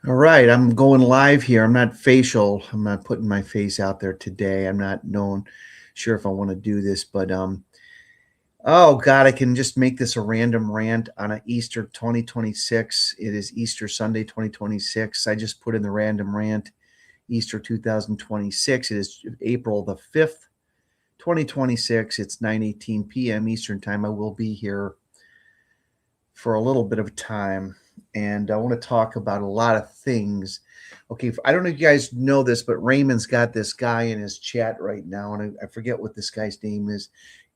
All right, I'm going live here. I'm not facial. I'm not putting my face out there today. I'm not known sure if I want to do this, but oh God, I can just make this a random rant on a Easter 2026. It is Easter Sunday 2026. I just put in the random rant Easter 2026. It is April the 5th, 2026. It's 9:18 p.m. Eastern time. I will be here for a little bit of time, and I want to talk about a lot of things. Okay, I don't know if you guys know this, but Raymond's got this guy in his chat right now, and I forget what this guy's name is.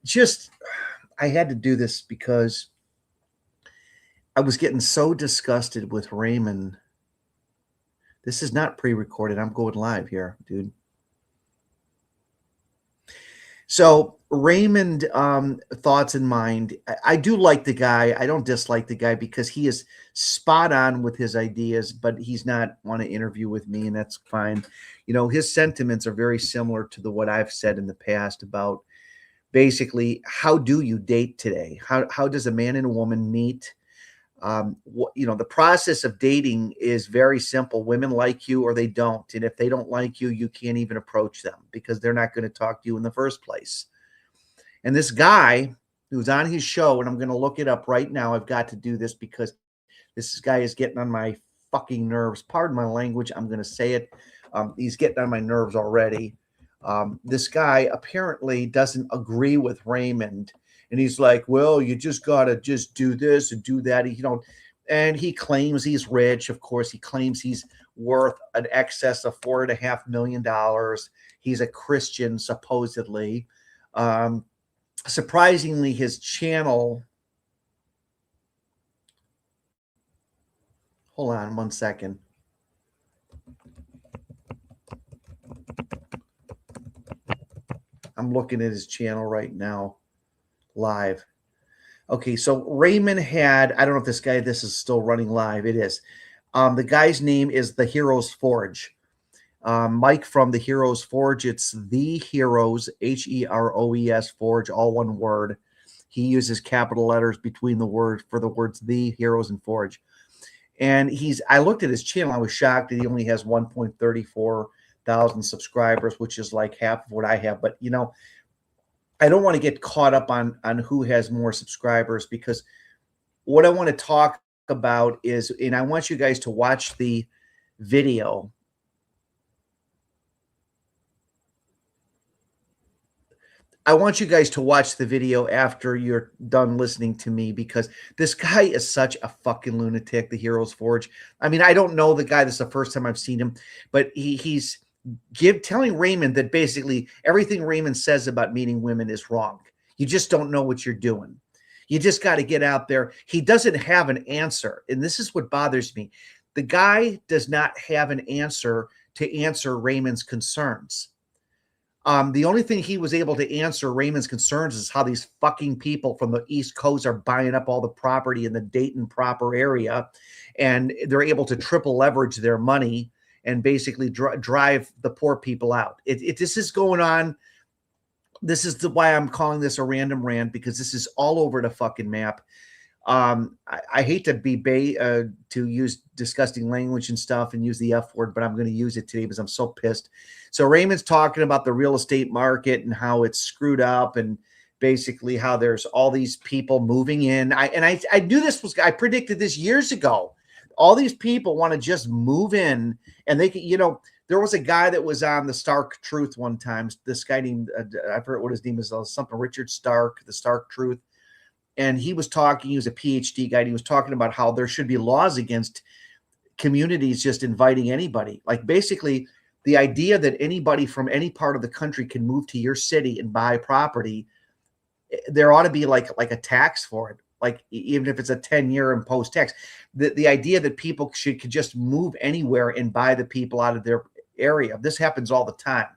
Just, I had to do this because I was getting so disgusted with Raymond. This is not pre-recorded. I'm going live here, dude. So Raymond, thoughts in mind. I do like the guy. I don't dislike the guy because he is spot on with his ideas, but he's not want to interview with me, and that's fine. You know, his sentiments are very similar to what I've said in the past about basically how do you date today? How does a man and a woman meet? The process of dating is very simple. Women like you or they don't. And if they don't like you, you can't even approach them because they're not going to talk to you in the first place. And this guy who's on his show, and I'm going to look it up right now. I've got to do this because this guy is getting on my fucking nerves. Pardon my language. I'm going to say it. He's getting on my nerves already. This guy apparently doesn't agree with Raymond. And he's like, well, you just got to just do this and do that. And he claims he's rich. Of course, he claims he's worth an excess of $4.5 million. He's a Christian, supposedly. Surprisingly, his channel. Hold on 1 second. I'm looking at his channel right now. Live. Okay, so Raymond had, I don't know if this is still running live. It is. The guy's name is The Heroes Forge. Mike from The Heroes Forge. It's The Heroes, Heroes Forge, all one word. He uses capital letters between the words for the words The Heroes and Forge. And I looked at his channel. I was shocked that he only has 1.34 thousand subscribers, which is like half of what I have. But, I don't want to get caught up on who has more subscribers, because what I want to talk about is, and I want you guys to watch the video. I want you guys to watch the video after you're done listening to me, because this guy is such a fucking lunatic, The Heroes Forge. I mean, I don't know the guy. This is the first time I've seen him, but he's telling Raymond that basically everything Raymond says about meeting women is wrong. You just don't know what you're doing. You just got to get out there. He doesn't have an answer. And this is what bothers me. The guy does not have an answer to answer Raymond's concerns. The only thing he was able to answer Raymond's concerns is how these fucking people from the East Coast are buying up all the property in the Dayton proper area, and they're able to triple leverage their money and basically drive the poor people out. This is going on. This is why I'm calling this a random rant, because this is all over the fucking map. I hate to be to use disgusting language and stuff and use the F word, but I'm going to use it today because I'm so pissed. So Raymond's talking about the real estate market and how it's screwed up, and basically how there's all these people moving in. I knew this was, I predicted this years ago. All these people want to just move in, and they can, there was a guy that was on the Stark Truth one time. This guy named, I forget what his name is, something Richard Stark, the Stark Truth. And he was talking, he was a PhD guy, and he was talking about how there should be laws against communities just inviting anybody. Like, basically, the idea that anybody from any part of the country can move to your city and buy property, there ought to be like a tax for it. Like, even if it's a 10-year imposed tax, the idea that people could just move anywhere and buy the people out of their area. This happens all the time.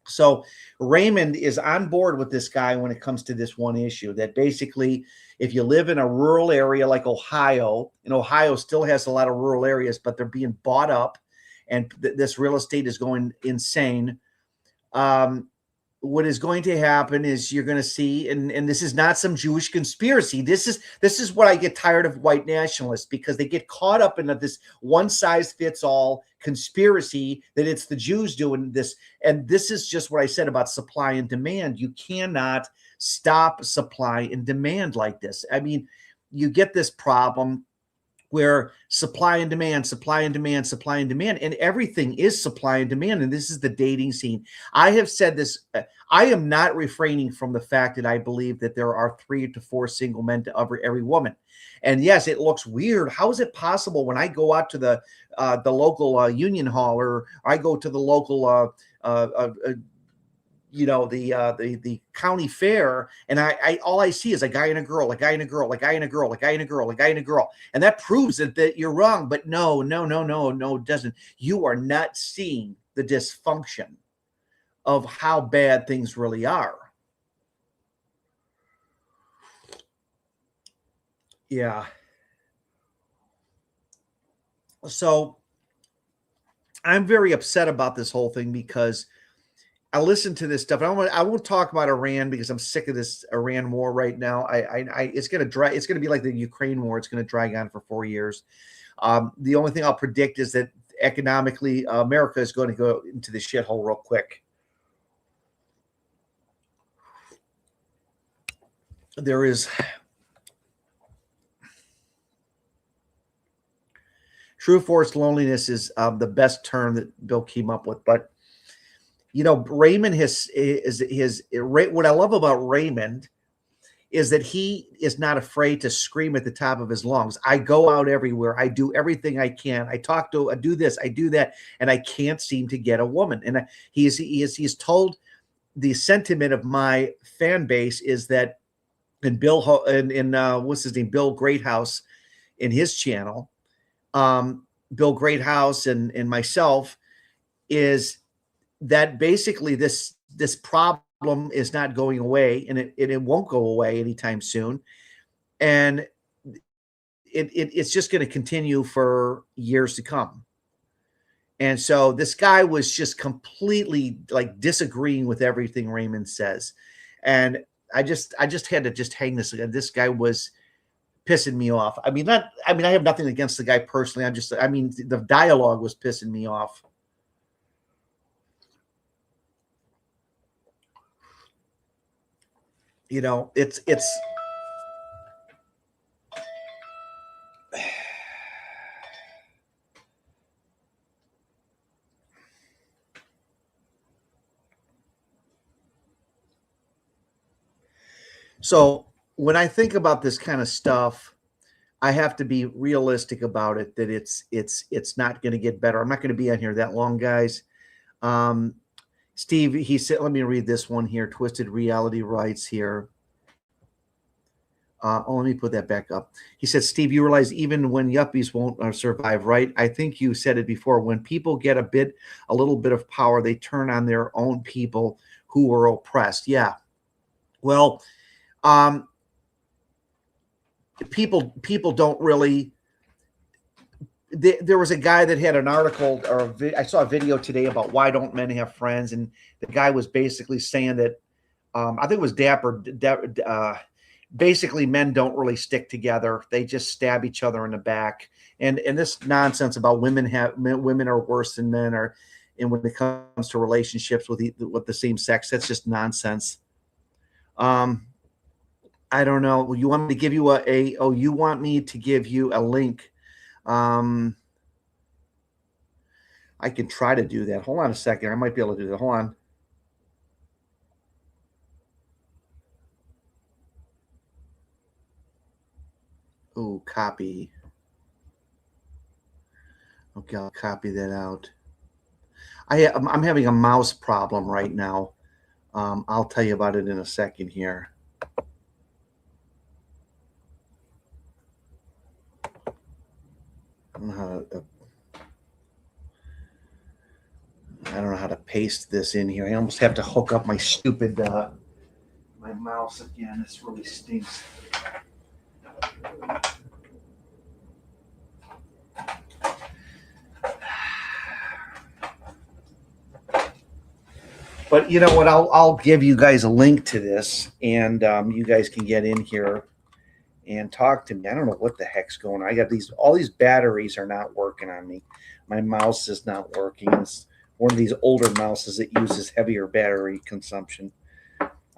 So Raymond is on board with this guy when it comes to this one issue, that basically, if you live in a rural area like Ohio, and Ohio still has a lot of rural areas, but they're being bought up, and this real estate is going insane. what is going to happen is you're going to see, and this is not some Jewish conspiracy. This is what I get tired of white nationalists, because they get caught up in this one size fits all conspiracy that it's the Jews doing this. And this is just what I said about supply and demand. You cannot stop supply and demand like this. I mean, you get this problem where supply and demand, supply and demand, supply and demand, and everything is supply and demand. And this is the dating scene. I have said this. I am not refraining from the fact that I believe that there are 3 to 4 single men to every woman. And yes, it looks weird. How is it possible when I go out to the local union hall, or I go to the local the county fair, and I all I see is a guy and a girl, a guy and a girl, a guy and a girl, a guy and a girl, a guy and a girl, and that proves that you're wrong. But no, it doesn't. You are not seeing the dysfunction of how bad things really are. Yeah. So I'm very upset about this whole thing, because I listen to this stuff. I won't talk about Iran, because I'm sick of this Iran war right now. It's going to drag. It's going to be like the Ukraine war. It's going to drag on for 4 years. The only thing I'll predict is that economically, America is going to go into the shithole real quick. There is true forced loneliness is the best term that Bill came up with, but. Raymond what I love about Raymond is that he is not afraid to scream at the top of his lungs. I go out everywhere. I do everything I can. I do this, I do that, and I can't seem to get a woman. And he's told the sentiment of my fan base is that, and Bill what's his name, Bill Greathouse, in his channel, Bill Greathouse and myself, is that basically this problem is not going away, and it won't go away anytime soon, and it's just going to continue for years to come. And so this guy was just completely like disagreeing with everything Raymond says, and I just had to just hang this. This guy was pissing me off. I have nothing against the guy personally. The dialogue was pissing me off. It's so when I think about this kind of stuff, I have to be realistic about it, that it's not going to get better. I'm not going to be on here that long, guys. Steve, he said, let me read this one here. Twisted Reality writes here. Let me put that back up. He said, Steve, you realize even when yuppies won't survive, right? I think you said it before. When people get a little bit of power, they turn on their own people who were oppressed. Yeah. Well, people don't really. There was a guy that had an article, or I saw a video today about why don't men have friends, and the guy was basically saying that I think it was Dapper. Basically, men don't really stick together; they just stab each other in the back. And this nonsense about women are worse than men, and when it comes to relationships with the same sex, that's just nonsense. I don't know. You want me to give you you want me to give you a link? I can try to do that. Hold on a second. I might be able to do that. Hold on. Oh, copy. Okay, I'll copy that out. I'm having a mouse problem right now. I'll tell you about it in a second here. I don't know how to paste this in here. I almost have to hook up my stupid my mouse again. This really stinks. But you know what? I'll give you guys a link to this, and you guys can get in here and talk to me. I don't know what the heck's going on. I got all these batteries are not working on me. My mouse is not working. It's one of these older mouses that uses heavier battery consumption.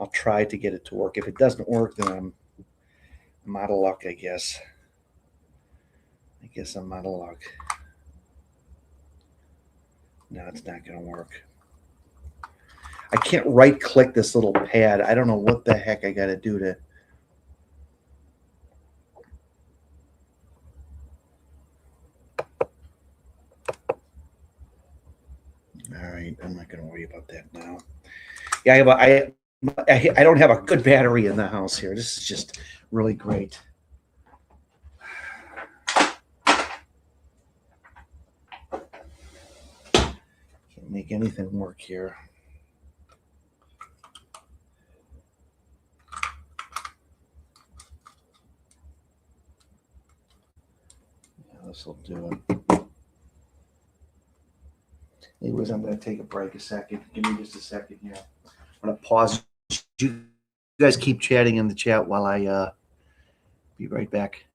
I'll try to get it to work. If it doesn't work, then I'm out of luck, I guess. I guess I'm out of luck. No, it's not going to work. I can't right click this little pad. I don't know what the heck I got to do to. All right, I'm not going to worry about that now. Yeah, I don't have a good battery in the house here. This is just really great. Can't make anything work here. Yeah, this will do it. Anyways, I'm going to take a break a second. Give me just a second here. I'm going to pause. You guys keep chatting in the chat while I be right back.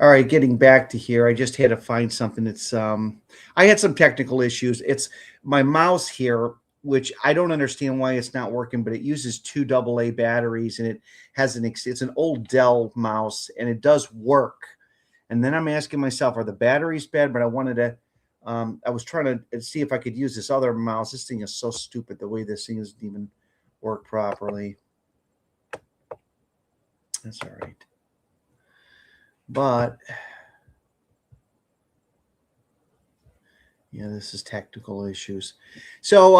All right, getting back to here, I just had to find something that's I had some technical issues. It's my mouse here, which I don't understand why it's not working, but it uses two AA batteries and it has it's an old Dell mouse and it does work. And then I'm asking myself, are the batteries bad? But I wanted to I was trying to see if I could use this other mouse. This thing is so stupid the way this thing doesn't even work properly. That's all right. But yeah, this is technical issues. So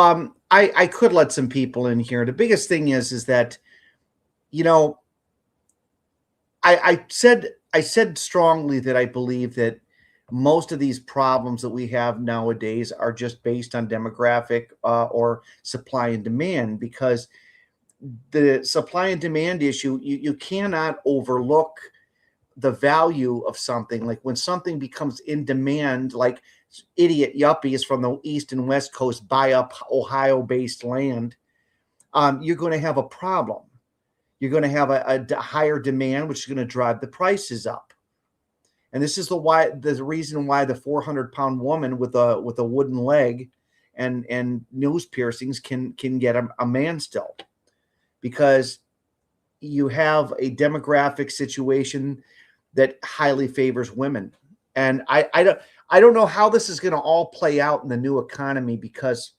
I could let some people in here. The biggest thing is that, you know, I said strongly that I believe that most of these problems that we have nowadays are just based on demographic or supply and demand, because the supply and demand issue, you cannot overlook the value of something. Like when something becomes in demand, like idiot yuppies from the East and West Coast buy up Ohio-based land, you're going to have a problem. You're going to have a higher demand, which is going to drive the prices up. And this is the reason why the 400-pound woman with a wooden leg and nose piercings can get a man still, because you have a demographic situation that highly favors women. And I don't know how this is going to all play out in the new economy, because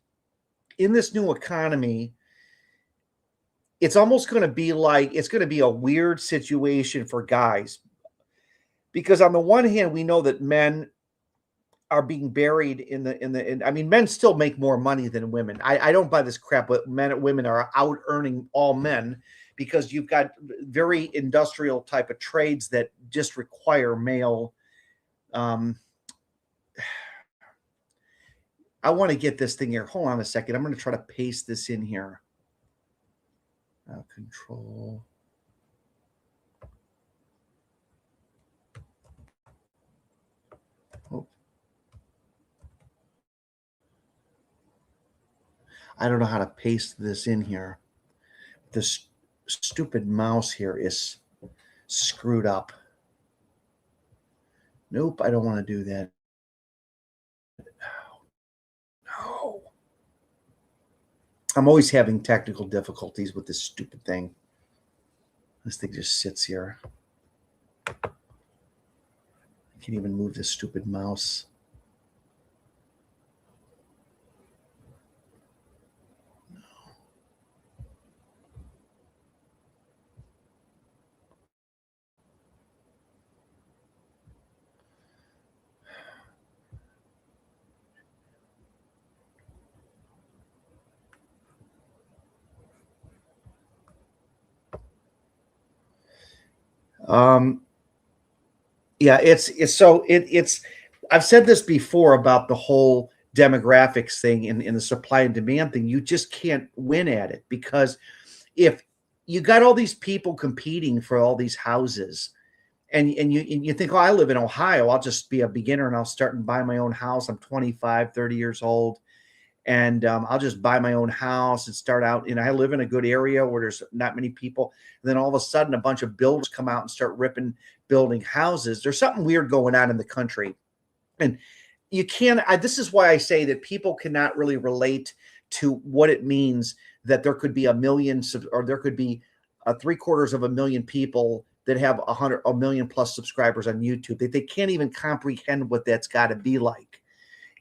in this new economy, it's almost going to be like, it's going to be a weird situation for guys, because on the one hand, we know that men are being buried I mean, men still make more money than women. I don't buy this crap, but men and women are out earning all men, because you've got very industrial type of trades that just require male. I want to get this thing here. Hold on a second. I'm going to try to paste this in here. Control. Oh. I don't know how to paste this in here. This stupid mouse here is screwed up. Nope, I don't want to do that. No. I'm always having technical difficulties with this stupid thing. This thing just sits here. I can't even move this stupid mouse. Yeah, it's I've said this before about the whole demographics thing in the supply and demand thing. You just can't win at it, because if you got all these people competing for all these houses, and you think, oh, I live in Ohio, I'll just be a beginner and I'll start and buy my own house. I'm 25, 30 years old. And I'll just buy my own house and start out. And I live in a good area where there's not many people. And then all of a sudden, a bunch of builders come out and start building houses. There's something weird going on in the country, and you can't. This is why I say that people cannot really relate to what it means that there could be a million, or there could be three-quarters of a million people that have a million plus subscribers on YouTube. They can't even comprehend what that's got to be like.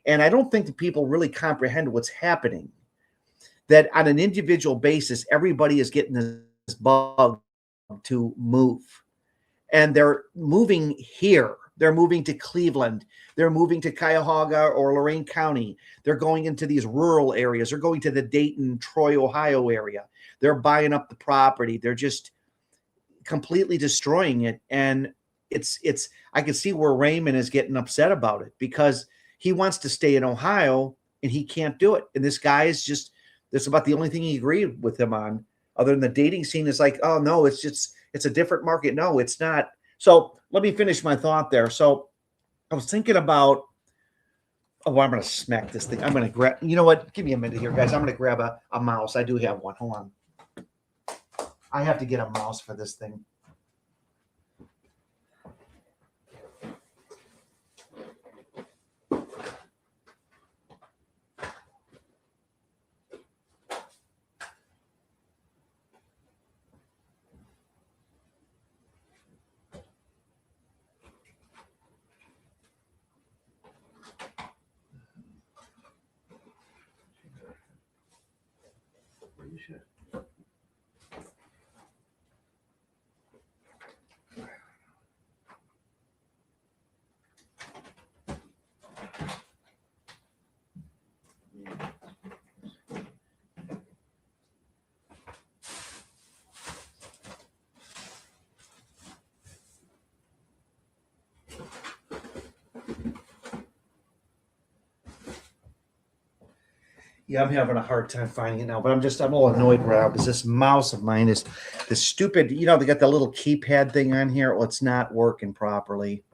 And I don't think that people really comprehend what's happening, that on an individual basis, everybody is getting this bug to move. And they're moving here. They're moving to Cleveland. They're moving to Cuyahoga or Lorain County. They're going into these rural areas. They're going to the Dayton, Troy, Ohio area. They're buying up the property. They're just completely destroying it. And I can see where Raymond is getting upset about it, because he wants to stay in Ohio and he can't do it. And this guy is just, that's about the only thing he agreed with him on, other than the dating scene is like, oh no, it's a different market. No, it's not. So let me finish my thought there. So I was thinking about, oh, I'm going to smack this thing. I'm going to grab, you know what? Give me a minute here, guys. I'm going to grab a mouse. I do have one. Hold on. I have to get a mouse for this thing. Yeah, I'm having a hard time finding it now, but I'm all annoyed right now because this mouse of mine is this stupid, they got the little keypad thing on here. Well, it's not working properly.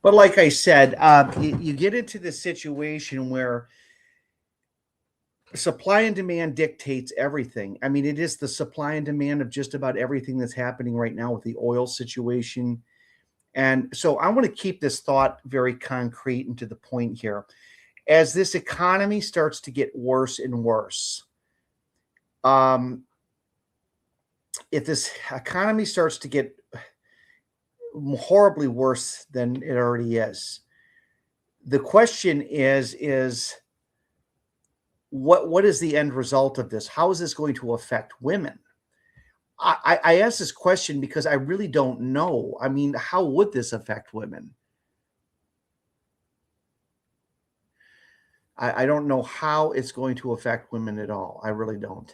But like I said, you get into this situation where supply and demand dictates everything. I mean, it is the supply and demand of just about everything that's happening right now with the oil situation. And so I want to keep this thought very concrete and to the point here. As this economy starts to get worse and worse, um, if this economy starts to get horribly worse than it already is, the question is what is the end result of this? How is this going to affect women? I ask this question because I really don't know. I mean, how would this affect women? I don't know how it's going to affect women at all. I really don't.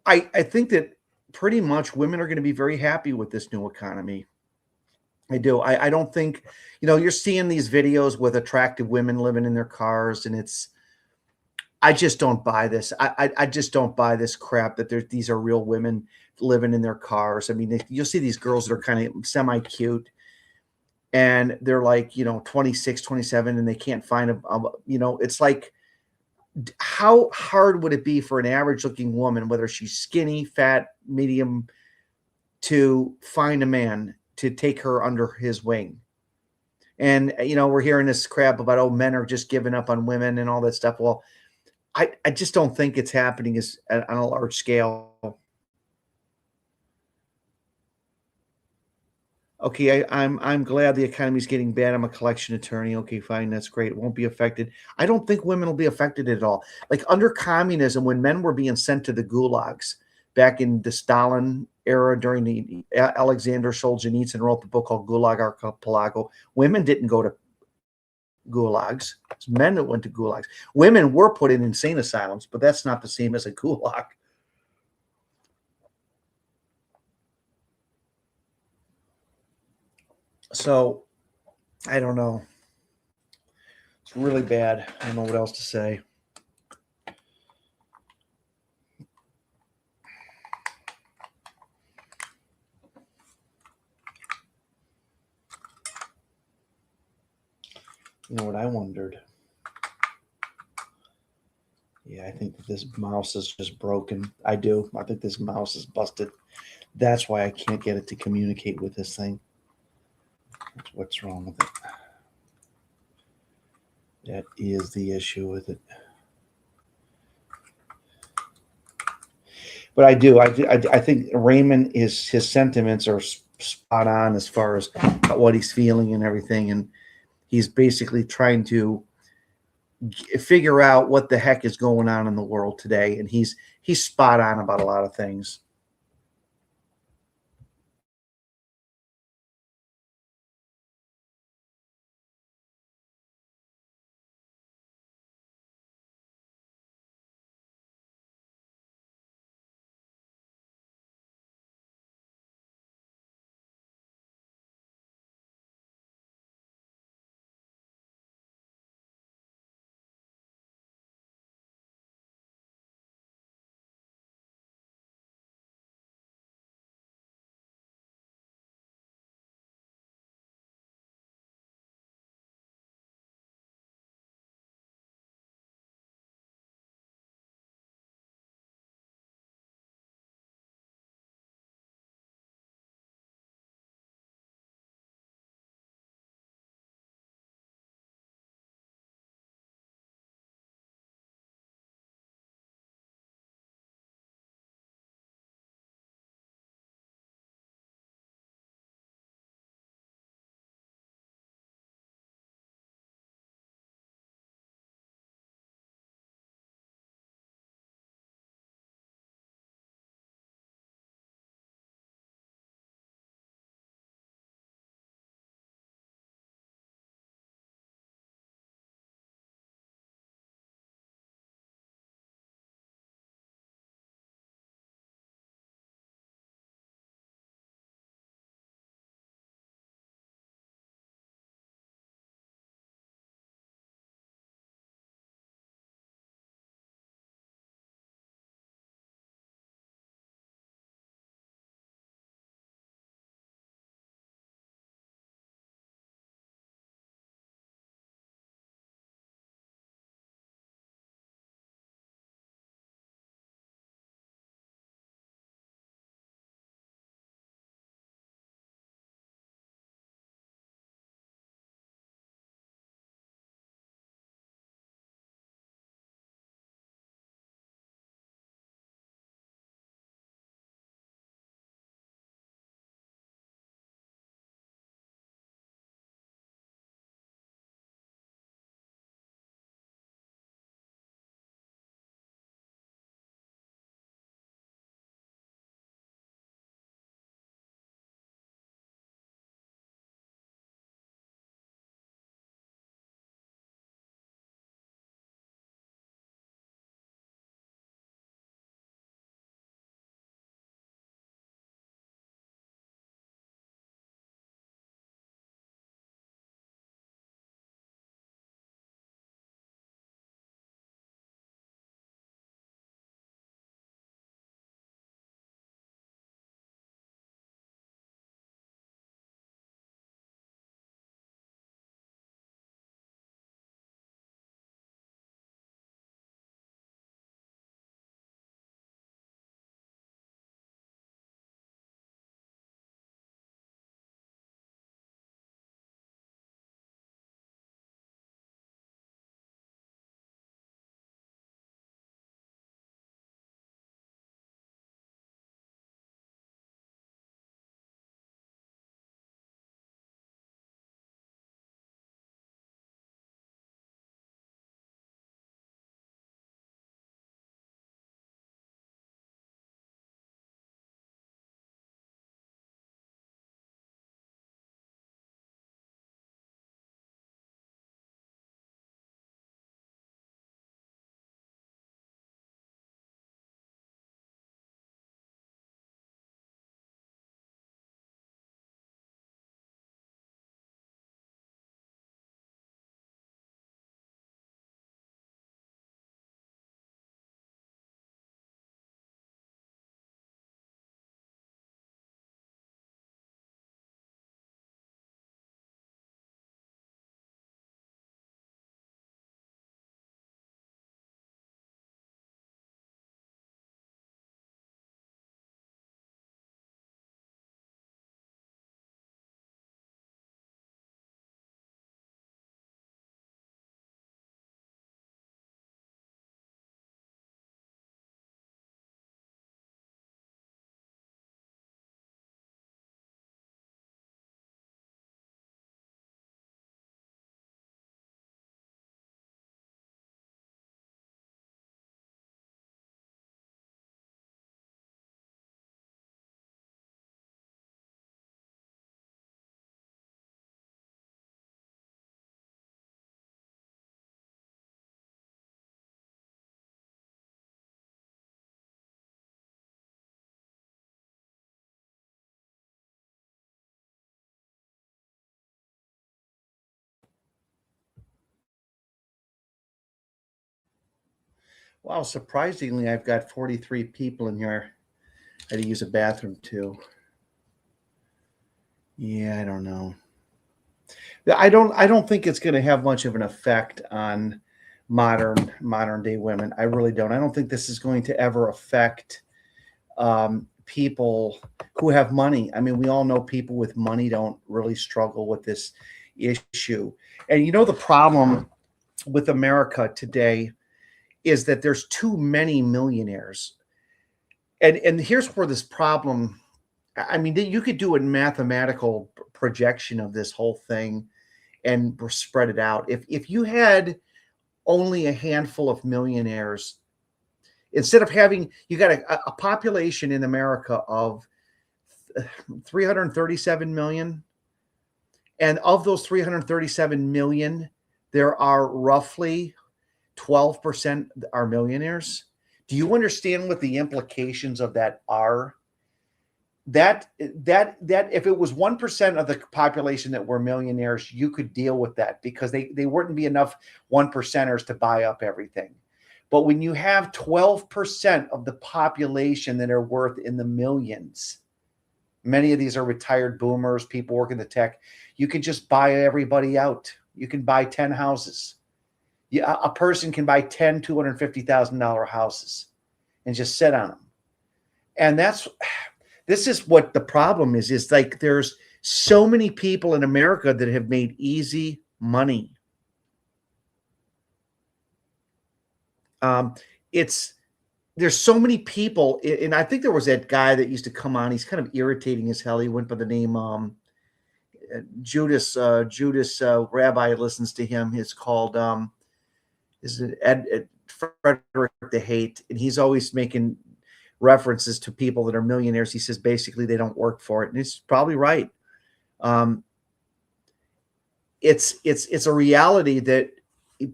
I think that pretty much women are going to be very happy with this new economy. I do. I don't think, you're seeing these videos with attractive women living in their cars, and I just don't buy this. I just don't buy this crap that these are real women living in their cars. I mean, you'll see these girls that are kind of semi cute, and they're like, 26, 27, and they can't find it's like, how hard would it be for an average looking woman, whether she's skinny, fat, medium, to find a man to take her under his wing? And, we're hearing this crap about, oh, men are just giving up on women and all that stuff. Well, I just don't think it's happening on a large scale. Okay, I'm glad the economy's getting bad. I'm a collection attorney. Okay, fine, that's great. It won't be affected. I don't think women will be affected at all. Like under communism, when men were being sent to the gulags back in the Stalin era during the Alexander Solzhenitsyn wrote the book called Gulag Archipelago. Women didn't go to gulags. It's men that went to gulags. Women were put in insane asylums, but that's not the same as a gulag. So I don't know. It's really bad. I don't know what else to say. You know what I wondered? Yeah, I think that this mouse is just broken. I do. I think this mouse is busted. That's why I can't get it to communicate with this thing. That's what's wrong with it. That is the issue with it. But I do. I think Raymond is his sentiments are spot on as far as what he's feeling and everything, and he's basically trying to figure out what the heck is going on in the world today, and he's spot on about a lot of things. Wow, surprisingly, I've got 43 people in here. I had to use a bathroom too. Yeah, I don't know. I don't think it's going to have much of an effect on modern day women. I really don't. I don't think this is going to ever affect people who have money. I mean, we all know people with money don't really struggle with this issue. And you know, the problem with America today is that there's too many millionaires. And here's where this problem, I mean, you could do a mathematical projection of this whole thing and spread it out. If you had only a handful of millionaires, instead of having, you got a population in America of 337 million, and of those 337 million, there are roughly 12% are millionaires. Do you understand what the implications of that are? That if it was 1% of the population that were millionaires, you could deal with that because they wouldn't be enough 1%ers to buy up everything. But when you have 12% of the population that are worth in the millions, many of these are retired boomers, people working the tech, you can just buy everybody out. You can buy 10 houses. Yeah, a person can buy 10 $250,000 houses and just sit on them. And this is what the problem is like there's so many people in America that have made easy money. There's so many people, and I think there was that guy that used to come on. He's kind of irritating as hell. He went by the name Judas Rabbi listens to him. It's called is it Ed Frederick the Hate, and he's always making references to people that are millionaires. He says basically they don't work for it, and he's probably right. It's a reality that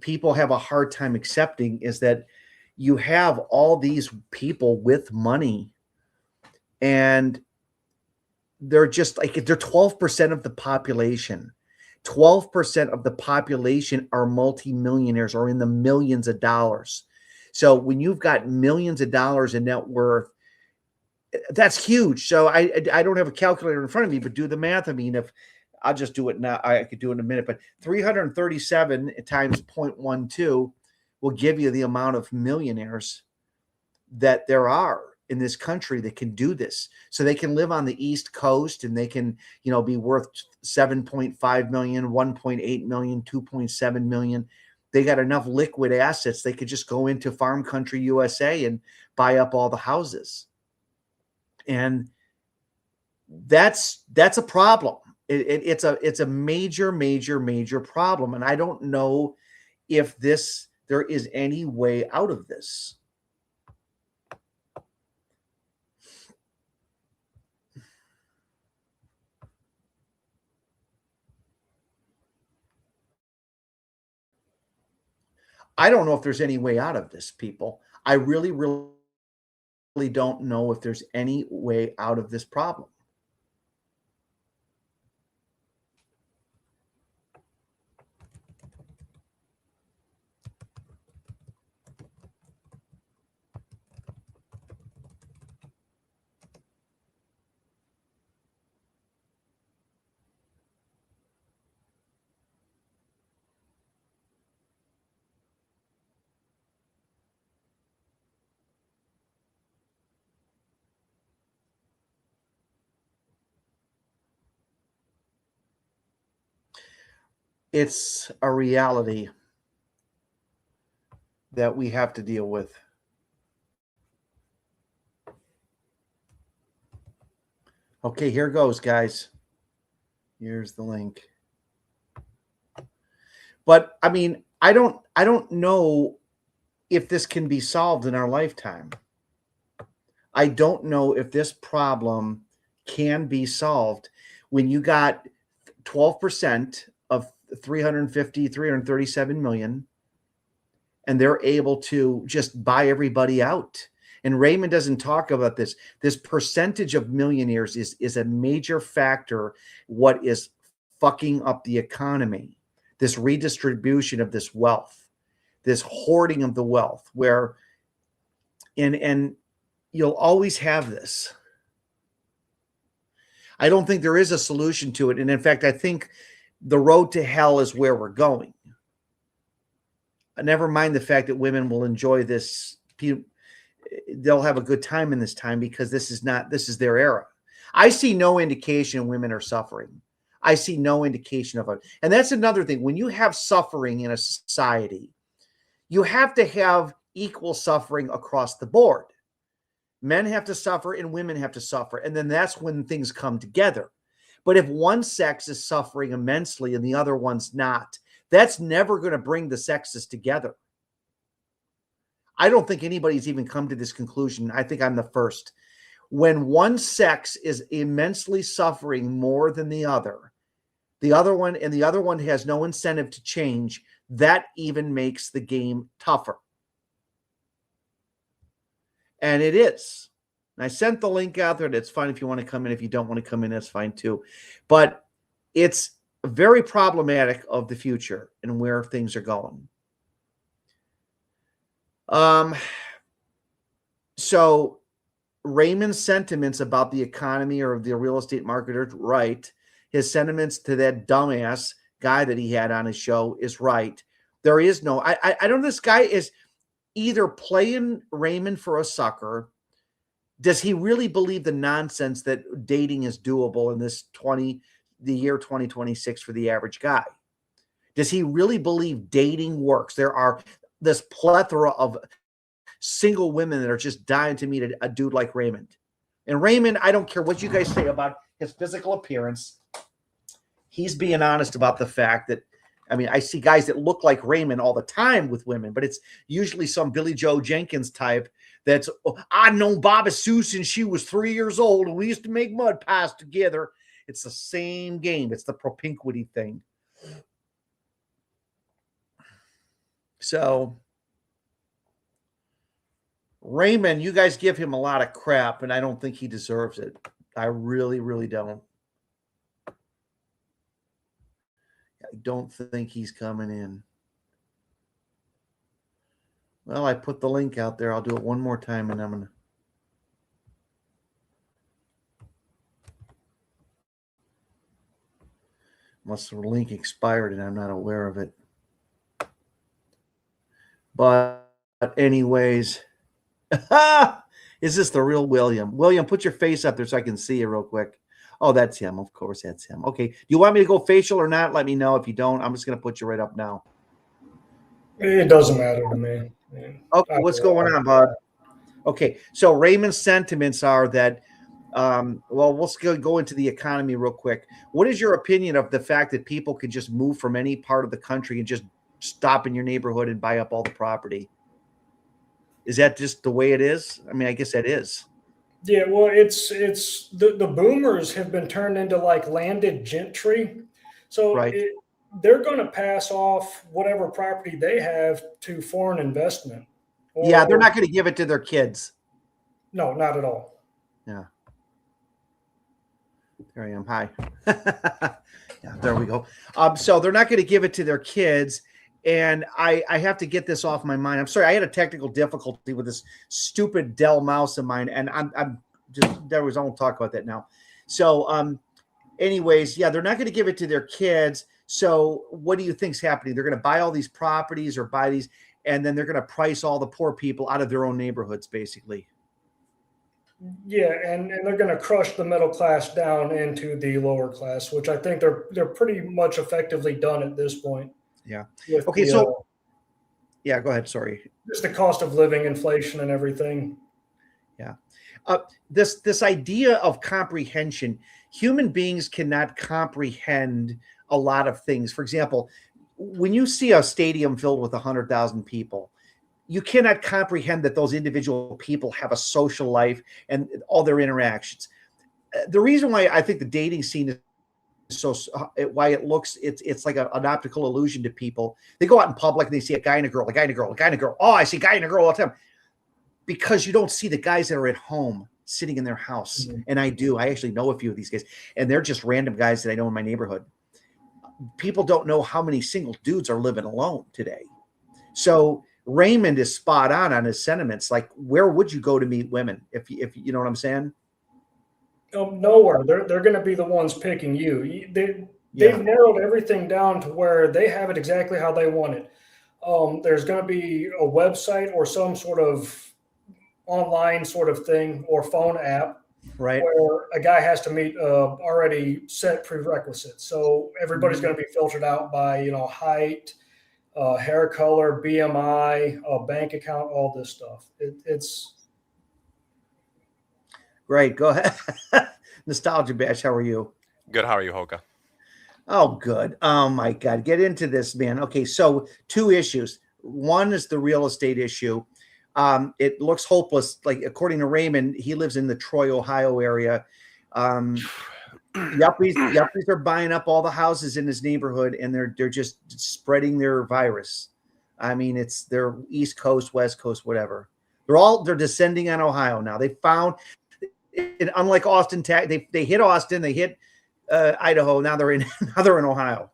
people have a hard time accepting, is that you have all these people with money and they're just like, they're 12% of the population. 12% of the population are multimillionaires or in the millions of dollars. So when you've got millions of dollars in net worth, that's huge. So I don't have a calculator in front of me, but do the math. I mean, if I'll just do it now, I could do it in a minute, but 337 times 0.12 will give you the amount of millionaires that there are in this country that can do this. So they can live on the East Coast and they can, be worth 7.5 million, 1.8 million, 2.7 million. They got enough liquid assets. They could just go into farm country USA and buy up all the houses. And that's a problem. It's a major problem. And I don't know if there is any way out of this. I don't know if there's any way out of this, people. I really don't know if there's any way out of this problem. It's a reality that we have to deal with. Okay, here goes, guys. Here's the link. But I mean, I don't know if this can be solved in our lifetime. I don't know if this problem can be solved when you got 12% of 337 million, and they're able to just buy everybody out. And Raymond doesn't talk about this. This percentage of millionaires is a major factor what is fucking up the economy. This redistribution of this wealth, this hoarding of the wealth, where And you'll always have this. I don't think there is a solution to it. And in fact, I think the road to hell is where we're going. Never mind the fact that women will enjoy this. They'll have a good time in this time because this is their era. I see no indication women are suffering. I see no indication of it. And that's another thing. When you have suffering in a society, you have to have equal suffering across the board. Men have to suffer and women have to suffer. And then that's when things come together. But if one sex is suffering immensely and the other one's not, that's never going to bring the sexes together. I don't think anybody's even come to this conclusion. I think I'm the first. When one sex is immensely suffering more than the other one has no incentive to change, that even makes the game tougher. And it is. And I sent the link out there. That's fine if you want to come in. If you don't want to come in, that's fine too. But it's very problematic of the future and where things are going. So Raymond's sentiments about the economy or the real estate market are right. His sentiments to that dumbass guy that he had on his show is right. There is no, I don't know, this guy is either playing Raymond for a sucker. Does he really believe the nonsense that dating is doable in the year 2026 for the average guy? Does he really believe dating works? There are this plethora of single women that are just dying to meet a dude like Raymond. And Raymond, I don't care what you guys say about his physical appearance. He's being honest about the fact that, I mean, I see guys that look like Raymond all the time with women, but it's usually some Billy Joe Jenkins type that's, I've known Bobby Sue since she was 3 years old, and we used to make mud pies together. It's the same game. It's the propinquity thing. So, Raymond, you guys give him a lot of crap, and I don't think he deserves it. I really, really don't. I don't think he's coming in. Well, I put the link out there. I'll do it one more time, and I'm going to. Unless the link expired and I'm not aware of it. But anyways, is this the real William? William, put your face up there so I can see you real quick. Oh, that's him. Of course, that's him. Okay. Do you want me to go facial or not? Let me know. If you don't, I'm just going to put you right up now. It doesn't matter to me. Okay, what's going on, bud? Okay, so Raymond's sentiments are that, well, let's go into the economy real quick. What is your opinion of the fact that people can just move from any part of the country and just stop in your neighborhood and buy up all the property? Is that just the way it is? I mean, I guess that is. Yeah, well, it's the boomers have been turned into like landed gentry. So right. They're going to pass off whatever property they have to foreign investment. Yeah, they're not going to give it to their kids. No, not at all. Yeah. There I am. Hi. Yeah, there we go. So they're not going to give it to their kids. And I have to get this off my mind. I'm sorry, I had a technical difficulty with this stupid Dell mouse of mine, and I'm just I won't talk about that now. So, anyways, yeah, they're not going to give it to their kids. So, what do you think's happening? They're going to buy all these properties or buy these, and then they're going to price all the poor people out of their own neighborhoods, basically. Yeah, and they're going to crush the middle class down into the lower class, which I think they're pretty much effectively done at this point. Yeah. Okay. So, yeah, go ahead. Sorry. Just the cost of living, inflation, and everything. Yeah. This idea of comprehension, human beings cannot comprehend a lot of things. For example, when you see a stadium filled with 100,000 people, you cannot comprehend that those individual people have a social life and all their interactions. The reason why I think the dating scene is so why it's like an optical illusion to people. They go out in public and they see a guy and a girl, a guy and a girl, a guy and a girl. Oh, I see a guy and a girl all the time. Because you don't see the guys that are at home sitting in their house. Mm-hmm. And I do. I actually know a few of these guys. And they're just random guys that I know in my neighborhood. People don't know how many single dudes are living alone today. So Raymond is spot on his sentiments. Like, where would you go to meet women if you know what I'm saying? Nowhere. They're going to be the ones picking you. They've narrowed everything down to where they have it exactly how they want it. There's going to be a website or some sort of online sort of thing or phone app, right, where a guy has to meet already set prerequisites. So everybody's going to be filtered out by height, hair color, BMI, bank account, all this stuff. It's right. Go ahead. Nostalgia Bash, how are you? Good. How are you, Hoka? Oh, good. Oh my God. Get into this, man. Okay, so two issues. One is the real estate issue. It looks hopeless. Like, according to Raymond, he lives in the Troy, Ohio area. Yuppies are buying up all the houses in his neighborhood, and they're just spreading their virus. I mean, they're East Coast, West Coast, whatever. They're descending on Ohio now. They found, unlike Austin, they hit Austin, they hit Idaho. Now they're in Ohio.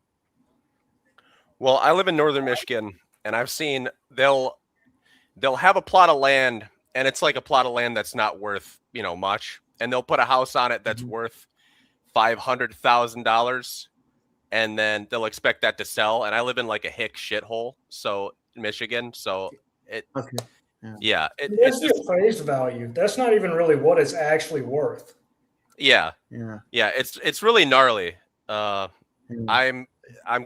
Well, I live in northern Michigan, and I've seen they'll have a plot of land, and it's like a plot of land that's not worth much, and they'll put a house on it that's worth $500,000, and then they'll expect that to sell. And I live in like a hick shithole, so Michigan, so it. Okay. Yeah, it's the appraised value. That's not even really what it's actually worth. Yeah. It's really gnarly. I'm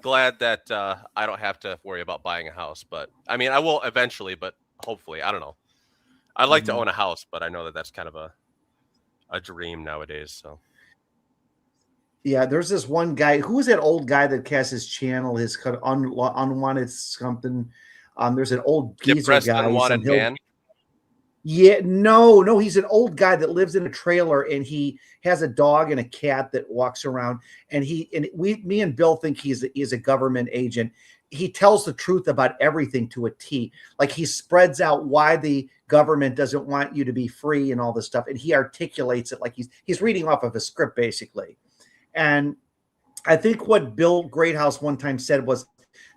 glad that I don't have to worry about buying a house, but I mean, I will eventually, but hopefully, I don't know. I'd like to own a house, but I know that that's kind of a dream nowadays. So. Yeah, there's this one guy. Who was that old guy that cast his channel? His kind of unwanted something. There's an old geezer guy. Unwanted man. Yeah, no, he's an old guy that lives in a trailer, and he has a dog and a cat that walks around. And me and Bill think he's a government agent. He tells the truth about everything to a T. Like, he spreads out why the government doesn't want you to be free and all this stuff, and he articulates it like he's reading off of a script, basically. And I think what Bill Greathouse one time said was,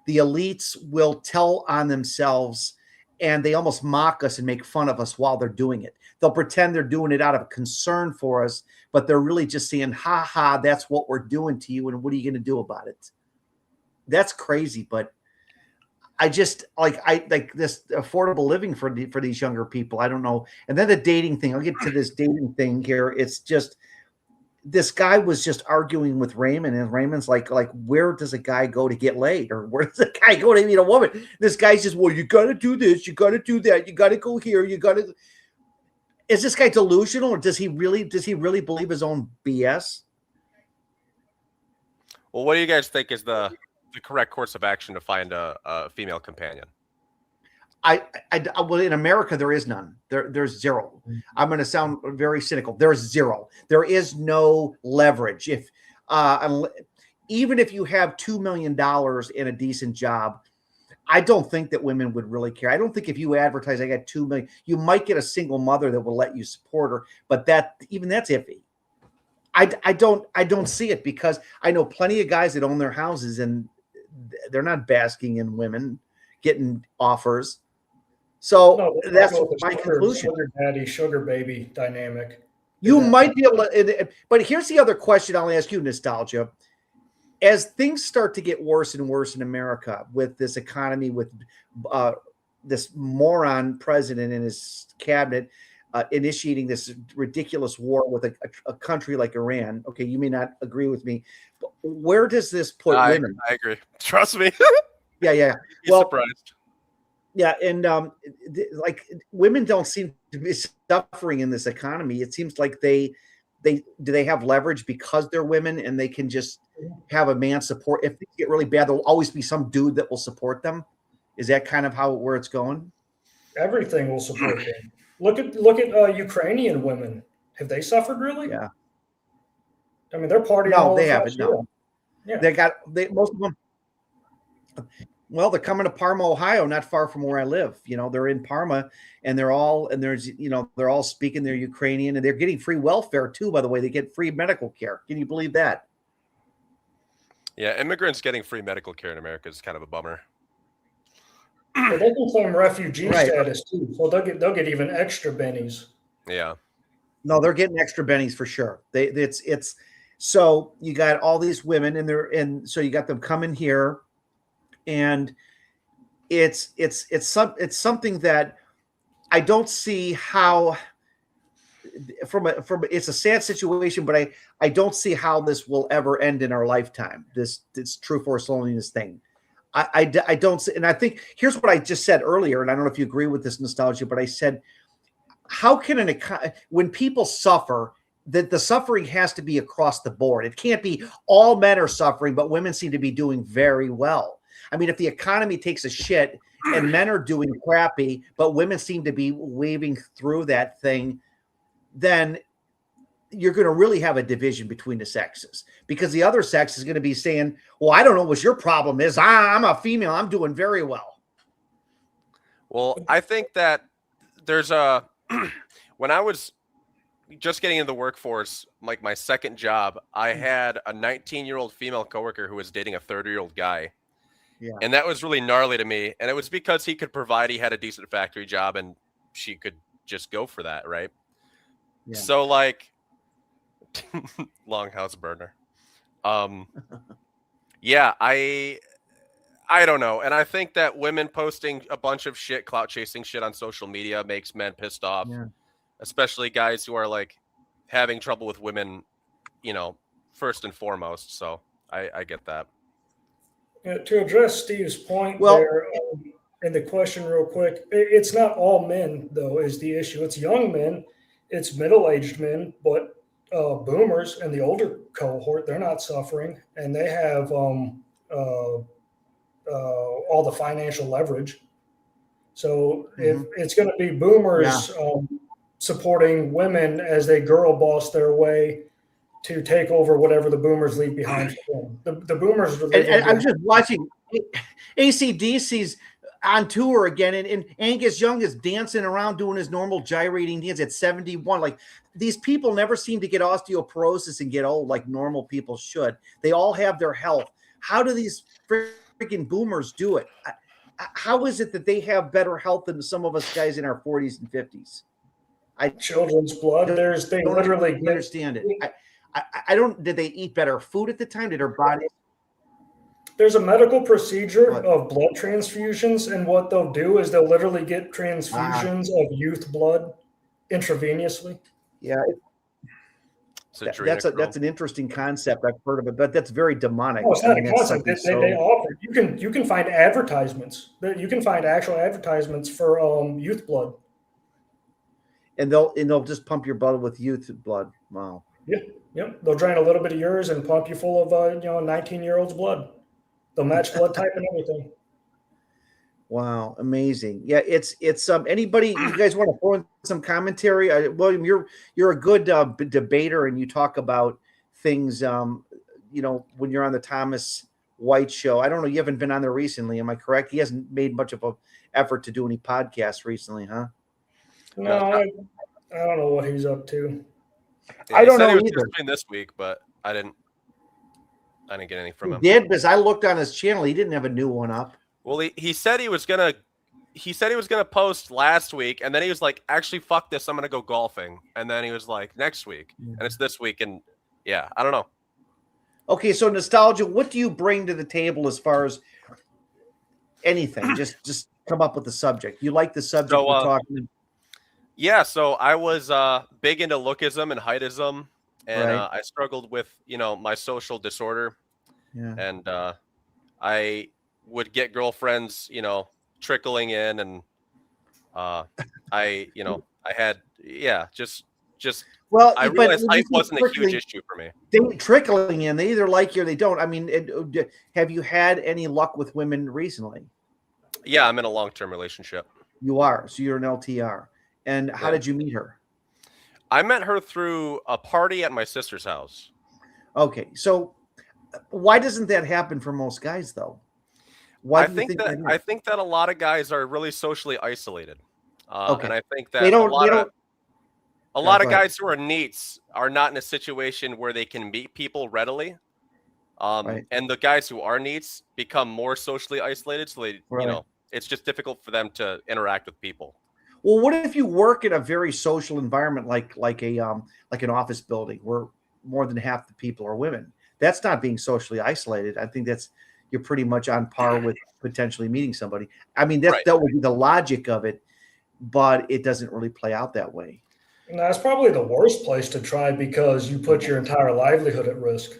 the elites will tell on themselves, and they almost mock us and make fun of us while they're doing it. They'll pretend they're doing it out of concern for us, but they're really just saying, ha ha, that's what we're doing to you, and what are you going to do about it? That's crazy, but I just like this affordable living for these younger people. I don't know. And then the dating thing. I'll get to this dating thing here. It's just, this guy was just arguing with Raymond, and Raymond's like, where does a guy go to get laid, or where does a guy go to meet a woman? This guy's just, well, you got to do this, you got to do that, you got to go here, you got to. Is this guy delusional, or does he really believe his own BS? Well, what do you guys think is the correct course of action to find a female companion? Well, in America, there is none. There's zero. I'm going to sound very cynical. There's zero. There is no leverage. Even if you have $2 million in a decent job, I don't think that women would really care. I don't think if you advertise, I got $2 million, you might get a single mother that will let you support her, but that's iffy. I don't see it, because I know plenty of guys that own their houses, and they're not basking in women getting offers. So that's my conclusion. Sugar daddy, sugar baby dynamic. You might be able to, but here's the other question I'll ask you, Nostalgia. As things start to get worse and worse in America with this economy, with this moron president and his cabinet initiating this ridiculous war with a country like Iran. Okay, you may not agree with me, but where does this put women? I agree. Trust me. Yeah. Well, surprised. Yeah, and like, women don't seem to be suffering in this economy. It seems like they have leverage because they're women, and they can just have a man support. If things get really bad, there'll always be some dude that will support them. Is that kind of where it's going? Everything will support them. Look at Ukrainian women. Have they suffered really? Yeah. I mean, they're partying. No, they haven't. No. Yeah. Most of them. Well, they're coming to Parma, Ohio, not far from where I live. They're in Parma, and they're all speaking their Ukrainian, and they're getting free welfare too. By the way, they get free medical care. Can you believe that? Yeah, immigrants getting free medical care in America is kind of a bummer. Well, they can claim refugee status too, so they'll get even extra bennies. Yeah. No, they're getting extra bennies for sure. It's so you got all these women and so you got them coming here, and it's something that I don't see how from it's a sad situation, but I don't see how this will ever end in our lifetime. This true force loneliness thing. I don't see, and I think here's what I just said earlier, and I don't know if you agree with this, Nostalgia, but I said, how can when people suffer, that the suffering has to be across the board. It can't be all men are suffering, but women seem to be doing very well. I mean, if the economy takes a shit and men are doing crappy, but women seem to be waving through that thing, then you're going to really have a division between the sexes, because the other sex is going to be saying, well, I don't know what your problem is. I'm a female. I'm doing very well. Well, I think that there's when I was just getting into the workforce, like my second job, I had a 19-year-old female coworker who was dating a 30-year-old guy. Yeah. And that was really gnarly to me. And it was because he could provide, he had a decent factory job, and she could just go for that. Right. Yeah. So like, longhouse burner. Yeah, I don't know. And I think that women posting a bunch of shit, clout chasing shit on social media makes men pissed off, especially guys who are like having trouble with women, first and foremost. So I get that. To address Steve's point there, and the question real quick, it's not all men though is the issue. It's young men, it's middle-aged men, but boomers and the older cohort, they're not suffering, and they have all the financial leverage. So if it's going to be boomers supporting women as they girl boss their way to take over whatever the boomers leave behind for them. The boomers are and I'm just watching AC/DC's on tour again, and Angus Young is dancing around doing his normal gyrating dance at 71. Like, these people never seem to get osteoporosis and get old like normal people should. They all have their health. How do these freaking boomers do it? How is it that they have better health than some of us guys in our 40s and 50s? Children's blood. They literally understand it. I don't. Did they eat better food at the time? Did their bodies? There's a medical procedure of blood transfusions, and what they'll do is they'll literally get transfusions of youth blood intravenously. Yeah, that's an interesting concept. I've heard of it, but that's very demonic. No, it's not a concept. They offer. You can find advertisements. You can find actual advertisements for youth blood. And they'll just pump your blood with youth blood. Wow. Yeah. Yep. They'll drain a little bit of yours and pump you full of 19-year-old's blood. They'll match blood type and everything. Wow, amazing. Yeah, it's anybody, you guys want to throw in some commentary? William, you're a good debater, and you talk about things when you're on the Thoms White show. I don't know, you haven't been on there recently, am I correct? He hasn't made much of an effort to do any podcasts recently, huh? No, I don't know what he's up to. Yeah, I don't know either. This week, but I didn't get anything from him. He did, because I looked on his channel. He didn't have a new one up. Well, he said he was gonna post last week, and then he was like, "Actually, fuck this, I'm gonna go golfing." And then he was like, "Next week," and it's this week, and yeah, I don't know. Okay, so Nostalgia, what do you bring to the table as far as anything? just come up with the subject. You like the subject we're talking? Yeah, so I was big into lookism and heightism, and I struggled with my social disorder, and I would get girlfriends trickling in, and I had I realized height wasn't a huge issue for me. They trickling in, they either like you or they don't. I mean, have you had any luck with women recently? Yeah, I'm in a long-term relationship. You are, so you're an LTR. And how did you meet her? I met her through a party at my sister's house. Okay, so why doesn't that happen for most guys, though? I think that a lot of guys are really socially isolated. And I think that a lot of guys who are neats are not in a situation where they can meet people readily. And the guys who are neats become more socially isolated, so they It's just difficult for them to interact with people. Well, what if you work in a very social environment like an office building where more than half the people are women? That's not being socially isolated. I think you're pretty much on par with potentially meeting somebody. I mean, that would be the logic of it, but it doesn't really play out that way. And that's probably the worst place to try because you put your entire livelihood at risk.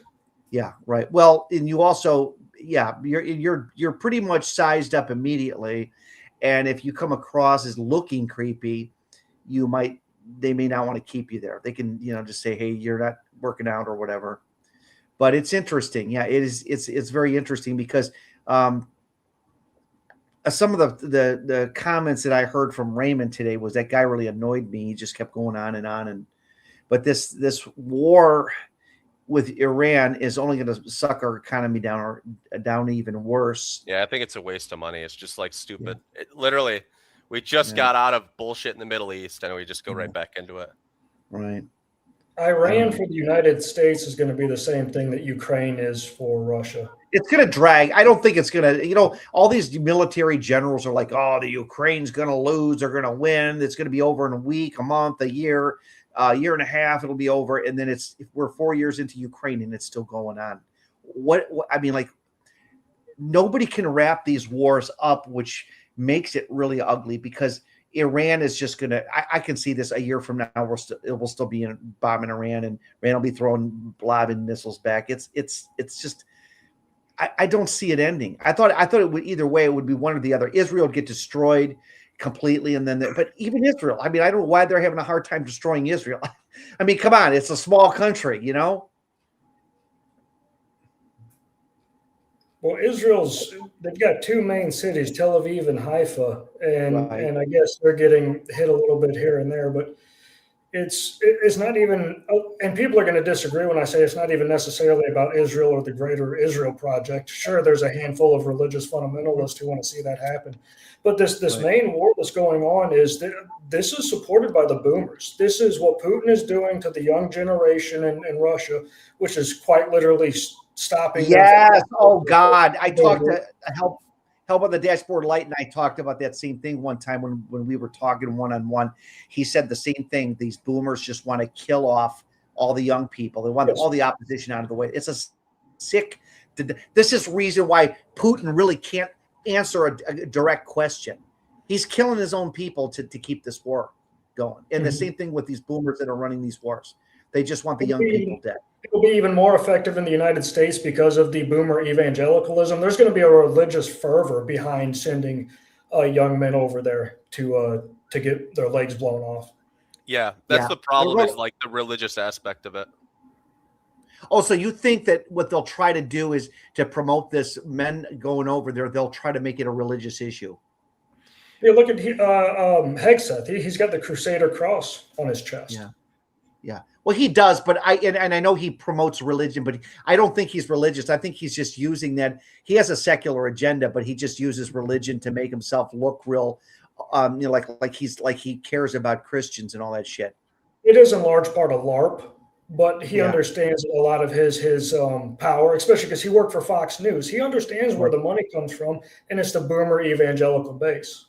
Yeah, right. Well, and you also, you're pretty much sized up immediately. And if you come across as looking creepy, they may not want to keep you there. They can, just say, hey, you're not working out or whatever. But it's interesting. Yeah, it is. It's very interesting because some of the comments that I heard from Raymond today was that guy really annoyed me. He just kept going on and on. But this war with Iran is only going to suck our economy down even worse. Yeah, I think it's a waste of money. It's just like stupid. Literally, we just got out of bullshit in the Middle East, and we just go right back into it. Right. Iran for the United States is going to be the same thing that Ukraine is for Russia. It's going to drag. I don't think it's going to, all these military generals are like, oh, the Ukraine's going to lose. They're going to win. It's going to be over in a week, a month, a year and a half. It'll be over. And then we're 4 years into Ukraine and it's still going on. Nobody can wrap these wars up, which makes it really ugly because Iran is just going to, I can see this a year from now, it will still be bombing Iran and Iran will be throwing blobbing missiles back. It's just, I don't see it ending. I thought it would either way. It would be one or the other. Israel would get destroyed completely, and then but even Israel. I don't know why they're having a hard time destroying Israel. Come on, it's a small country, Well, they've got two main cities, Tel Aviv and Haifa, and I guess they're getting hit a little bit here and there, but it's not even, and people are going to disagree when I say it's not even necessarily about Israel or the Greater Israel Project. Sure, there's a handful of religious fundamentalists who want to see that happen. But this main war that's going on this is supported by the boomers. This is what Putin is doing to the young generation in Russia, which is quite literally stopping. Yes. Oh, God. I talked to Help on the Dashboard Light, and I talked about that same thing one time when we were talking one-on-one. He said the same thing. These boomers just want to kill off all the young people. They want all the opposition out of the way. It's a sick. This is reason why Putin really can't answer a direct question. He's killing his own people to keep this war going. And the same thing with these boomers that are running these wars. They just want the young people dead. It'll be even more effective in the United States because of the boomer evangelicalism. There's going to be a religious fervor behind sending young men over there to get their legs blown off. Yeah, that's the problem is like the religious aspect of it. Oh, so you think that what they'll try to do is to promote this men going over there, they'll try to make it a religious issue? Yeah, look at Hegseth. He's got the Crusader cross on his chest. Yeah. Well, he does, but I know he promotes religion, but I don't think he's religious. I think he's just using that. He has a secular agenda, but he just uses religion to make himself look real, like he cares about Christians and all that shit. It is in large part a LARP, but he understands a lot of his power, especially because he worked for Fox News. He understands where the money comes from, and it's the boomer evangelical base.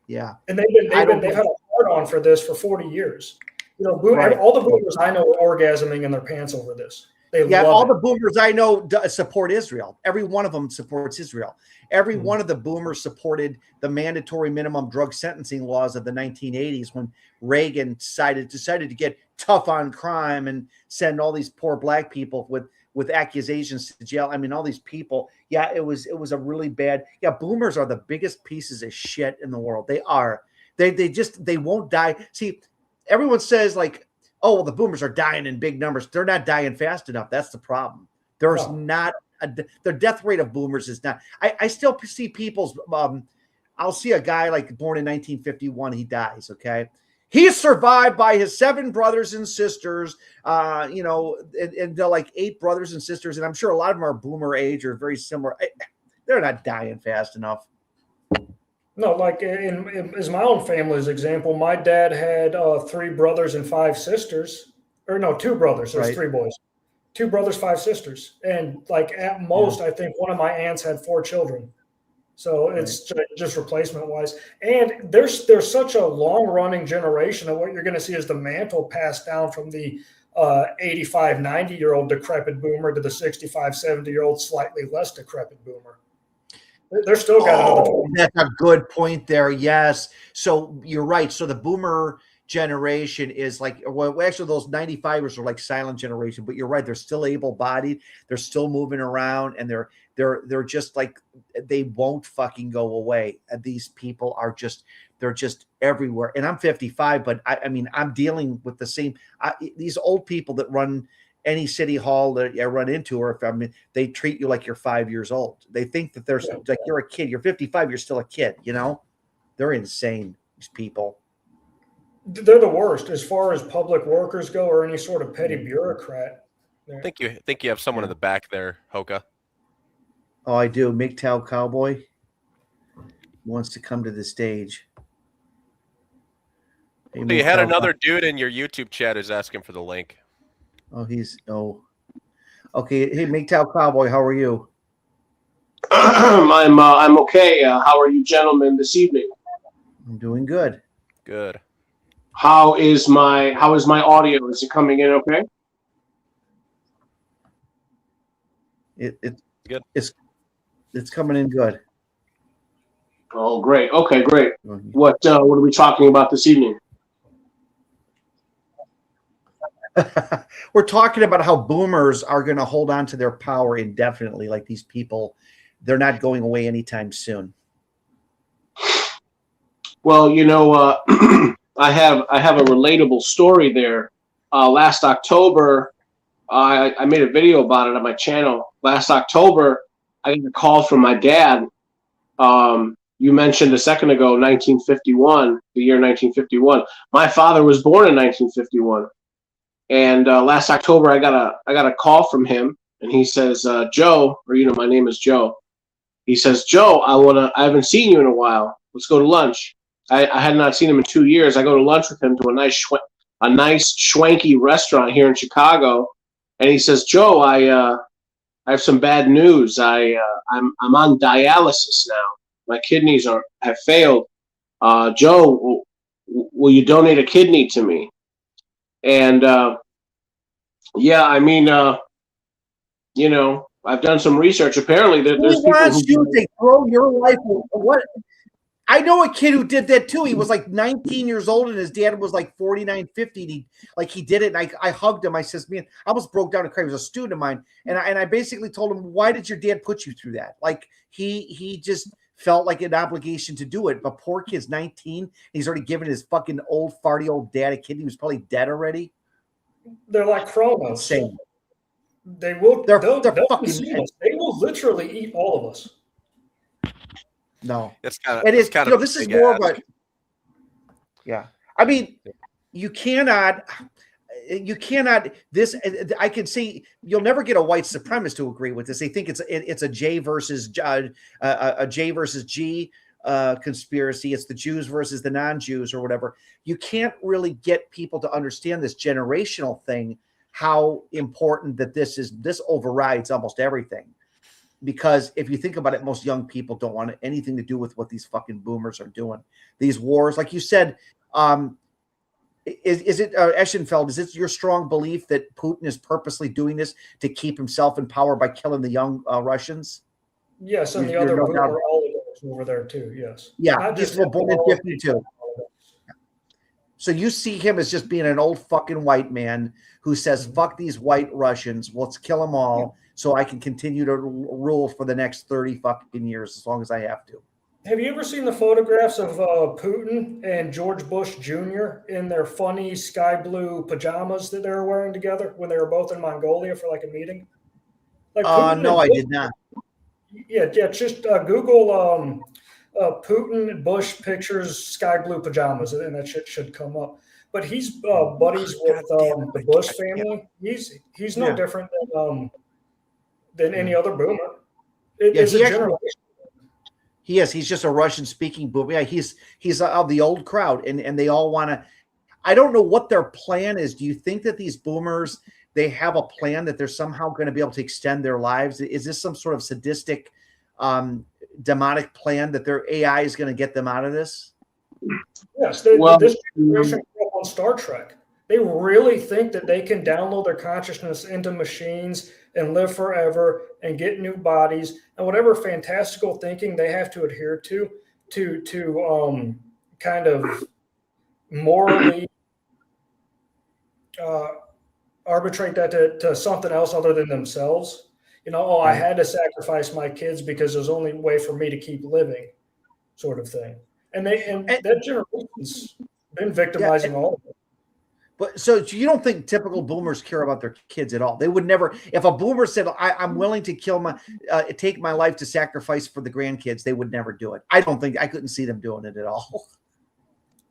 Yeah, and they've had a hard on for this for 40 years. All the boomers I know are orgasming in their pants over this. The boomers I know support Israel. Every one of them supports Israel. Every one of the boomers supported the mandatory minimum drug sentencing laws of the 1980s when Reagan decided to get tough on crime and send all these poor black people with accusations to jail. All these people. Yeah, it was a really bad. Yeah, boomers are the biggest pieces of shit in the world. They are. They won't die. See, everyone says like, oh, well, the boomers are dying in big numbers. They're not dying fast enough. That's the problem. There's not their death rate of boomers is not. I still see people's. I'll see a guy like born in 1951. He dies. Okay, he's survived by his 7 brothers and sisters. And they're like 8 brothers and sisters, and I'm sure a lot of them are boomer age or very similar. They're not dying fast enough. No, like as my own family's example, my dad had 3 brothers and 5 sisters, or no, 2 brothers. There's 3 boys, 2 brothers, 5 sisters, and like at most, I think one of my aunts had 4 children. So it's just replacement wise. And there's such a long running generation of what you're going to see is the mantle passed down from the 85, 90-year-old decrepit boomer to the 65, 70-year-old slightly less decrepit boomer. They're still got another 20. That's a good point there. Yes. So you're right. So the boomer generation is like, well, actually those 95ers are like silent generation, but you're right. They're still able-bodied. They're still moving around, and they're just like, they won't fucking go away. And these people are just, they're just everywhere. And I'm 55, but I mean, I'm dealing with the same, these old people that run any city hall that I run into, or if I mean, they treat you like you're 5 years old. They think that there's like, you're a kid, you're 55, you're still a kid, you know, they're insane. These people. They're the worst as far as public workers go, or any sort of petty bureaucrat. I think you have someone in the back there, Hoka. Oh, I do. MGTOW Cowboy wants to come to the stage. Hey, so you had another dude in your YouTube chat who's asking for the link. Oh, okay. Hey, MGTOW Cowboy, how are you? I'm okay. How are you gentlemen this evening? I'm doing good. Good. How is my audio? Is it coming in okay? It's good. It's coming in good. Oh, great. Okay, great. What are we talking about this evening? We're talking about how boomers are going to hold on to their power indefinitely. Like these people, they're not going away anytime soon. Well, you know, I have a relatable story there. Last October, I made a video about it on my channel. Last October, I got a call from my dad. You mentioned a second ago, 1951, the year 1951. My father was born in 1951. And last October, I got a call from him, and he says, Joe, or my name is Joe. He says, Joe, I haven't seen you in a while. Let's go to lunch. I had not seen him in 2 years. I go to lunch with him to a nice schwanky restaurant here in Chicago, and he says, Joe, I have some bad news. I'm on dialysis now. My kidneys have failed. Joe, will you donate a kidney to me? And yeah, I mean, I've done some research. Apparently, there's people who throw your life. What? I know a kid who did that too. He was like 19 years old, and his dad was like 49, 50. And he did it. And I hugged him. I says, man, I almost broke down and cried. He was a student of mine, and I basically told him, why did your dad put you through that? Like he just felt like an obligation to do it. But poor kid's 19. He's already given his fucking old farty old dad a kidney. He was probably dead already. They're like Chronos. Insane. They will. They're fucking. They will literally eat all of us. No, it's kind of. It is. This is more ass. of a. Yeah, I mean, you cannot. This I can see. You'll never get a white supremacist to agree with this. They think it's a J versus a J versus G conspiracy. It's the Jews versus the non-Jews or whatever. You can't really get people to understand this generational thing. How important that this is. This overrides almost everything. Because if you think about it, most young people don't want anything to do with what these fucking boomers are doing. These wars, like you said, is it Eschenfelder? Is it your strong belief that Putin is purposely doing this to keep himself in power by killing the young Russians? Yes, and the other boomer oligarchs over there too. Yes. Yeah, he's born in 52. So you see him as just being an old fucking white man who says, fuck these white Russians. Let's kill them all so I can continue to rule for the next 30 fucking years as long as I have to. Have you ever seen the photographs of Putin and George Bush Jr. in their funny sky blue pajamas that they were wearing together when they were both in Mongolia for like a meeting? Like no, I did not. Yeah, just Google Putin and Bush pictures sky blue pajamas, and that shit should come up. But he's buddies with the Bush family. He's no different than any other boomer. It's a generation. He is. He's just a Russian-speaking boomer. Yeah, he's of the old crowd, and they all want to. I don't know what their plan is. Do you think that these boomers, they have a plan that they're somehow going to be able to extend their lives? Is this some sort of sadistic demonic plan that their AI is going to get them out of this? Yes, this generation grew up on Star Trek. They really think that they can download their consciousness into machines and live forever and get new bodies and whatever fantastical thinking they have to adhere to kind of morally arbitrate that to something else other than themselves. I had to sacrifice my kids because there's only way for me to keep living, sort of thing. And that generation's been victimizing all of it. But so you don't think typical boomers care about their kids at all? They would never. If a boomer said, "I'm willing to take my life to sacrifice for the grandkids," they would never do it. I couldn't see them doing it at all.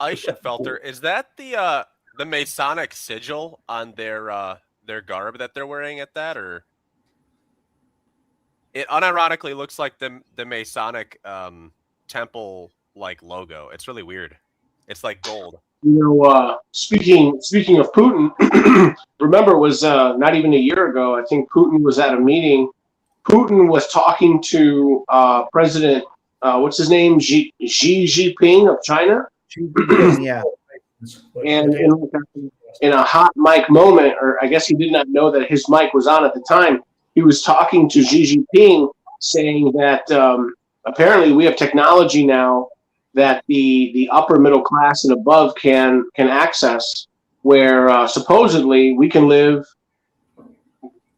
Eschenfelder, is that the Masonic sigil on their garb that they're wearing at that, or it unironically looks like the Masonic temple like logo? It's really weird. It's like gold. Speaking of Putin, remember it was not even a year ago. I think Putin was at a meeting. Putin was talking to President what's his name, Xi Jinping of China. Yeah. And in a hot mic moment, or I guess he did not know that his mic was on at the time, he was talking to Xi Jinping, saying that apparently we have technology now that the upper middle class and above can access, where supposedly we can live,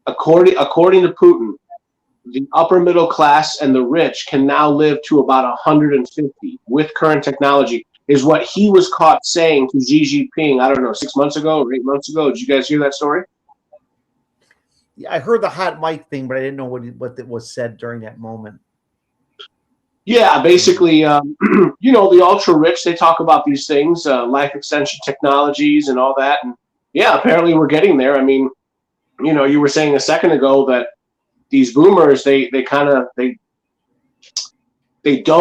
according to Putin, the upper middle class and the rich can now live to about 150 with current technology, is what he was caught saying to Xi Jinping, I don't know, 6 months ago or 8 months ago. Did you guys hear that story? Yeah, I heard the hot mic thing, but I didn't know what was said during that moment. Yeah, basically, the ultra rich, they talk about these things, life extension technologies and all that. And yeah, apparently we're getting there. I mean, you were saying a second ago that these boomers, they don't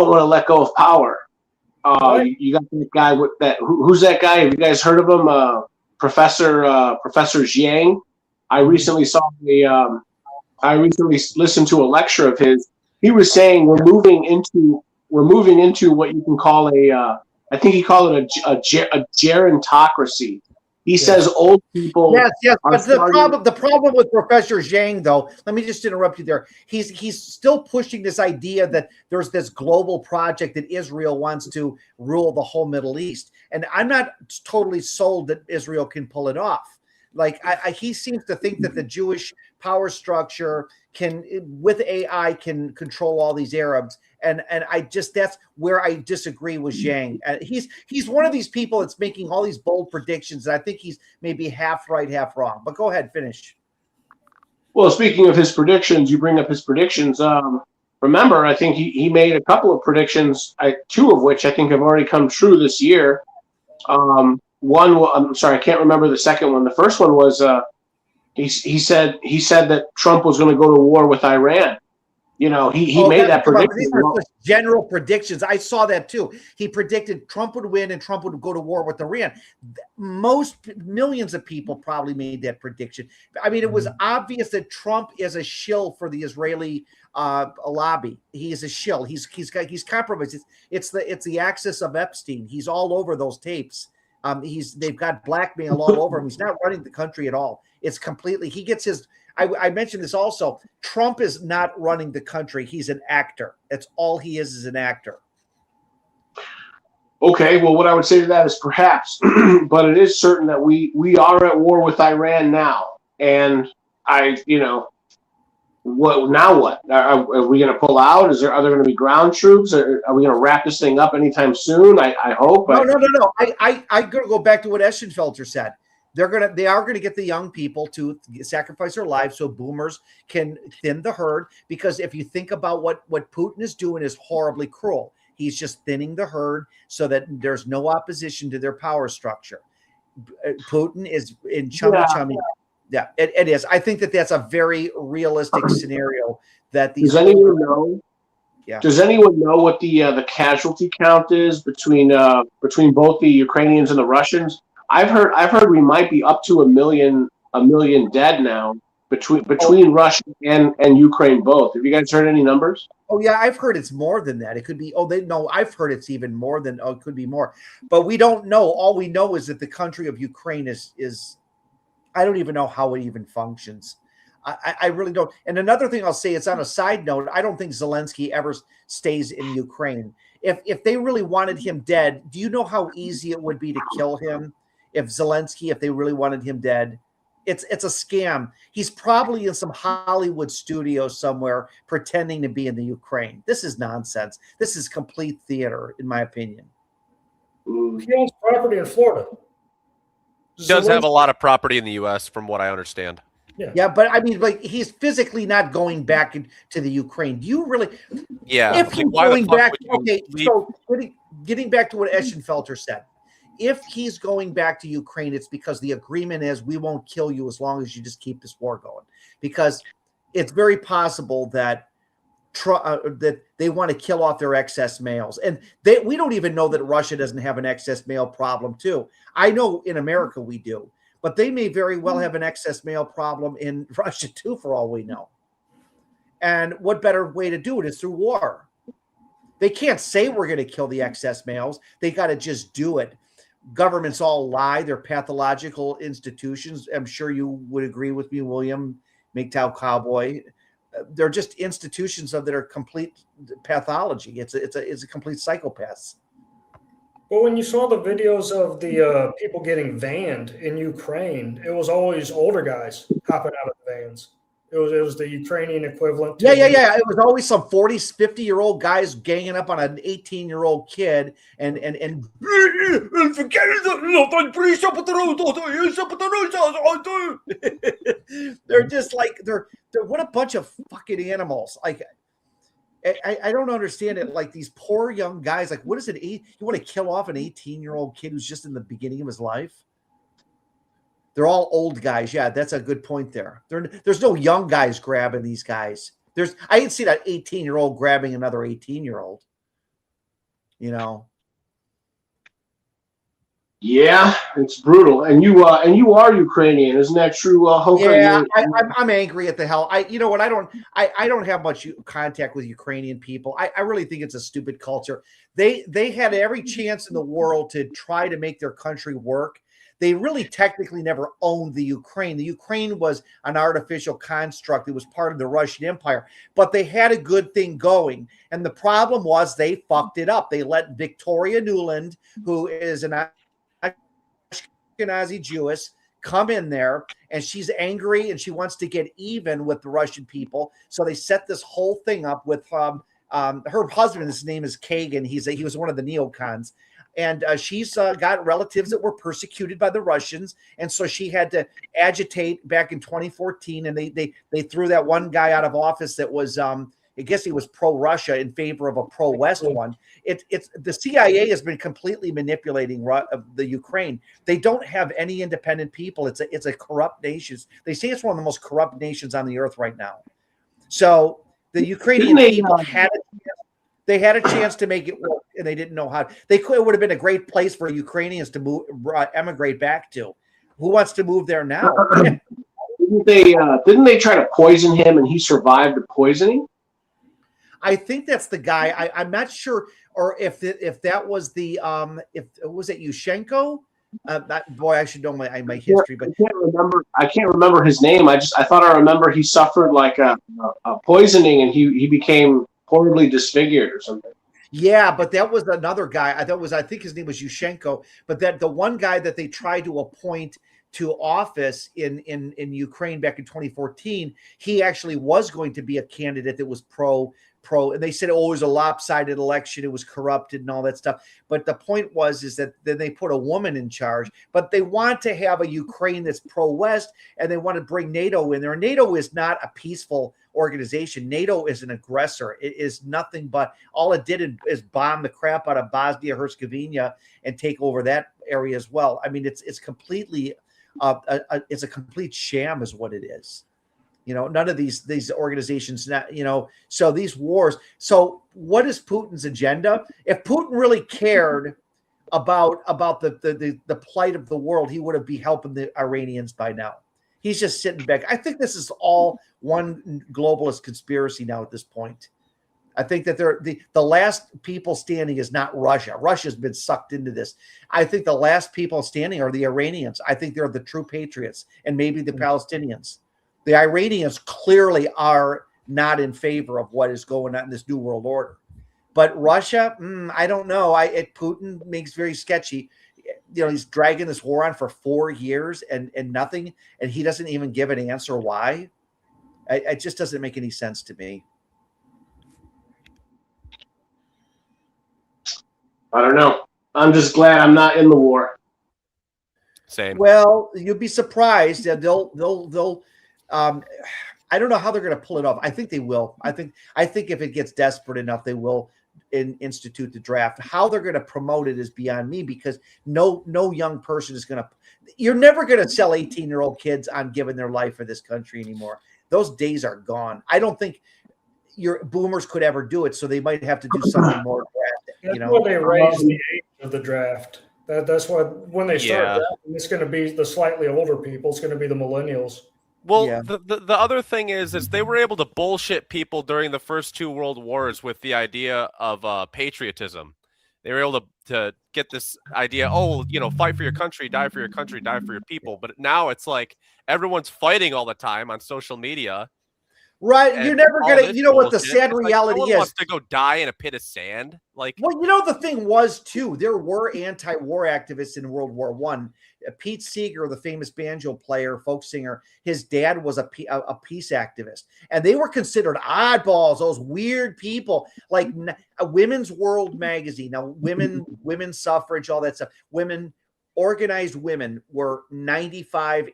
want to let go of power. You got that guy with that. Who's that guy? Have you guys heard of him? Professor Zhang. I recently listened to a lecture of his. He was saying we're moving into what you can call I think he called it a gerontocracy. He says old people. Yes. But the problem with Professor Zhang, though, let me just interrupt you there. He's still pushing this idea that there's this global project that Israel wants to rule the whole Middle East, and I'm not totally sold that Israel can pull it off. Like he seems to think that the Jewish power structure with AI can control all these Arabs, and that's where I disagree with Zhang. He's one of these people that's making all these bold predictions, and I think he's maybe half right, half wrong. But go ahead, finish. Well, speaking of his predictions, you bring up his predictions. Remember, I think he made a couple of predictions, two of which I think have already come true this year. One, I'm sorry, I can't remember the second one. The first one was he said that Trump was going to go to war with Iran. He made that prediction. These are just general predictions. I saw that too. He predicted Trump would win and Trump would go to war with Iran. Millions of people probably made that prediction. I mean, it was obvious that Trump is a shill for the Israeli lobby. He is a shill. He's compromised. It's the axis of Epstein. He's all over those tapes. They've got blackmail all over him. He's not running the country at all. It's completely, he gets his, I mentioned this also. Trump is not running the country. He's an actor. That's all he is an actor. Okay, well, what I would say to that is perhaps, but it is certain that we are at war with Iran now. And what now? What are we going to pull out? Are there going to be ground troops? Are we going to wrap this thing up anytime soon? I hope. No. I'm going to go back to what Eschenfelder said. They are going to get the young people to sacrifice their lives so boomers can thin the herd. Because if you think about what Putin is doing is horribly cruel. He's just thinning the herd so that there's no opposition to their power structure. Putin is in chummy. Yeah, it is. I think that's a very realistic scenario. That these. Does anyone know? Yeah. Does anyone know what the casualty count is between both the Ukrainians and the Russians? I've heard we might be up to a million dead now between Russia and Ukraine both. Have you guys heard any numbers? Oh yeah, I've heard it's more than that. It could be. Oh, they no, I've heard it's even more than. Oh, it could be more, but we don't know. All we know is that the country of Ukraine is. I don't even know how it even functions. I really don't. And another thing I'll say, it's on a side note. I don't think Zelensky ever stays in Ukraine. If they really wanted him dead, do you know how easy it would be to kill him? If they really wanted him dead, it's a scam. He's probably in some Hollywood studio somewhere pretending to be in the Ukraine. This is nonsense. This is complete theater, in my opinion. He owns property in Florida. He does have a lot of property in the U.S., from what I understand. Yeah, but I mean, like, he's physically not going back to the Ukraine. Do you really? Yeah. If he's going back, okay. So getting back to what Eschenfelder said, if he's going back to Ukraine, it's because the agreement is we won't kill you as long as you just keep this war going. Because it's very possible that that they want to kill off their excess males, and we don't even know that Russia doesn't have an excess male problem too. I know in America we do. But they may very well have an excess male problem in Russia too, for all we know. And what better way to do it is through war. They can't say we're going to kill the excess males. They got to just do it. Governments all lie. They're pathological institutions. I'm sure you would agree with me, William, MGTOW Cowboy. They're just institutions that are complete pathology. It's a complete psychopaths. Well, when you saw the videos of the people getting vanned in Ukraine, it was always older guys hopping out of the vans. It was the Ukrainian equivalent. Yeah. It was always some 40, 50-year-old guys ganging up on an 18-year-old kid and they're just like they're what a bunch of fucking animals. Like I don't understand it. Like these poor young guys, like what is it? You want to kill off an 18-year-old kid who's just in the beginning of his life? They're all old guys. Yeah, that's a good point there. There's no young guys grabbing these guys. I didn't see that 18-year-old grabbing another 18-year-old. You know. Yeah, it's brutal. And you are Ukrainian, isn't that true, Hoka? Yeah, I'm angry at the hell. You know what? I don't have much contact with Ukrainian people. I really think it's a stupid culture. They had every chance in the world to try to make their country work. They really technically never owned the Ukraine. The Ukraine was an artificial construct. It was part of the Russian Empire, but they had a good thing going. And the problem was they fucked it up. They let Victoria Nuland, who is an Ashkenazi Jewess, come in there, and she's angry and she wants to get even with the Russian people. So they set this whole thing up with her husband. His name is Kagan. He was one of the neocons. And she's got relatives that were persecuted by the Russians. And so she had to agitate back in 2014. And they threw that one guy out of office that was, I guess he was pro-Russia in favor of a pro-West one. It's the CIA has been completely manipulating the Ukraine. They don't have any independent people. It's a corrupt nation. They say it's one of the most corrupt nations on the earth right now. So the Ukrainian people had a chance to make it work, and they didn't know how. It would have been a great place for Ukrainians to emigrate back to. Who wants to move there now? Didn't they try to poison him, and he survived the poisoning? I think that's the guy. I'm not sure, or if that was the was it Yushchenko? Boy, I should know my history, but I can't remember his name. I thought I remember he suffered like a poisoning, and he became horribly disfigured or something. Yeah, but that was another guy. I think his name was Yushchenko. But that the one guy that they tried to appoint to office in Ukraine back in 2014, he actually was going to be a candidate that was pro, and they said, oh, it was a lopsided election, it was corrupted and all that stuff. But the point is that then they put a woman in charge, but they want to have a Ukraine that's pro-West, and they want to bring NATO in there. NATO is not a peaceful organization. NATO is an aggressor. It is nothing but, all it did is bomb the crap out of Bosnia Herzegovina and take over that area as well. I mean, it's completely it's a complete sham is what it is. You know, none of these organizations, so these wars. So what is Putin's agenda? If Putin really cared about the plight of the world, he would be helping the Iranians by now. He's just sitting back. I think this is all one globalist conspiracy now at this point. I think that the last people standing is not Russia. Russia's been sucked into this. I think the last people standing are the Iranians. I think they're the true patriots, and maybe the Palestinians. The Iranians clearly are not in favor of what is going on in this new world order. But Russia, I don't know. Putin makes very sketchy. You know, he's dragging this war on for 4 years and nothing, and he doesn't even give an answer why. It just doesn't make any sense to me. I don't know. I'm just glad I'm not in the war. Same. Well, you'll be surprised that they'll. I don't know how they're going to pull it off. I think they will. I think if it gets desperate enough, they will institute the draft. How they're going to promote it is beyond me, because no young person is going to. You're never going to sell 18-year-old kids on giving their life for this country anymore. Those days are gone. I don't think your boomers could ever do it, so they might have to do something more drastic. That's why they raised the age of the draft. That's why when they start drafting, it's going to be the slightly older people. It's going to be the millennials. Well, the other thing is they were able to bullshit people during the first 2 world wars with the idea of patriotism. They were able to get this idea, fight for your country, die for your country, die for your people. But now it's like everyone's fighting all the time on social media. Right, you're never gonna. You know what the sad reality no one is? Wants to go die in a pit of sand. Like, well, you know the thing was too. There were anti-war activists in World War One. Pete Seeger, the famous banjo player, folk singer, his dad was a peace activist, and they were considered oddballs. Those weird people, like a Women's World magazine. Now, women's suffrage, all that stuff. Organized women were 95%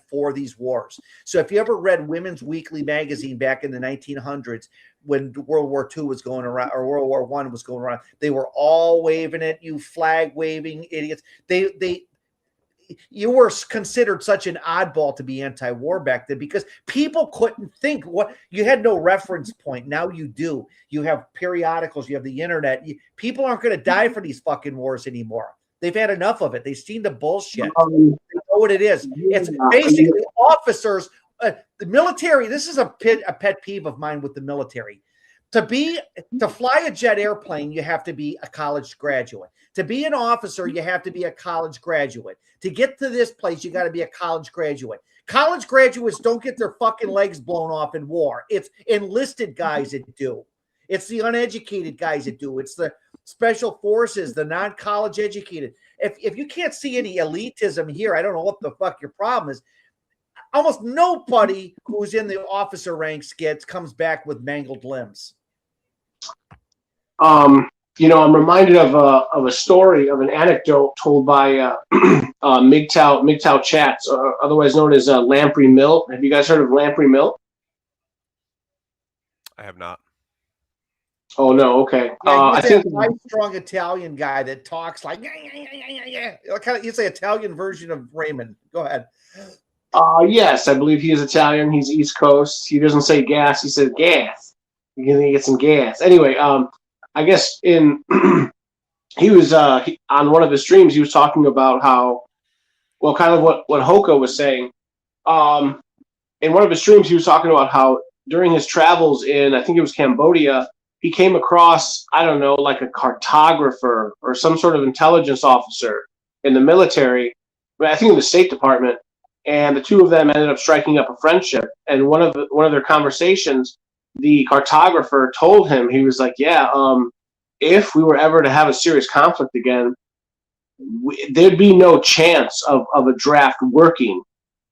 for these wars. So if you ever read Women's Weekly magazine back in the 1900s, when World War II was going around, or World War I was going around, they were all waving it, you flag waving idiots. You were considered such an oddball to be anti-war back then, because people couldn't think. You had no reference point. Now you do. You have periodicals, you have the internet. People aren't going to die for these fucking wars anymore. They've had enough of it. They've seen the bullshit. They know what it is. It's basically officers, the military. This is a pet peeve of mine with the military. To fly a jet airplane, you have to be a college graduate. To be an officer, you have to be a college graduate. To get to this place, you got to be a college graduate. College graduates don't get their fucking legs blown off in war. It's enlisted guys that do. It's the uneducated guys that do. It's the special forces, the non-college educated. If you can't see any elitism here, I don't know what the fuck your problem is. Almost nobody who's in the officer ranks comes back with mangled limbs. I'm reminded of a story, of an anecdote told by MGTOW Chats, otherwise known as Lamprey Mill. Have you guys heard of Lamprey Mill? I have not. Oh no, okay. I think a nice, strong Italian guy that talks like yeah. He's the Italian version of Raymond. Go ahead. Yes, I believe he is Italian. He's East Coast. He doesn't say gas. He says gas. You can get some gas. Anyway, I guess he was on one of his streams. He was talking about how, kind of what Hoka was saying. In one of his streams, he was talking about how during his travels in, I think it was Cambodia, he came across, I don't know, like a cartographer or some sort of intelligence officer in the military, I think in the State Department, and the two of them ended up striking up a friendship. And one of their conversations, the cartographer told him, he was like, if we were ever to have a serious conflict again, there'd be no chance of a draft working.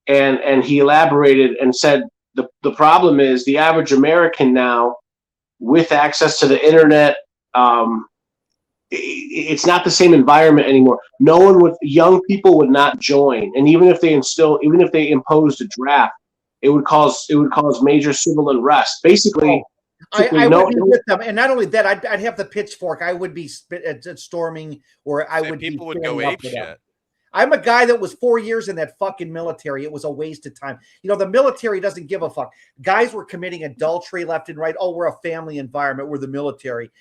And he elaborated and said, the problem is the average American now, with access to the internet, it's not the same environment anymore. Young people would not join. And even if they imposed a draft, it would cause major civil unrest. Basically, I would be with them, and not only that, I'd have the pitchfork. I would be storming, or I would. People would go ape shit. I'm a guy that was 4 years in that fucking military. It was a waste of time. You know, the military doesn't give a fuck. Guys were committing adultery left and right. Oh, we're a family environment. We're the military.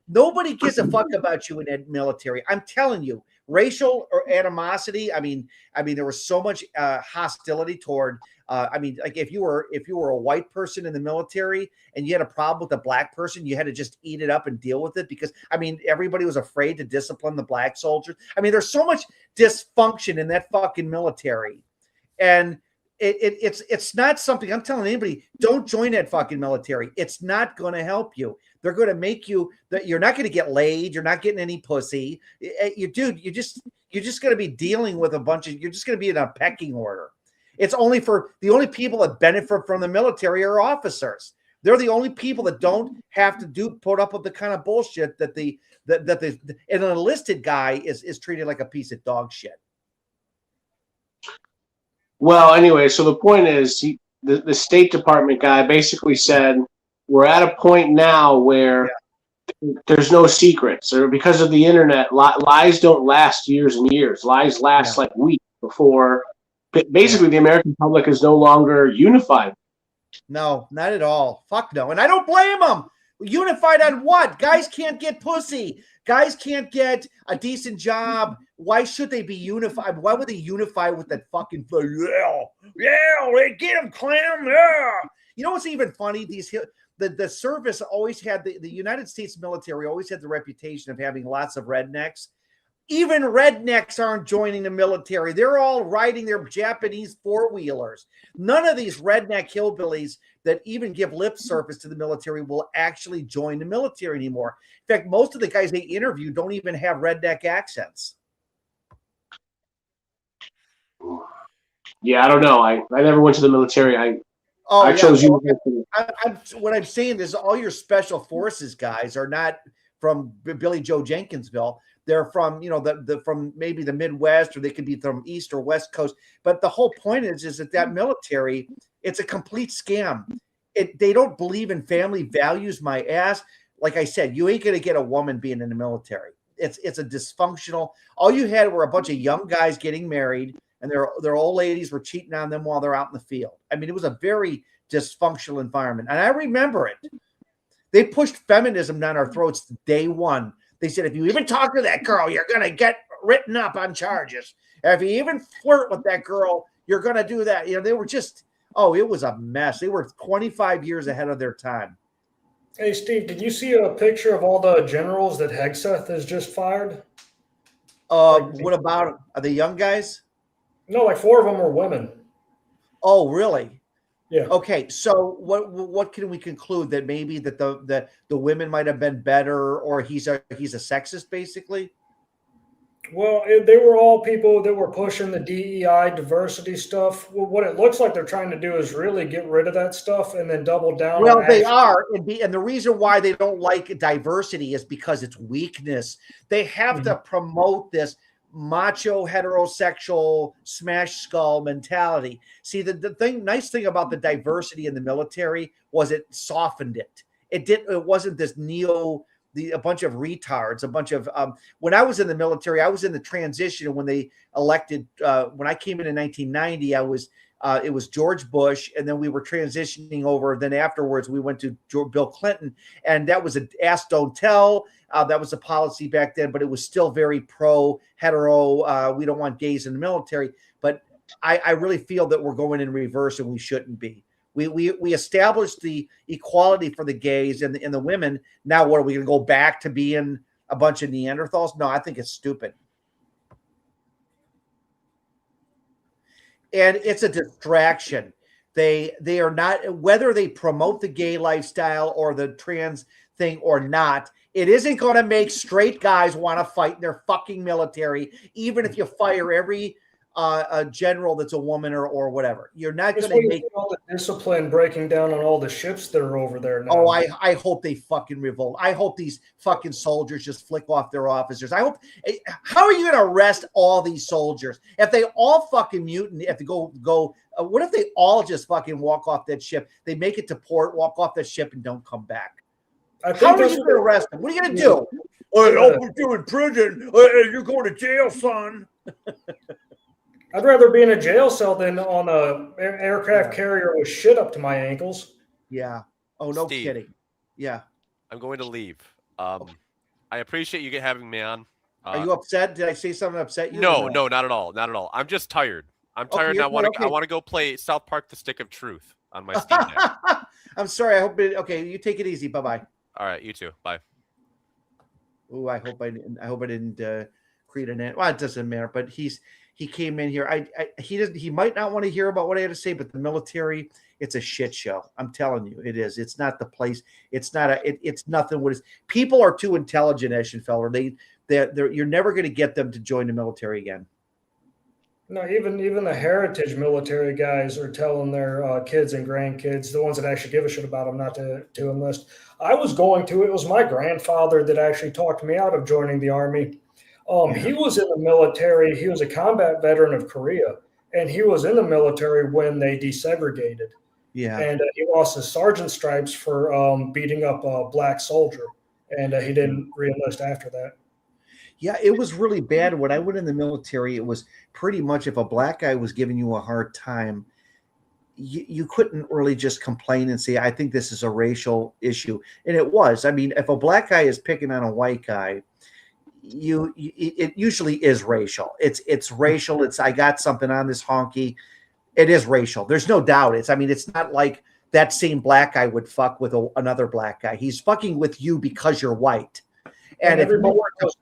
Nobody gives a fuck about you in that military. I'm telling you, racial or animosity. I mean, there was so much hostility toward. Like if you were a white person in the military and you had a problem with a black person, you had to just eat it up and deal with it because everybody was afraid to discipline the black soldiers. There's so much dysfunction in that fucking military, and it's not something I'm telling anybody. Don't join that fucking military. It's not going to help you. They're going to make you that you're not going to get laid. You're not getting any pussy. You're just going to be dealing with a bunch of. You're just going to be in a pecking order. It's only for the only people that benefit from the military are officers. They're the only people that don't have to put up with the kind of bullshit that an enlisted guy is treated like a piece of dog shit. Well, anyway, so the point is, the State Department guy basically said we're at a point now where there's no secrets, or because of the internet, lies don't last years and years. Lies last like weeks before. Basically, the American public is no longer unified. No, not at all. Fuck no. And I don't blame them. Unified on what? Guys can't get pussy. Guys can't get a decent job. Why should they be unified? Why would they unify with that fucking they get them, Clem. Yeah. You know what's even funny? The service always had the United States military always had the reputation of having lots of rednecks. Even rednecks aren't joining the military. They're all riding their Japanese four-wheelers. None of these redneck hillbillies that even give lip service to the military will actually join the military anymore. In fact, most of the guys they interview don't even have redneck accents. Yeah, I don't know. I never went to the military. I chose you. What I'm saying is all your special forces guys are not from Billy Joe Jenkinsville. They're from, from maybe the Midwest, or they could be from East or West Coast. But the whole point is that military, it's a complete scam. They don't believe in family values, my ass. Like I said, you ain't going to get a woman being in the military. It's a dysfunctional. All you had were a bunch of young guys getting married, and their old ladies were cheating on them while they're out in the field. It was a very dysfunctional environment. And I remember it. They pushed feminism down our throats day one. They said, if you even talk to that girl, you're going to get written up on charges. If you even flirt with that girl, you're going to do that. They were just, it was a mess. They were 25 years ahead of their time. Hey, Steve, did you see a picture of all the generals that Hegseth has just fired? What about, are they young guys? No, like 4 of them are women. Oh, really? Yeah. Okay, so what can we conclude, that maybe that the women might have been better, or he's a sexist basically? Well, they were all people that were pushing the DEI diversity stuff. Well, what it looks like they're trying to do is really get rid of that stuff and then double down. Well, they are, and the reason why they don't like diversity is because it's weakness. They have to promote this macho heterosexual smash skull mentality. See, the nice thing about the diversity in the military was it softened it. It wasn't this a bunch of retards, a bunch of when I was in the military, I was in the transition when they elected when I came in 1990, it was George Bush, and then we were transitioning over. Then afterwards, we went to Bill Clinton, and that was an ask, don't tell. That was a policy back then, but it was still very pro-hetero. We don't want gays in the military. But I really feel that we're going in reverse, and we shouldn't be. We established the equality for the gays and the women. Now, what are we going to go back to being a bunch of Neanderthals? No, I think it's stupid. And it's a distraction. They are not, whether they promote the gay lifestyle or the trans thing or not, it isn't going to make straight guys want to fight in their fucking military, even if you fire every a general that's a woman or whatever. You're not going to make all the discipline breaking down on all the ships that are over there now. Oh, I hope they fucking revolt. I hope these fucking soldiers just flick off their officers. I hope. How are you going to arrest all these soldiers if they all fucking mutiny? If they go. What if they all just fucking walk off that ship? They make it to port, walk off that ship, and don't come back. How are you going to arrest them? What are you going to do? I'll put you in prison. You're going to jail, son. I'd rather be in a jail cell than on a aircraft carrier with shit up to my ankles. Yeah. Oh, no Steve, kidding. Yeah. I'm going to leave. I appreciate you having me on. Are you upset? Did I say something that upset you? No, not at all. Not at all. I'm just tired. I'm tired, and I want to go play South Park: The Stick of Truth on my Steam Deck. I'm sorry. I hope okay. You take it easy. Bye bye. All right, you too. Bye. Oh, I hope I didn't create an end. Well, it doesn't matter. But he came in here. He might not want to hear about what I had to say, but the military, it's a shit show. I'm telling you, it is. It's not the place. It's not it's nothing. What is people are too intelligent, Eschenfelder. You're never going to get them to join the military again. No, even the heritage military guys are telling their kids and grandkids, the ones that actually give a shit about them, not to enlist. I was going to. It was my grandfather that actually talked me out of joining the Army. He was in the military. He was a combat veteran of Korea, and he was in the military when they desegregated. Yeah. And he lost his sergeant stripes for beating up a black soldier, and he didn't re-enlist after that. Yeah, it was really bad. When I went in the military, it was pretty much if a black guy was giving you a hard time, you couldn't really just complain and say, I think this is a racial issue. And it was. I mean, if a black guy is picking on a white guy, it usually is racial. It's racial. I got something on this honky. It is racial. There's no doubt. It's not like that same black guy would fuck with another black guy. He's fucking with you because you're white. And everybody knows.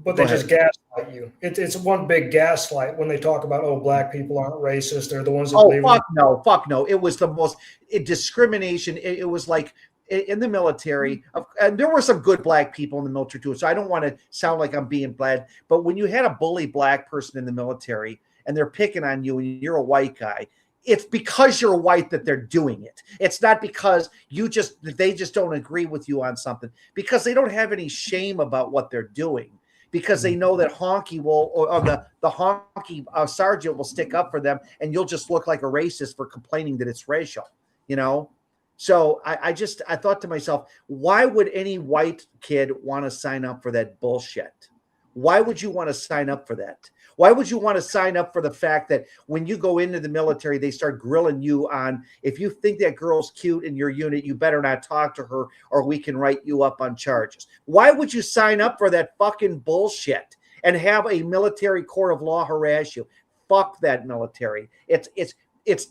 But they just gaslight you. It's one big gaslight when they talk about, black people aren't racist. They're the ones that believe. Fuck no. It was the most discrimination. It was like in the military, and there were some good black people in the military too. So I don't want to sound like I'm being bad, but when you had a bully black person in the military and they're picking on you and you're a white guy, it's because you're white that they're doing it. It's not because they just don't agree with you on something, because they don't have any shame about what they're doing. Because they know that honky the honky sergeant will stick up for them, and you'll just look like a racist for complaining that it's racial, So I thought to myself, why would any white kid want to sign up for that bullshit? Why would you want to sign up for that? Why would you want to sign up for the fact that when you go into the military, they start grilling you on, if you think that girl's cute in your unit, you better not talk to her or we can write you up on charges. Why would you sign up for that fucking bullshit and have a military court of law harass you? Fuck that military.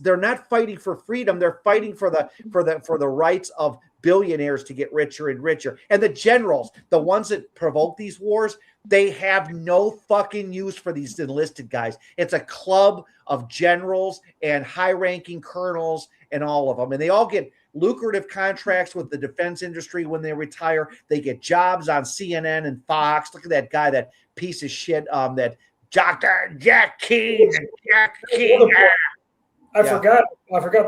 They're not fighting for freedom. They're fighting for the rights of billionaires to get richer and richer. And the generals, the ones that provoke these wars, they have no fucking use for these enlisted guys. It's a club of generals and high-ranking colonels and all of them. And they all get lucrative contracts with the defense industry when they retire. They get jobs on CNN and Fox. Look at that guy, that piece of shit, that Dr. Jack King. I forgot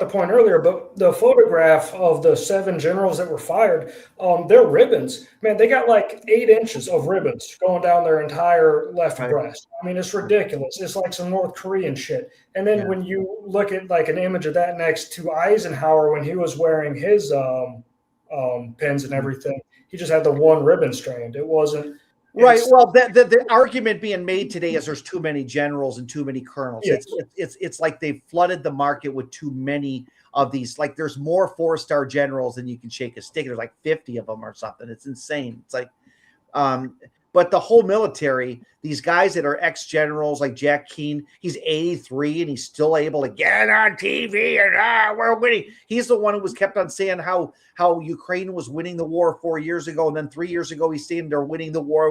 the point earlier, but the photograph of the 7 generals that were fired, their ribbons, man, they got like 8 inches of ribbons going down their entire left breast. I mean, it's ridiculous. It's like some North Korean shit. And then when you look at like an image of that next to Eisenhower when he was wearing his pins and everything, he just had the one ribbon strand. It wasn't. Right. Well, the argument being made today is there's too many generals and too many colonels. Yes. It's like they've flooded the market with too many of these. Like there's more 4-star generals than you can shake a stick. There's like 50 of them or something. It's insane. It's like, but the whole military, these guys that are ex-generals like Jack Keane, he's 83 and he's still able to get on TV and we're winning. He's the one who was kept on saying how Ukraine was winning the war 4 years ago. And then 3 years ago, he's saying they're winning the war.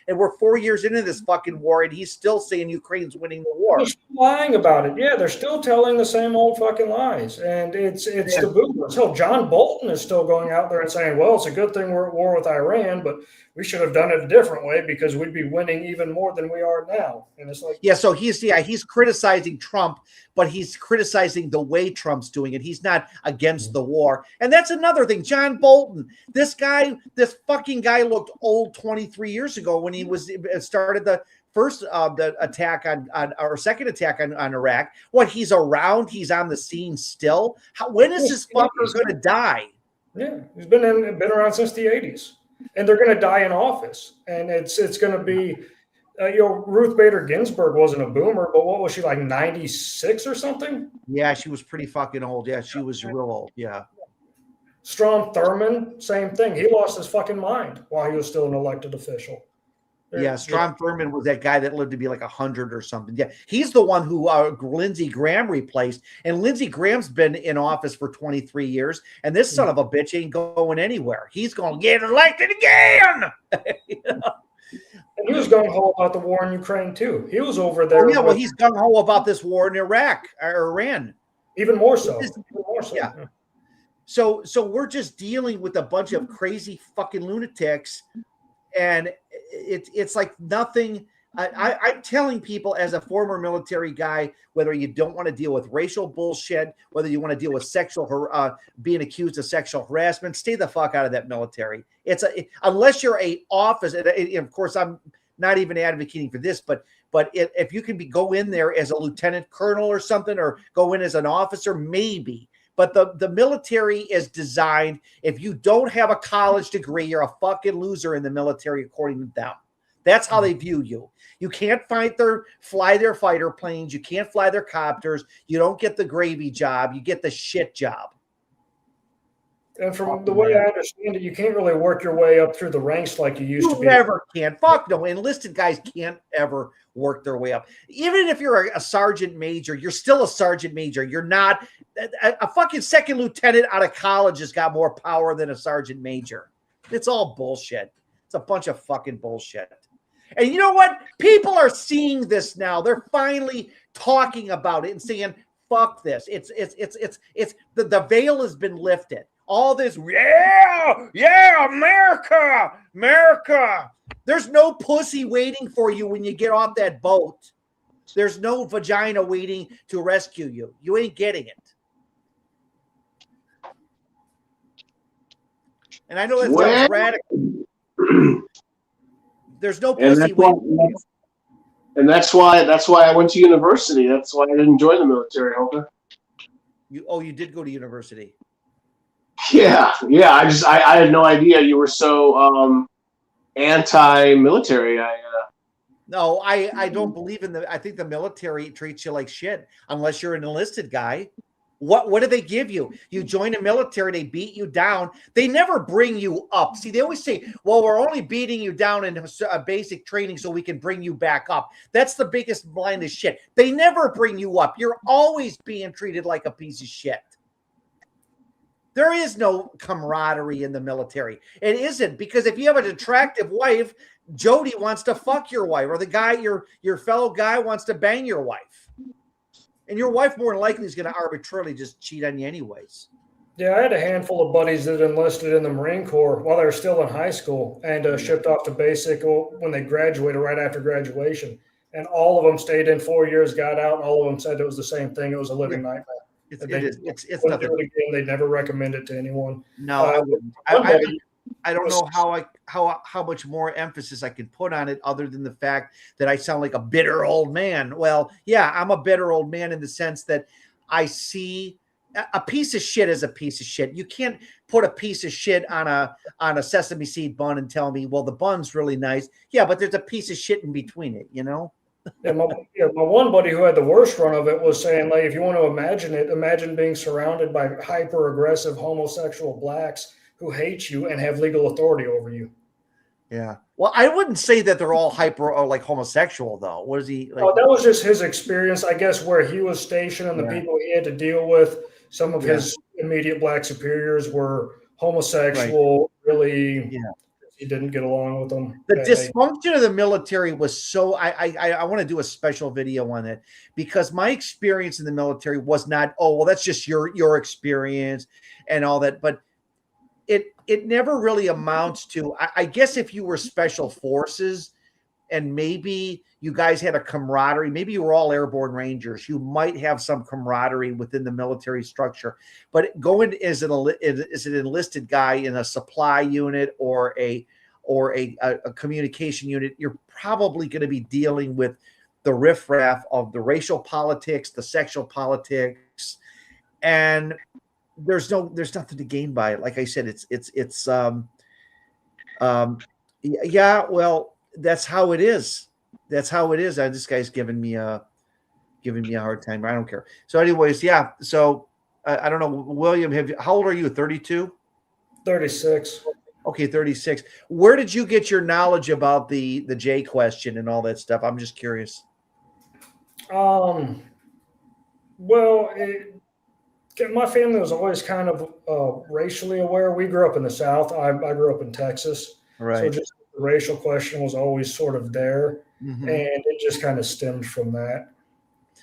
And we're 4 years into this fucking war. And he's still saying Ukraine's winning the war. They're lying about it. Yeah, they're still telling the same old fucking lies. And it's the boomers. Hell, John Bolton is still going out there and saying, well, it's a good thing we're at war with Iran, but we should have done it a different way because we'd be winning even more than we are now. And it's like, so he's criticizing Trump, but he's criticizing the way Trump's doing it. He's not against the war. And that's another thing. John Bolton, this fucking guy looked old 23 years ago when he started the first the attack on or second attack on Iraq. He's around, he's on the scene still. When is this fucker going to die? Yeah, he's been around since the 80s. And they're going to die in office. And it's going to be Ruth Bader Ginsburg wasn't a boomer, but what was she, like 96 or something? Yeah, she was pretty fucking old. Yeah, she was real old. Yeah. Strom Thurmond, same thing. He lost his fucking mind while he was still an elected official. Yeah, Strom Thurmond was that guy that lived to be like 100 or something. Yeah, he's the one who Lindsey Graham replaced. And Lindsey Graham's been in office for 23 years, and this son of a bitch ain't going anywhere. He's going to get elected again. You know? And he was gung-ho about the war in Ukraine, too. He was over there. Oh, yeah, well, he's gung-ho about this war in Iraq or Iran. Even more so. Yeah. So we're just dealing with a bunch of crazy fucking lunatics, and it's like nothing. I'm telling people as a former military guy, whether you don't want to deal with racial bullshit, whether you want to deal with being accused of sexual harassment, stay the fuck out of that military. Unless you're a officer, and of course I'm not even advocating for this, but if you can go in there as a lieutenant colonel or something, or go in as an officer, maybe. But the military is designed, if you don't have a college degree, you're a fucking loser in the military, according to them. That's how they view you. You can't fly their fighter planes. You can't fly their copters. You don't get the gravy job. You get the shit job. And from the way I understand it, you can't really work your way up through the ranks like you used to be. You never can. Fuck no. Enlisted guys can't ever work their way up. Even if you're a sergeant major, you're still a sergeant major. You're not a fucking second lieutenant out of college has got more power than a sergeant major. It's all bullshit. It's a bunch of fucking bullshit. And you know what? People are seeing this now. They're finally talking about it and saying, fuck this. It's the veil has been lifted. All this, yeah, America. There's no pussy waiting for you when you get off that boat. There's no vagina waiting to rescue you. You ain't getting it. And I know that sounds radical. There's no pussy waiting. And that's why I went to university. That's why I didn't join the military, Holger. You did go to university. Yeah. I had no idea you were so anti-military. No, I don't believe in I think the military treats you like shit unless you're an enlisted guy. What do they give you? You join the military, they beat you down. They never bring you up. See, they always say, well, we're only beating you down in a basic training so we can bring you back up. That's the biggest blind as shit. They never bring you up. You're always being treated like a piece of shit. There is no camaraderie in the military. It isn't, because if you have an attractive wife, Jody wants to fuck your wife, or the guy, your fellow guy wants to bang your wife. And your wife more than likely is going to arbitrarily just cheat on you anyways. Yeah, I had a handful of buddies that enlisted in the Marine Corps while they were still in high school and shipped off to basic when they graduated, right after graduation. And all of them stayed in 4 years, got out, and all of them said it was the same thing. It was a living nightmare. It's nothing. Do it again. They'd never recommend it to anyone. No, I wouldn't. I don't know how much more emphasis I can put on it other than the fact that I sound like a bitter old man. Well, yeah, I'm a bitter old man in the sense that I see a piece of shit as a piece of shit. You can't put a piece of shit on a sesame seed bun and tell me, well, the bun's really nice. Yeah, but there's a piece of shit in between it, you know? My one buddy who had the worst run of it was saying, like, if you want to imagine it, imagine being surrounded by hyper-aggressive homosexual blacks who hate you and have legal authority over you. Yeah. Well, I wouldn't say that they're all hyper or like homosexual, though. What is he like? Oh, that was just his experience, I guess, where he was stationed and the people he had to deal with. Some of his immediate black superiors were homosexual, really. Yeah. He didn't get along with them. The dysfunction of the military was so. I want to do a special video on it, because my experience in the military was not, oh, well, that's just your experience and all that, but it never really amounts to. I guess if you were special forces and maybe you guys had a camaraderie, maybe you were all airborne rangers, you might have some camaraderie within the military structure. But going as an enlisted guy in a supply unit or a communication unit, you're probably going to be dealing with the riffraff of the racial politics, the sexual politics, and there's nothing to gain by it. Like I said, well, that's how it is. That's how it is. This guy's giving me a hard time. I don't care. So, anyways, yeah. So I don't know, William. How old are you? 32. 36. Okay, 36. Where did you get your knowledge about the J question and all that stuff? I'm just curious. Well, my family was always kind of racially aware. We grew up in the South. I grew up in Texas. Right. So just the racial question was always sort of there. Mm-hmm. And it just kind of stemmed from that.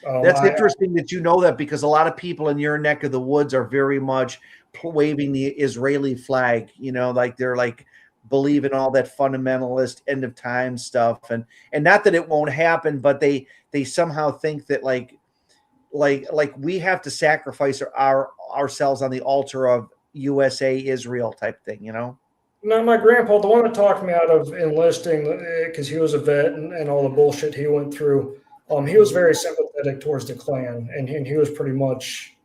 That's interesting that you know that, because a lot of people in your neck of the woods are very much waving the Israeli flag, like they're like believing all that fundamentalist end of time stuff. And not that it won't happen, but they somehow think that like we have to sacrifice ourselves on the altar of USA Israel type thing, No, my grandpa, the one that talked me out of enlisting, because he was a vet and all the bullshit he went through, he was very sympathetic towards the Klan, and he was pretty much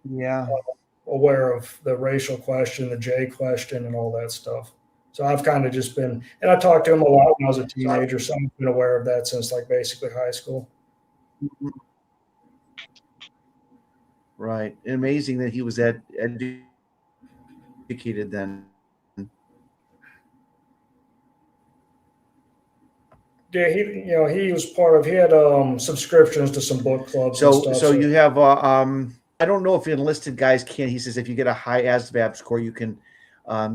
aware of the racial question, the J question, and all that stuff. So I've kind of just been, and I talked to him a lot when I was a teenager, so I've been aware of that since like basically high school. Right. Amazing that he was educated then. Yeah, he was part of. He had subscriptions to some book clubs. So, and stuff, you have I don't know if enlisted guys can. He says if you get a high ASVAB score, you can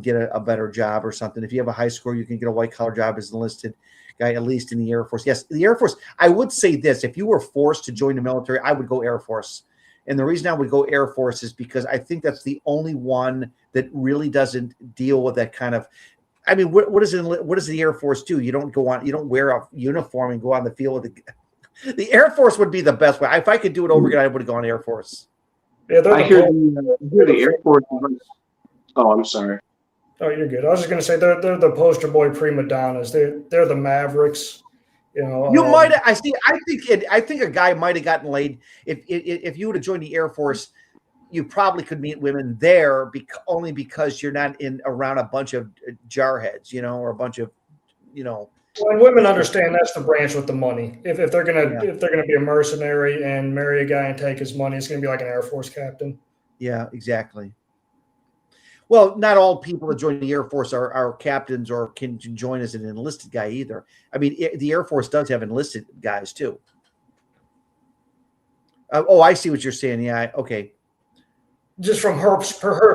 get a better job or something. If you have a high score, you can get a white collar job as an enlisted guy, at least in the Air Force. Yes, the Air Force. I would say this: if you were forced to join the military, I would go Air Force. And the reason I would go Air Force is because I think that's the only one that really doesn't deal with that kind of. I mean, what does the Air Force do? You don't wear a uniform and go on the field with the Air Force would be the best way. If I could do it over again, I would have gone Air Force. Yeah, I hear the Air Force. Oh, I'm sorry. Oh, you're good. I was just going to say they're the poster boy prima donnas. They're the Mavericks. You might. I think a guy might have gotten laid if you would have joined the Air Force. You probably could meet women there only because you're not around a bunch of jarheads, or a bunch of, Well, and women understand that's the branch with the money. If they're gonna be a mercenary and marry a guy and take his money, it's gonna be like an Air Force captain. Yeah, exactly. Well, not all people that join the Air Force are captains or can join as an enlisted guy either. I mean, the Air Force does have enlisted guys too. I see what you're saying. Yeah. Okay. Just from her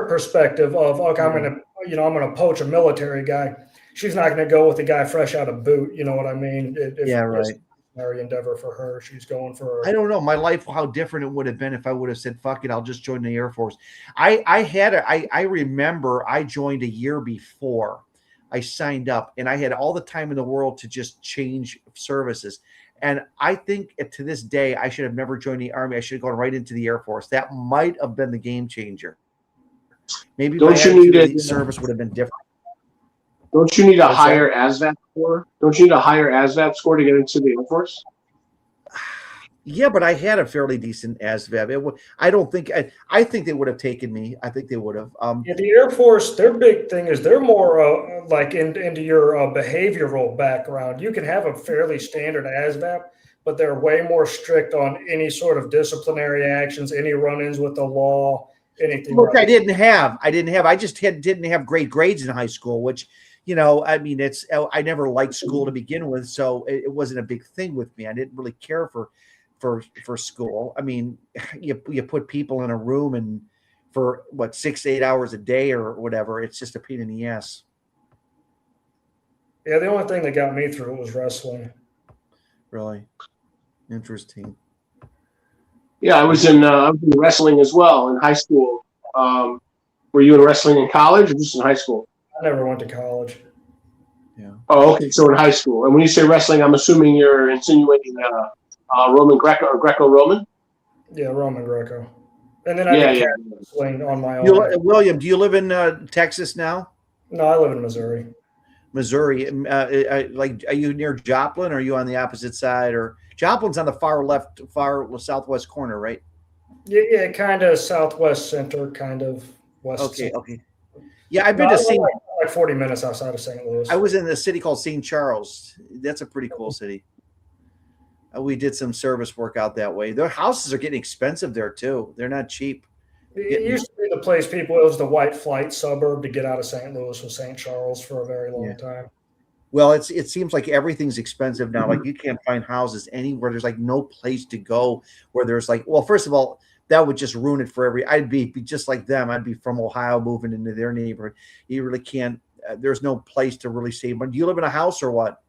perspective of, okay, I'm gonna poach a military guy. She's not gonna go with a guy fresh out of boot. You know what I mean? Right. Mercenary endeavor for her. She's going for. I don't know my life, how different it would have been if I would have said, "Fuck it, I'll just join the Air Force." I remember I joined a year before I signed up, and I had all the time in the world to just change services. And I think to this day, I should have never joined the Army. I should have gone right into the Air Force. That might have been the game changer. Maybe my service would have been different. Don't you need a higher ASVAB score? Don't you need a higher ASVAB score to get into the Air Force? Yeah, but I had a fairly decent ASVAB. I think they would have taken me. I think they would have. Yeah, the Air Force, their big thing is they're more like into your behavioral background. You can have a fairly standard ASVAB, but they're way more strict on any sort of disciplinary actions, any run-ins with the law, anything. Which I didn't have. I just didn't have great grades in high school, which, I mean, I never liked school to begin with, so it wasn't a big thing with me. I didn't really care for school. I mean, you put people in a room and for 6 to 8 hours a day or whatever, it's just a pain in the ass. Yeah, the only thing that got me through it was wrestling. Really interesting. Yeah, I was in wrestling as well in high school. Were you in wrestling in college or just in high school? I never went to college. Yeah. Oh, okay. So in high school, and when you say wrestling, I'm assuming you're insinuating Roman Greco or Greco-Roman? Yeah, Roman Greco. And then I did wrestling on my own. William, do you live in Texas now? No, I live in Missouri. Missouri. Are you near Joplin? Or are you on the opposite side? Or Joplin's on the far southwest corner, right? Yeah, kind of southwest center, kind of west. Okay. Yeah, I've been to St. Like 40 minutes outside of St. Louis. I was in a city called St. Charles. That's a pretty cool city. We did some service work out that way. Their houses are getting expensive there too. They're not cheap. It used to be the place it was the white flight suburb to get out of St. Louis was St. Charles for a very long time. Well, it seems like everything's expensive now. Like you can't find houses anywhere. There's like no place to go where there's like, well, first of all, that would just ruin it for I'd be just like them. I'd be from Ohio moving into their neighborhood. You really can't, there's no place to really save. But do you live in a house or what?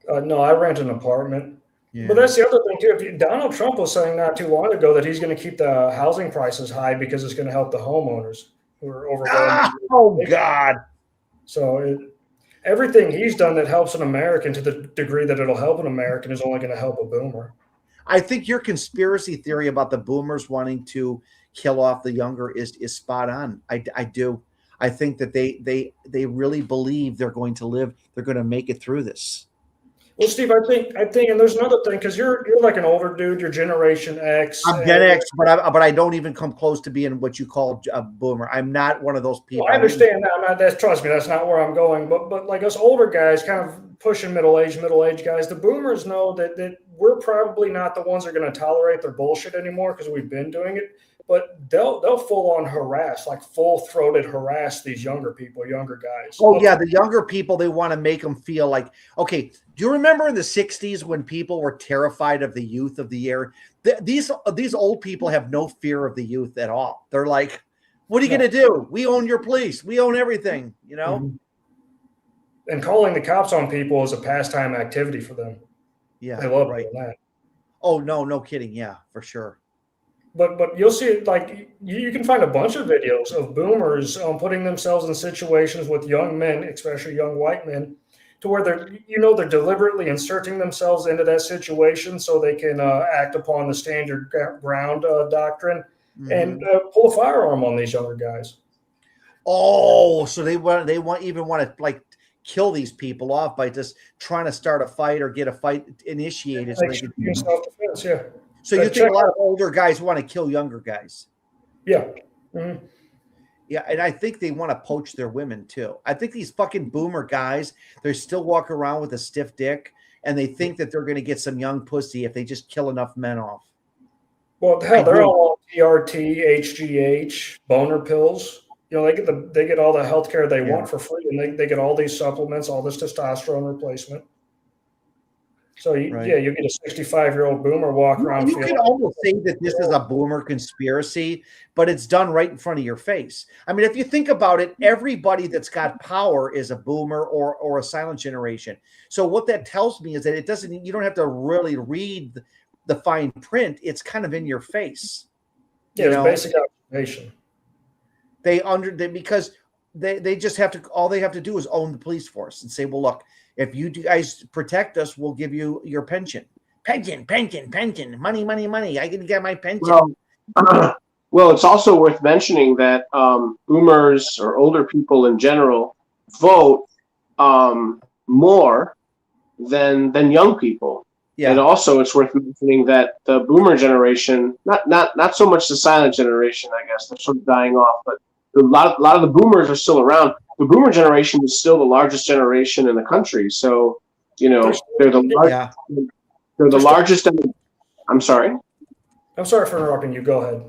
No, I rent an apartment. Yeah. But that's the other thing too. Donald Trump was saying not too long ago that he's going to keep the housing prices high because it's going to help the homeowners who are overwhelmed. Oh God! So everything he's done that helps an American to the degree that it'll help an American is only going to help a boomer. I think your conspiracy theory about the boomers wanting to kill off the younger is spot on. I do. I think that they really believe they're going to live. They're going to make it through this. Well, Steve, I think, and there's another thing because you're like an older dude. You're Generation X. I'm Gen X, but I don't even come close to being what you call a boomer. I'm not one of those people. Well, I understand that. Trust me, that's not where I'm going. But like us older guys, kind of pushing middle age guys, the boomers know that we're probably not the ones that are going to tolerate their bullshit anymore because we've been doing it. But they'll full on harass, like full throated harass these younger people, younger guys. Oh yeah, the younger people, they want to make them feel like, okay. Do you remember in the 60s when people were terrified of the youth of the era? These old people have no fear of the youth at all. They're like, what are you going to do? We own your police. We own everything, you know? Mm-hmm. And calling the cops on people is a pastime activity for them. Yeah. They love doing that. Oh, no kidding. Yeah, for sure. But you'll see, like, you can find a bunch of videos of boomers putting themselves in situations with young men, especially young white men, to where they're deliberately inserting themselves into that situation so they can act upon the standard ground doctrine and pull a firearm on these younger guys. Oh, so they want to like kill these people off by just trying to start a fight or get a fight initiated. Self-defense, yeah. So you think a lot of older guys want to kill younger guys? Yeah. Mm-hmm. Yeah, and I think they want to poach their women too. I think these fucking boomer guys, they still walk around with a stiff dick, and they think that they're going to get some young pussy if they just kill enough men off. Well, hell, they're all TRT, HGH, boner pills. You know, they get all the health care they want for free, and they get all these supplements, all this testosterone replacement. So, you get a 65-year-old boomer walk around. You can almost say that this is a boomer conspiracy, but it's done right in front of your face. I mean, if you think about it, everybody that's got power is a boomer or a silent generation. So what that tells me is that you don't have to really read the fine print. It's kind of in your face. Yeah, it's basic observation. Because they just have to, all they have to do is own the police force and say, well, look, if you guys protect us, we'll give you your pension. Pension. Money. I can get my pension. Well, it's also worth mentioning that boomers or older people in general vote more than young people. Yeah. And also, it's worth mentioning that the boomer generation, not so much the silent generation, I guess, they're sort of dying off, but a lot of the boomers are still around. The boomer generation is still the largest generation in the country. So, you know, they're the largest. I'm sorry. I'm sorry for interrupting you. Go ahead.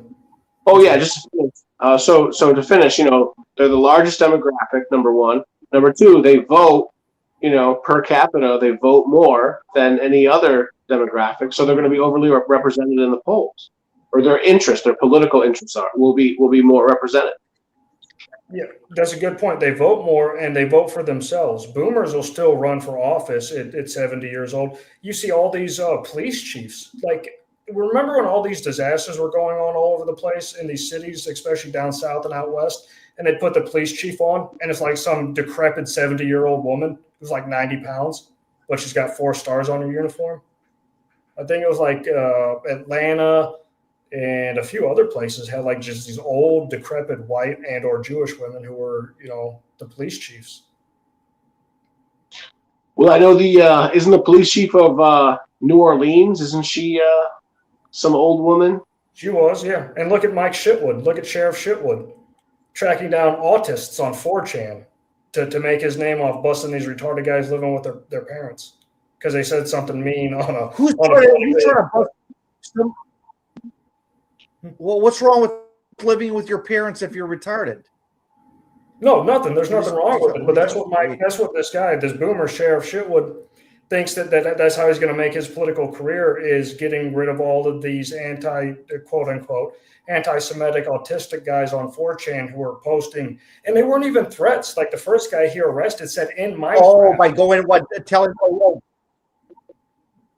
Oh yeah, just so to finish, you know, they're the largest demographic. Number one. Number two, they vote. You know, per capita, they vote more than any other demographic. So they're going to be overly represented in the polls, or their political interests will be more represented. Yeah, that's a good point. They vote more and they vote for themselves. Boomers will still run for office at 70 years old. You see all these police chiefs. Like, remember when all these disasters were going on all over the place in these cities, especially down south and out west, and they put the police chief on, and it's like some decrepit 70-year-old woman who's like 90 pounds, but she's got 4 stars on her uniform. I think it was like Atlanta and a few other places had like just these old, decrepit white and or Jewish women who were, you know, the police chiefs. Well, I know isn't the police chief of New Orleans? Isn't she some old woman? She was, yeah. And look at Mike Shitwood. Look at Sheriff Shitwood tracking down autists on 4chan to make his name off busting these retarded guys living with their parents. because they said something mean on a. Who's on trying to well, what's wrong with living with your parents if you're retarded? No, nothing. There's nothing wrong with it. But that's what this guy, this boomer Sheriff Shitwood, thinks that's how he's going to make his political career, is getting rid of all of these quote unquote anti-Semitic autistic guys on 4chan who are posting, and they weren't even threats. Like the first guy he arrested said in my by going telling.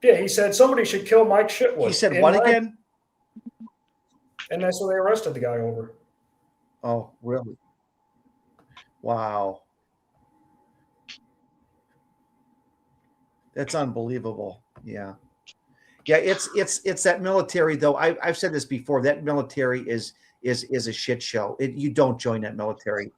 Yeah, he said somebody should kill Mike Shitwood. He said what again? And that's what they arrested the guy over. Oh, really? Wow. That's unbelievable. Yeah. Yeah, it's that military though. I've said this before. That military is a shit show. You don't join that military.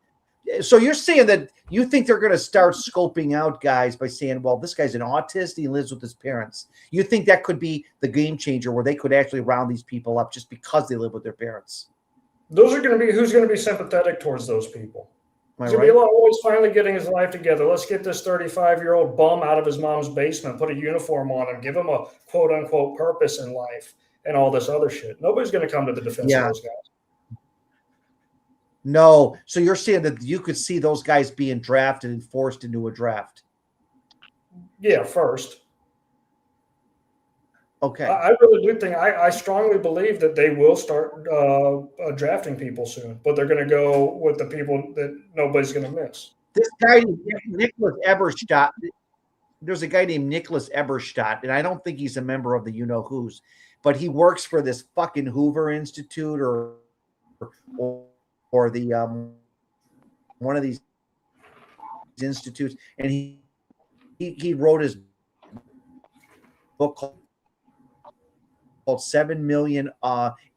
So you're saying that you think they're going to start scoping out guys by saying, well, this guy's an autist, he lives with his parents. You think that could be the game changer where they could actually round these people up just because they live with their parents? Those are going to be who's going to be sympathetic towards those people. He's going to be always finally getting his life together. Let's get this 35-year-old bum out of his mom's basement, put a uniform on him, give him a quote-unquote purpose in life and all this other shit. Nobody's going to come to the defense of those guys. No. So you're saying that you could see those guys being drafted and forced into a draft? Yeah, first. Okay. I really do think, I strongly believe that they will start drafting people soon, but they're going to go with the people that nobody's going to miss. This guy, Nicholas Eberstadt, there's a guy named Nicholas Eberstadt, and I don't think he's a member of the you-know-who's, but he works for this fucking Hoover Institute or the one of these institutes, and he wrote his book called 7 Million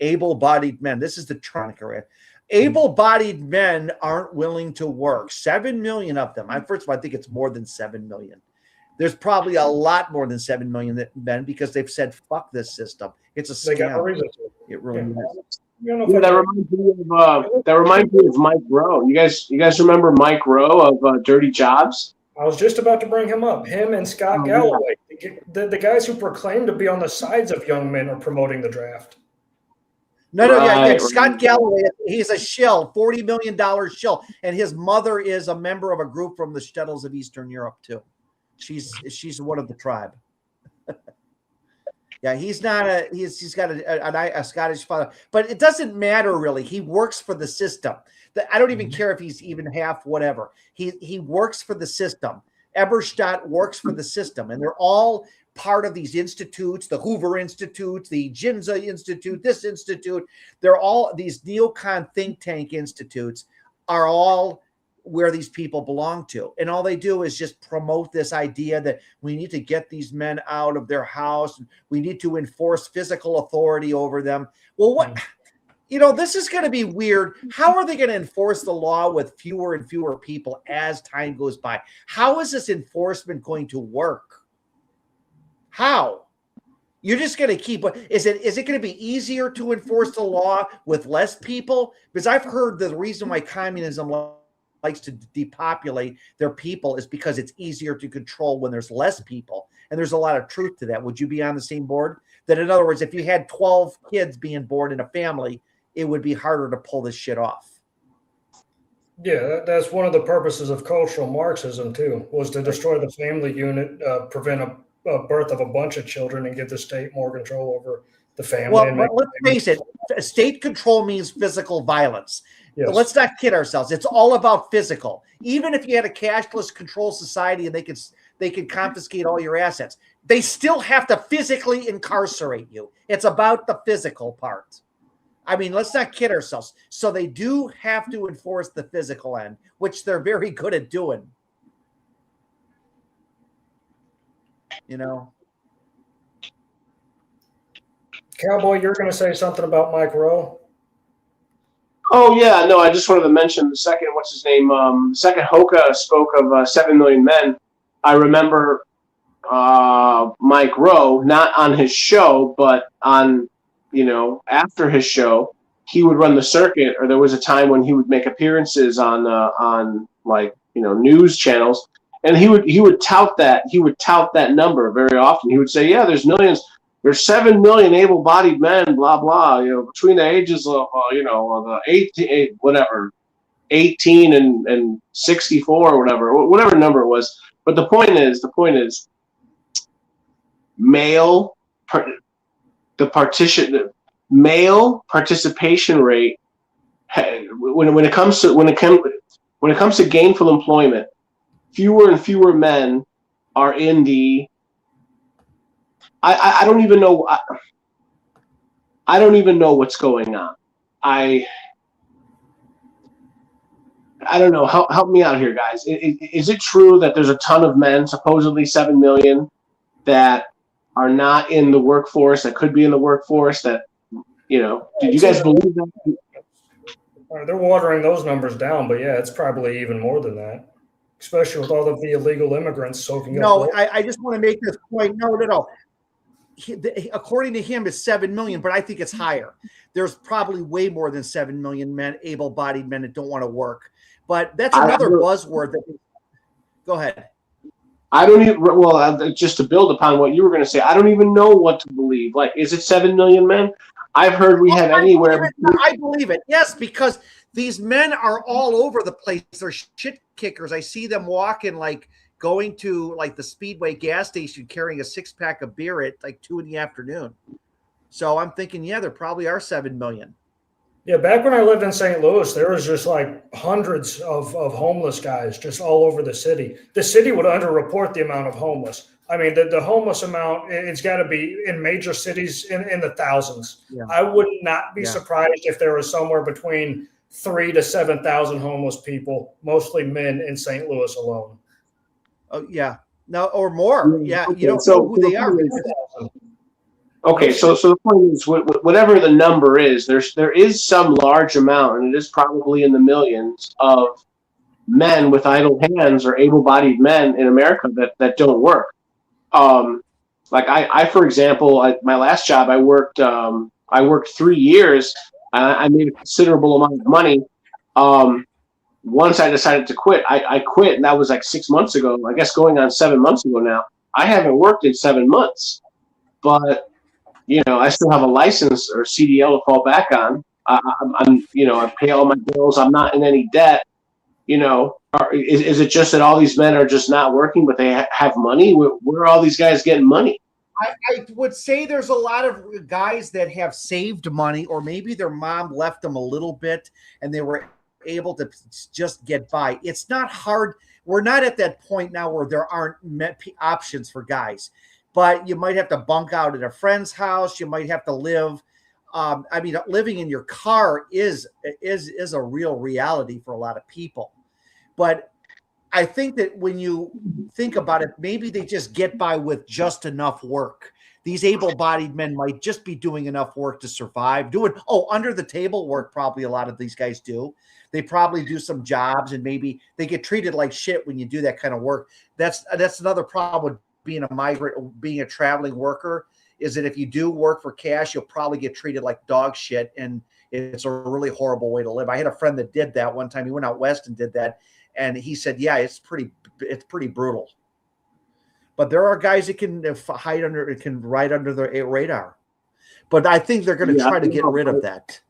Able-Bodied Men. This is the Tronica. Able-bodied men aren't willing to work. 7 million of them. First of all, I think it's more than 7 million. There's probably a lot more than 7 million men because they've said, fuck this system. It's a scam. They got no reason to. It really is. That reminds me of Mike Rowe. You guys remember Mike Rowe of Dirty Jobs? I was just about to bring him up. Him and Scott Galloway, the guys who proclaim to be on the sides of young men, are promoting the draft. Yeah. Scott Galloway, he's a shill, $40 million shill, and his mother is a member of a group from the shtetls of Eastern Europe too. She's one of the tribe. Yeah, he's got a Scottish father, but it doesn't matter really. He works for the system. I don't even care if he's even half whatever. He works for the system. Eberstadt works for the system, and they're all part of these institutes, the Hoover Institute, the Ginza Institute, this institute. They're all these neocon think tank institutes are all where these people belong to. And all they do is just promote this idea that we need to get these men out of their house. We need to enforce physical authority over them. Well, what, this is going to be weird. How are they going to enforce the law with fewer and fewer people as time goes by? How is this enforcement going to work? How? You're just going to keep, is it going to be easier to enforce the law with less people? Because I've heard the reason why communism likes to depopulate their people is because it's easier to control when there's less people. And there's a lot of truth to that. Would you be on the same board? That in other words, if you had 12 kids being born in a family, it would be harder to pull this shit off. Yeah, that's one of the purposes of cultural Marxism too, was to destroy the family unit, prevent a birth of a bunch of children, and give the state more control over the family. Well, let's face it, state control means physical violence. Yes. Let's not kid ourselves. It's all about physical. Even if you had a cashless control society and they could confiscate all your assets, they still have to physically incarcerate you. It's about the physical part. I mean, let's not kid ourselves. So they do have to enforce the physical end, which they're very good at doing. Cowboy, you're going to say something about Mike Rowe? Oh, yeah. No, I just wanted to mention the second, second Hoka spoke of 7 million men. I remember Mike Rowe, not on his show, but on, after his show, he would run the circuit, or there was a time when he would make appearances on news channels, And he would tout that number very often. He would say, yeah, there's 7 million able-bodied men, blah blah, between the ages of 18 and 64 or whatever number it was. But the point is male participation rate when it comes to gainful employment, fewer and fewer men are in the. I don't even know. I don't even know what's going on. I don't know. Help me out here, guys. Is it true that there's a ton of men, supposedly 7 million, that are not in the workforce, that could be in the workforce? That did you guys believe that? They're watering those numbers down, but yeah, it's probably even more than that, especially with all of the illegal immigrants soaking up. No, I just want to make this point. No. According to him, it's 7 million, but I think it's higher. There's probably way more than 7 million men, able-bodied men that don't want to work. But that's another buzzword. Go ahead. I don't even. Well, just to build upon what you were going to say, I don't even know what to believe. Like, is it 7 million men? I've heard we have anywhere. I believe it. Yes, because these men are all over the place. They're shit kickers. I see them walking, like going to like the Speedway gas station, carrying a 6-pack of beer at like 2 p.m. So I'm thinking, yeah, there probably are 7 million. Yeah, back when I lived in St. Louis, there was just like hundreds of homeless guys just all over the city. The city would underreport the amount of homeless. I mean, the homeless amount, it's got to be in major cities in the thousands. Yeah. I would not be surprised if there was somewhere between 3,000 to 7,000 homeless people, mostly men in St. Louis alone. Oh, yeah. No, or more. Yeah, okay. You don't know who they are. Okay, so the point is, whatever the number is, there is some large amount, and it is probably in the millions of men with idle hands or able-bodied men in America that don't work. Like I for example, my last job, I worked 3 years. I made a considerable amount of money. Once I decided to quit, I quit, and that was like 6 months ago. I guess going on 7 months ago now. I haven't worked in 7 months, but I still have a license or CDL to fall back on. I pay all my bills. I'm not in any debt. Is it just that all these men are just not working, but they have money? Where are all these guys getting money? I would say there's a lot of guys that have saved money, or maybe their mom left them a little bit and they were able to just get by. It's not hard. We're not at that point now where there aren't options for guys, but you might have to bunk out at a friend's house. You might have to live. Living in your car is a real reality for a lot of people. But I think that when you think about it, maybe they just get by with just enough work. These able-bodied men might just be doing enough work to survive. Under the table work, probably a lot of these guys do. They probably do some jobs, and maybe they get treated like shit when you do that kind of work. That's another problem with being a migrant, being a traveling worker, is that if you do work for cash, you'll probably get treated like dog shit, and it's a really horrible way to live. I had a friend that did that one time. He went out west and did that, and he said, yeah, it's pretty brutal. But there are guys that can ride under the radar. But I think they're going to try to get rid of that.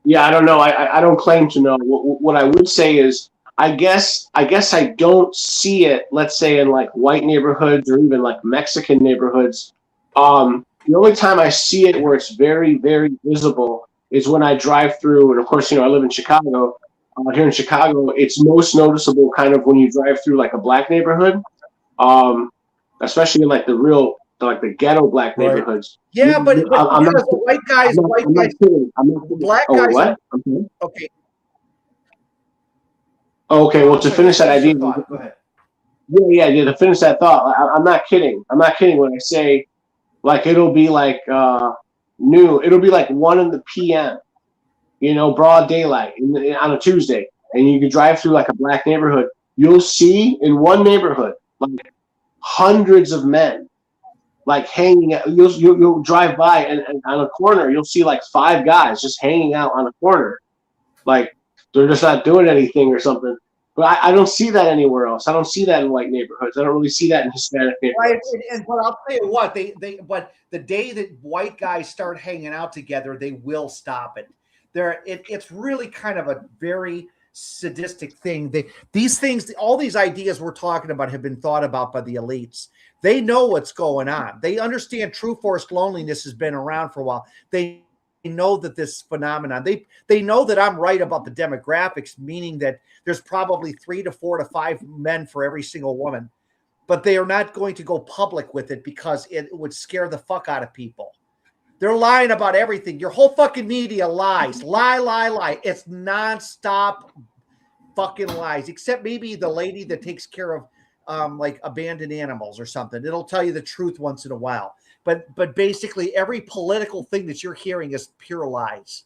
Yeah, I don't know. I don't claim to know. What I would say is, I guess I don't see it, let's say, in like white neighborhoods or even like Mexican neighborhoods. The only time I see it where it's very, very visible is when I drive through, and of course, I live in Chicago. Here in Chicago, it's most noticeable kind of when you drive through like a black neighborhood, especially in like the ghetto black neighborhoods. Yeah, but I'm not, white guys, I'm not kidding. Black guys. What? Okay. Okay, well, to finish that idea. Go ahead. Yeah. To finish that thought, I'm not kidding. I'm not kidding when I say, like, it'll be like noon. It'll be like 1 p.m. Broad daylight on a Tuesday, and you can drive through like a black neighborhood. You'll see in one neighborhood like hundreds of men, like hanging out. You'll drive by, and on a corner you'll see like 5 guys just hanging out on a corner, like they're just not doing anything or something. But I don't see that anywhere else. I don't see that in white neighborhoods. I don't really see that in Hispanic neighborhoods. Right, but I'll tell you what, but the day that white guys start hanging out together, they will stop it. It's really kind of a very sadistic thing. These things, all these ideas we're talking about have been thought about by the elites. They know what's going on. They understand true forced loneliness has been around for a while. They know that this phenomenon, they know that I'm right about the demographics, meaning that there's probably 3 to 4 to 5 men for every single woman, but they are not going to go public with it because it would scare the fuck out of people. They're lying about everything. Your whole fucking media lies. Lie. It's nonstop fucking lies, except maybe the lady that takes care of like abandoned animals or something. It'll tell you the truth once in a while. But basically every political thing that you're hearing is pure lies.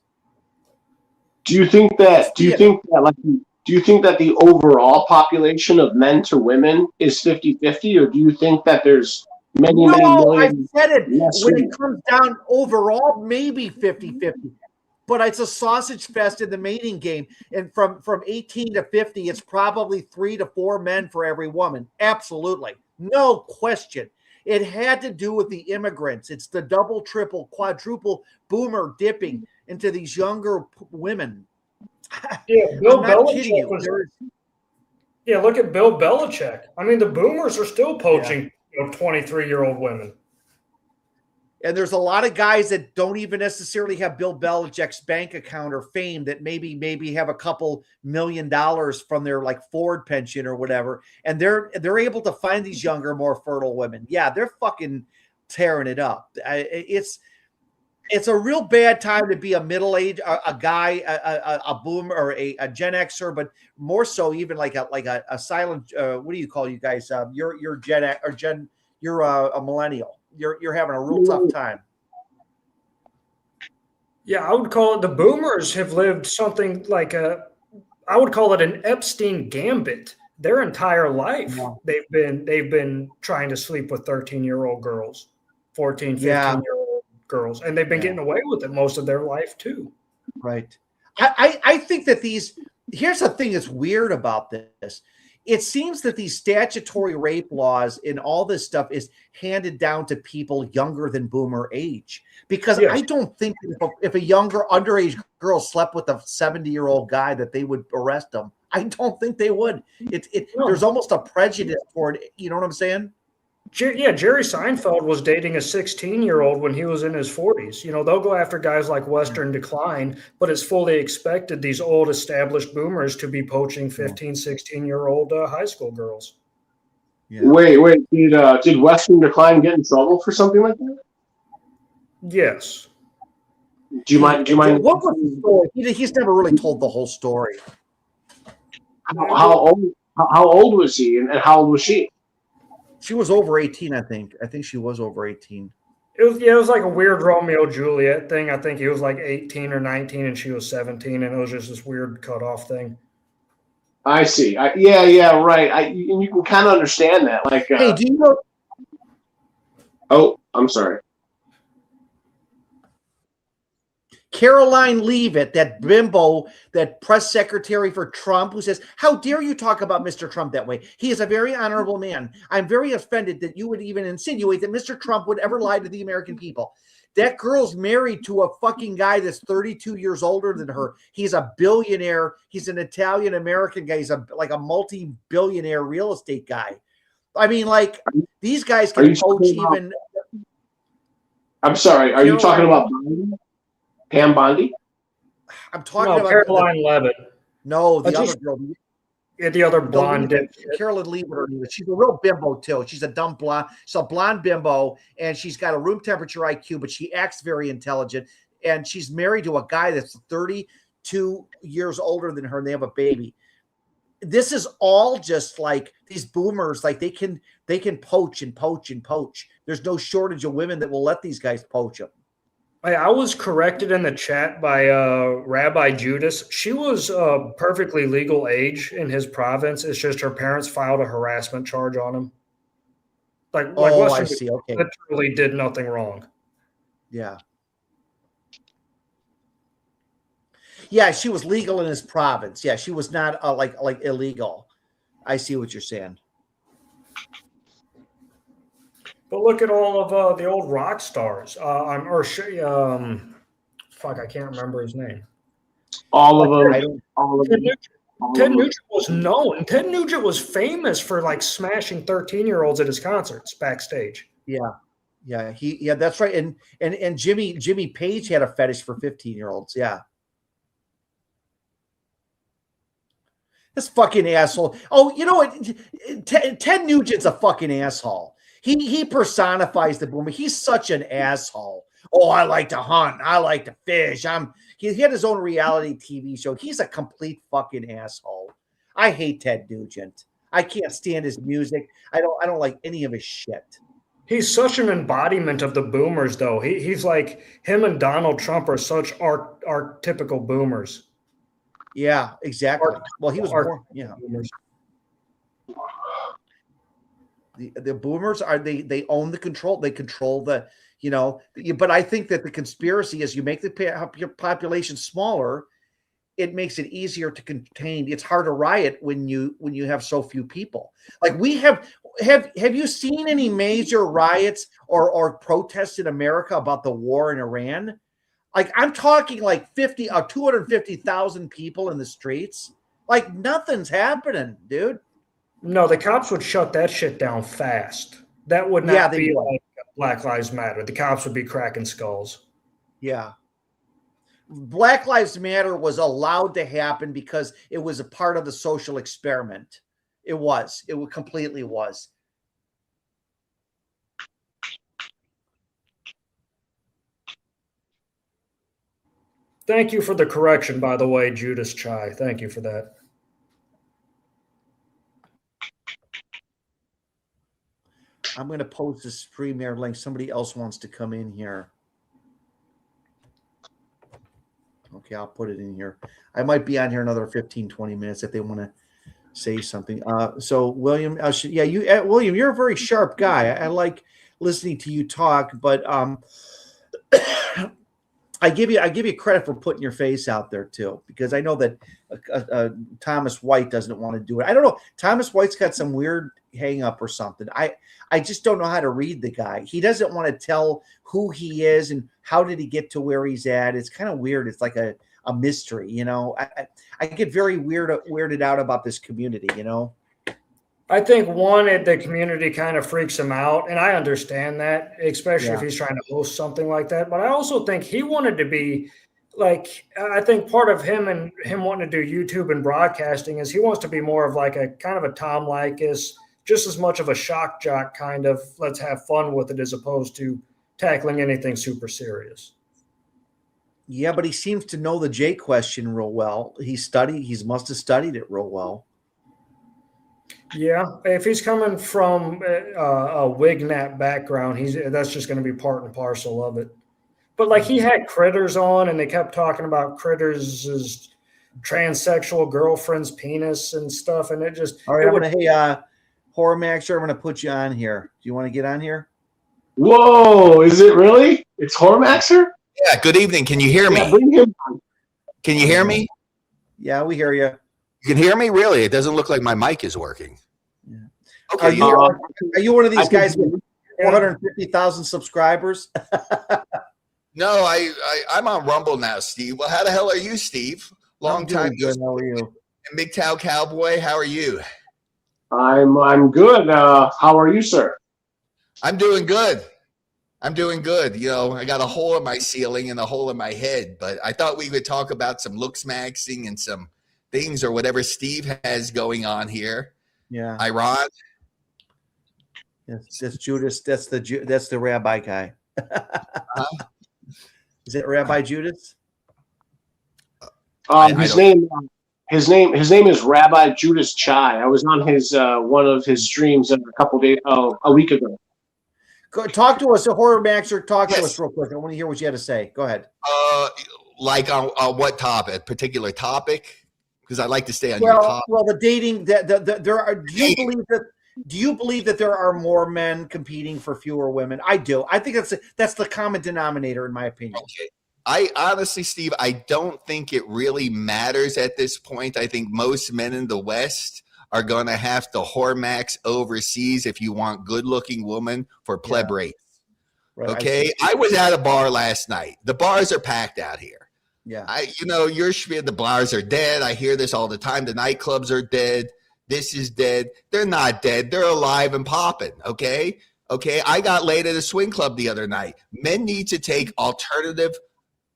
Do you think that the overall population of men to women is 50-50, or do you think that there's many million? I said it. When it comes down overall, maybe 50-50. But it's a sausage fest in the mating game. And from 18 to 50, it's probably 3 to 4 men for every woman. Absolutely. No question. It had to do with the immigrants. It's the double, triple, quadruple boomer dipping into these younger women. Yeah, Bill I'm not Belichick kidding you. Look at Bill Belichick. I mean, the boomers are still poaching 23-year-old women. And there's a lot of guys that don't even necessarily have Bill Belichick's bank account or fame, that maybe have a couple $1 million from their like Ford pension or whatever. And they're able to find these younger, more fertile women. Yeah, they're fucking tearing it up. It's a real bad time to be a middle-aged a guy, a boomer or a Gen Xer, but more so even like a silent. What do you call you guys? You're Gen X or Gen. You're a millennial. You're having a real tough time. Yeah, I would call it, the boomers have lived something like I would call it an Epstein gambit. Their entire life, they've been trying to sleep with 13-year-old girls, 14, 15-year-old girls, and they've been getting away with it most of their life too. Right. I think that here's the thing that's weird about this. It seems that these statutory rape laws and all this stuff is handed down to people younger than boomer age. Because I don't think if a younger underage girl slept with a 70-year-old guy that they would arrest them. I don't think they would. There's almost a prejudice toward it. You know what I'm saying? Jerry Seinfeld was dating a 16-year-old when he was in his 40s. You know, they'll go after guys like Western Decline, but it's fully expected these old established boomers to be poaching 15, 16-year-old high school girls. Yeah. Wait, did Western Decline get in trouble for something like that? Yes. Do you mind? What was the story? He's never really told the whole story. How old was he, and how old was she? She was over 18, I think. I think she was over 18. It was like a weird Romeo Juliet thing. I think he was like 18 or 19 and she was 17, and it was just this weird cutoff thing. I see. Yeah, right. And you can kind of understand that. Like, hey, do you know? Oh, I'm sorry. Caroline Leavitt, that bimbo, that press secretary for Trump, who says, how dare you talk about Mr. Trump that way? He is a very honorable man. I'm very offended that you would even insinuate that Mr. Trump would ever lie to the American people. That girl's married to a fucking guy that's 32 years older than her. He's a billionaire. He's an Italian-American guy. He's like a multi-billionaire real estate guy. I mean, like, these guys can poach even. I'm sorry. Are you talking about Pam Bondi? I'm talking about Caroline Leavitt. No, the other girl. Yeah, the other blonde. Carolyn Leavitt. She's a real bimbo too. She's a dumb blonde. She's a blonde bimbo, and she's got a room temperature IQ, but she acts very intelligent. And she's married to a guy that's 32 years older than her, and they have a baby. This is all just like these boomers. Like they can poach and poach and poach. There's no shortage of women that will let these guys poach them. I was corrected in the chat by Rabbi Judas. She was perfectly legal age in his province. It's just her parents filed a harassment charge on him. Like Western I see. Okay. Literally did nothing wrong. Yeah. Yeah, she was legal in his province. Yeah, she was not like illegal. I see what you're saying. But look at all of the old rock stars. Fuck, I can't remember his name. All of them. Ted Nugent was known. Ted Nugent was famous for like smashing 13-year-olds at his concerts backstage. Yeah, that's right. And Jimmy Page had a fetish for 15-year-olds. Yeah. This fucking asshole. Oh, you know what? Ted Nugent's a fucking asshole. He personifies the boomer. He's such an asshole. Oh, I like to hunt. I like to fish. He had his own reality TV show. He's a complete fucking asshole. I hate Ted Nugent. I can't stand his music. I don't like any of his shit. He's such an embodiment of the boomers, though. He's like him and Donald Trump are such archetypical boomers. Yeah, exactly. Well, he was born. Yeah. Boomers. The boomers they own the control. They control the. But I think that the conspiracy is you make your population smaller, it makes it easier to contain. It's hard to riot when you have so few people. Like we have you seen any major riots or protests in America about the war in Iran? Like I'm talking like 250,000 people in the streets. Like nothing's happening, dude. No, the cops would shut that shit down fast. That would not be like Black Lives Matter. The cops would be cracking skulls. Yeah. Black Lives Matter was allowed to happen because it was a part of the social experiment. It completely was. Thank you for the correction, by the way, Judas Chai. Thank you for that. I'm going to post this premiere link. Somebody else wants to come in here. Okay, I'll put it in here. I might be on here another 15, 20 minutes if they want to say something. So William, William, you're a very sharp guy. I like listening to you talk, but I give you credit for putting your face out there too, because I know that Thoms White doesn't want to do it. I don't know. Thoms White's got some weird hang up or something. I just don't know how to read the guy. He doesn't want to tell who he is and how did he get to where he's at. It's kind of weird. It's like a mystery, I get very weirded out about this community, I think the community kind of freaks him out, and I understand that, especially if he's trying to host something like that. But I also think he wanted to be like, I think part of him wanting to do YouTube and broadcasting is he wants to be more of like a kind of a Tom Likas, just as much of a shock jock kind of let's have fun with it as opposed to tackling anything super serious. Yeah, but he seems to know the J question real well. He must have studied it real well. Yeah, if he's coming from a Wignat background, that's just going to be part and parcel of it. But like he had Critters on, and they kept talking about Critters' transsexual girlfriend's penis and stuff, and it just. All right, Horror Maxer, I'm going to put you on here. Do you want to get on here? Whoa, is it really? It's Horror Maxer? Yeah. Good evening. Can you hear me? Bring him on. Can you hear me? Yeah, we hear you. You can hear me? Really? It doesn't look like my mic is working. Yeah. Okay. Are you one of these guys with 450,000 subscribers? No, I'm on Rumble now, Steve. Well, how the hell are you, Steve? Long time. Good. How are you? MGTOW Cowboy, how are you? I'm good. How are you, sir? I'm doing good. I got a hole in my ceiling and a hole in my head, but I thought we would talk about some looks maxing and some things or whatever Steve has going on here. Yeah. Iran. Yes, that's Judas. That's the rabbi guy. Is it Rabbi Judas? His name is Rabbi Judas Chai. I was on his one of his streams a week ago. Talk to us, Horror Maxer. Talk to us real quick. I want to hear what you had to say. Go ahead. Like on what topic? A particular topic? Because I like to stay on your topic. Well, the dating. There are. Do you believe that there are more men competing for fewer women? I do. I think that's the common denominator, in my opinion. Okay. I honestly, Steve, I don't think it really matters at this point. I think most men in the West are going to have to whoremax overseas if you want good-looking woman for pleb rates. Right, okay, I was at a bar last night. The bars are packed out here. Yeah, the bars are dead. I hear this all the time. The nightclubs are dead. This is dead. They're not dead. They're alive and popping. Okay. I got laid at a swing club the other night. Men need to take alternative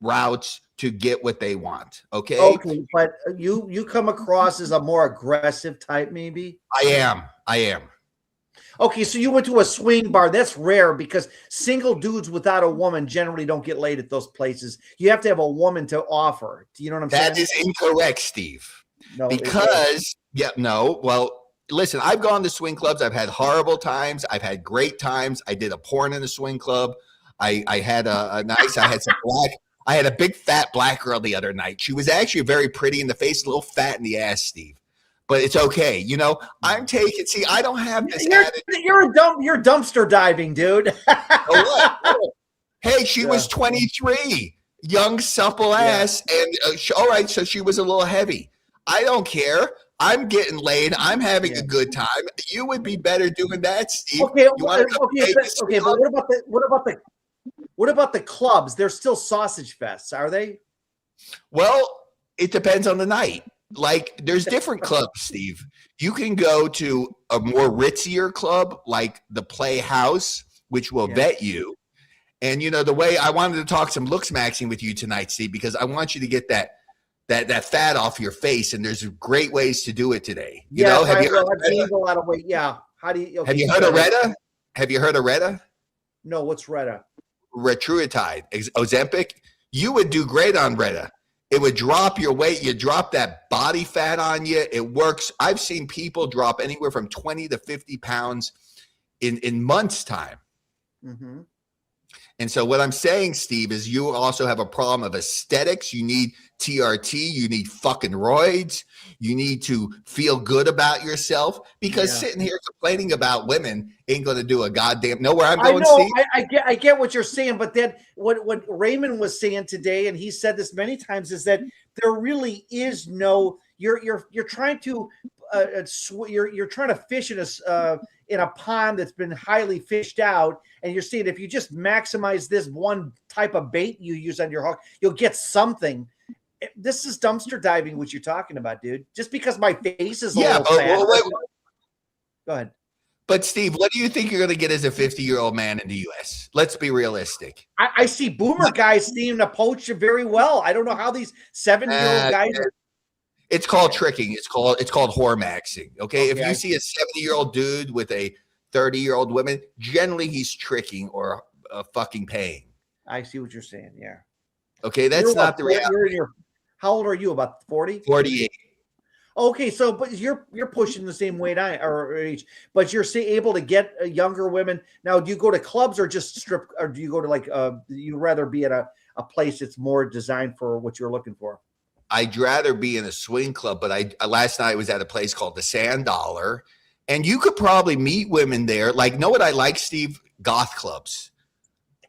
routes to get what they want. Okay, but you come across as a more aggressive type, maybe. I am. Okay, so you went to a swing bar. That's rare because single dudes without a woman generally don't get laid at those places. You have to have a woman to offer. Do you know what I'm saying? That is incorrect, Steve. No, well, listen, I've gone to swing clubs. I've had horrible times. I've had great times. I did a porn in a swing club. I had I had a big fat black girl the other night. She was actually very pretty in the face, a little fat in the ass, Steve. But it's okay. I'm taking, see, I don't have this attitude. You're dumpster diving, dude. Hey, she was 23, young, supple ass. And all right, so she was a little heavy. I don't care. I'm getting laid. I'm having a good time. You would be better doing that, Steve. Okay, but what about the clubs? They're still sausage fests, are they? Well, it depends on the night. Like, there's different clubs, Steve. You can go to a more ritzier club like the Playhouse, which will vet you. And, the way I wanted to talk some looks maxing with you tonight, Steve, because I want you to get that fat off your face, and there's great ways to do it today. I've gained a lot of weight. Yeah. How do you? Okay, have you heard of Retta? Have you heard of Retta? No. What's Retta? Retruitide, Ozempic. You would do great on Retta. It would drop your weight. You drop that body fat on you. It works. I've seen people drop anywhere from 20 to 50 pounds in months' time. Mm-hmm. And so what I'm saying, Steve, is you also have a problem of aesthetics. You need TRT. You need fucking roids. You need to feel good about yourself, because sitting here complaining about women ain't going to do a goddamn. Know where I'm going, Steve? I get what you're saying, but then what Raymond was saying today, and he said this many times, is that there really is no. You're trying to you're trying to fish in a pond that's been highly fished out, and you're saying if you just maximize this one type of bait you use on your hook, you'll get something. This is dumpster diving, what you're talking about, dude. Just because my face is a little fat. Go ahead. But Steve, what do you think you're going to get as a 50-year-old man in the U.S.? Let's be realistic. I see boomer guys seem to poach very well. I don't know how these 7-year-old guys are. It's called tricking. It's called whoremaxing. Okay. If you see a 70-year-old dude with a 30-year-old woman, generally he's tricking or fucking paying. I see what you're saying. Yeah. Okay, that's not the reality. How old are you? About 40? 48. Okay, so but you're pushing the same weight or age, but you're able to get younger women. Now, do you go to clubs or just strip, or do you go to like you rather be at a place that's more designed for what you're looking for? I'd rather be in a swing club, but last night I was at a place called the Sand Dollar, and you could probably meet women there. Like, know what I like, Steve? Goth clubs.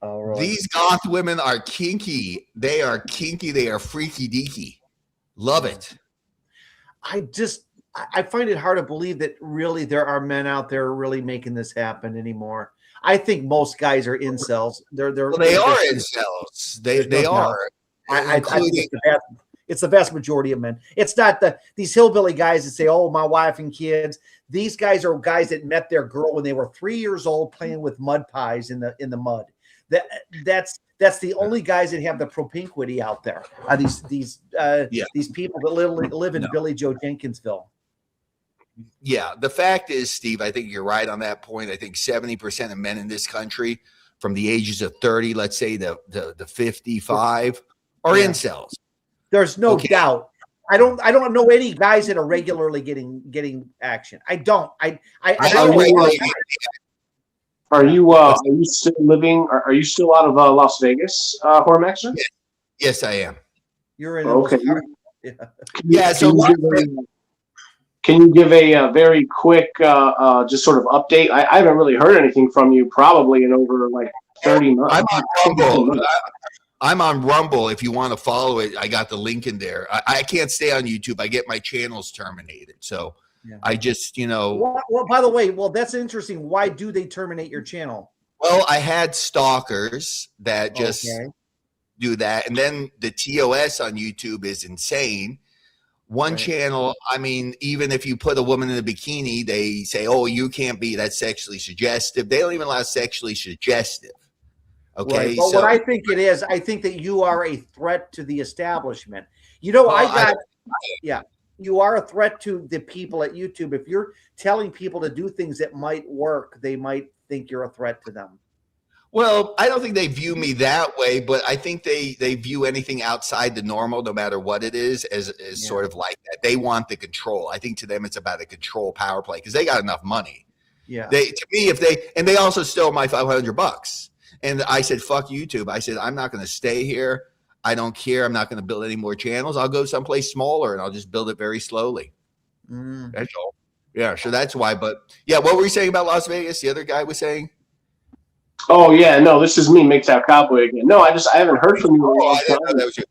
Oh, really? These goth women are kinky. They are kinky. They are freaky deaky. Love it. I find it hard to believe that really there are men out there really making this happen anymore. I think most guys are incels. They are incels. They are. I think it's the vast majority of men. It's not these hillbilly guys that say, "Oh, my wife and kids." These guys are guys that met their girl when they were 3 years old, playing with mud pies in the mud. That's the only guys that have the propinquity out there. Are these people that live in Billy Joe Jenkinsville? Yeah, the fact is, Steve, I think you're right on that point. I think 70% of men in this country, from the ages of 30, let's say to 55, are incels. There's no doubt. I don't know any guys that are regularly getting action. I don't. Are you still living? Are you still out of Las Vegas, Hormaxer? Yes, I am. You're in. Okay. Yeah. So can you give a very quick, just sort of update? I haven't really heard anything from you probably in over like 30 months. I'm on Rumble. If you want to follow it, I got the link in there. I can't stay on YouTube. I get my channels terminated. So I just, Well, by the way, that's interesting. Why do they terminate your channel? Well, I had stalkers that just do that. And then the TOS on YouTube is insane. One channel, I mean, even if you put a woman in a bikini, they say, oh, you can't be, that's sexually suggestive. They don't even allow sexually suggestive. Okay. Right. But what I think it is, I think that you are a threat to the establishment. You are a threat to the people at YouTube. If you're telling people to do things that might work, they might think you're a threat to them. Well, I don't think they view me that way, but I think they view anything outside the normal, no matter what it is, as sort of like that. They want the control. I think to them it's about a control power play because they got enough money. Yeah. To me, they also stole my $500. And I said, fuck YouTube. I said, I'm not going to stay here. I don't care. I'm not going to build any more channels. I'll go someplace smaller and I'll just build it very slowly. That's all. Yeah. So that's why. But yeah, what were you saying about Las Vegas? The other guy was saying. Oh yeah, no, this is me, MGTOW Cowboy again. No, I haven't heard from you. I didn't know that was you.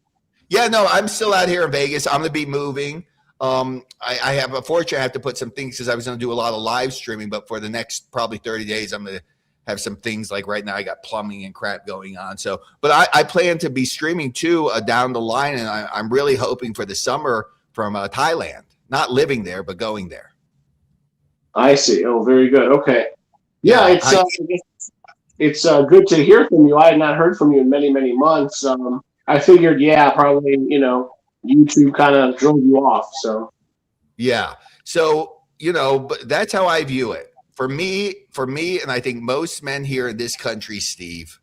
Yeah, no, I'm still out here in Vegas. I'm going to be moving. I have a fortune. I have to put some things because I was going to do a lot of live streaming, but for the next probably 30 days, I'm going to have some things like right now I got plumbing and crap going on. So, but I plan to be streaming too down the line, and I'm really hoping for the summer from Thailand. Not living there, but going there. I see. Oh, very good. Okay. Yeah, it's good to hear from you. I had not heard from you in many, many months. I figured, probably, YouTube kind of drove you off. So, yeah. So, but that's how I view it. For me, and I think most men here in this country, Steve,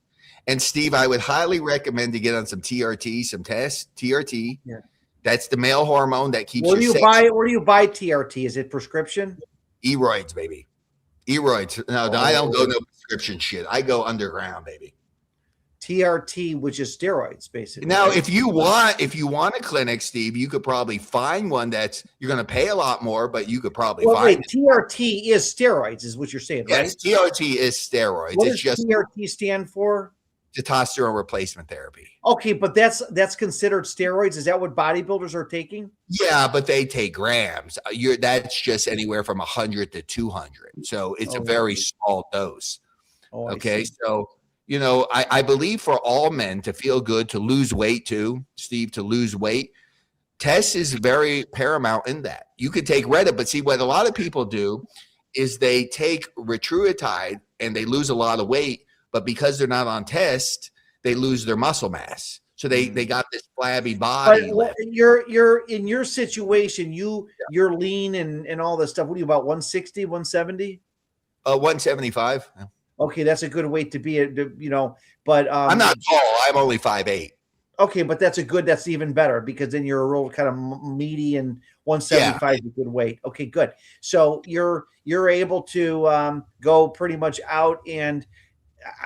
I would highly recommend to get on some TRT, some tests, TRT. Yeah. That's the male hormone that keeps Where do you buy TRT? Is it prescription? Eroids, baby. Eroids. No, I don't go no prescription shit. I go underground, baby. TRT, which is steroids, basically. Now, if you want a clinic, Steve, you could probably find one that's you're going to pay a lot more, but you could probably find it. TRT is steroids, is what you're saying, right? Yes, TRT is steroids. What does TRT stand for? Testosterone replacement therapy. Okay, but that's considered steroids. Is that what bodybuilders are taking? Yeah, but they take grams. That's just anywhere from 100 to 200. So it's a very small dose. Oh, okay, so I believe for all men to feel good, to lose weight too, Steve, to lose weight, test is very paramount in that. You could take Reddit, but see what a lot of people do is they take Recruitment and they lose a lot of weight. But because they're not on test, they lose their muscle mass. So they got this flabby body. But you're in your situation, you're lean and all this stuff. What are you, about 160, 170? 175. Okay, that's a good weight to be at, but I'm not tall. I'm only 5'8". Okay, but that's even better because then you're a real kind of meaty, and 175 is a good weight. Okay, good. So you're able to go pretty much out. And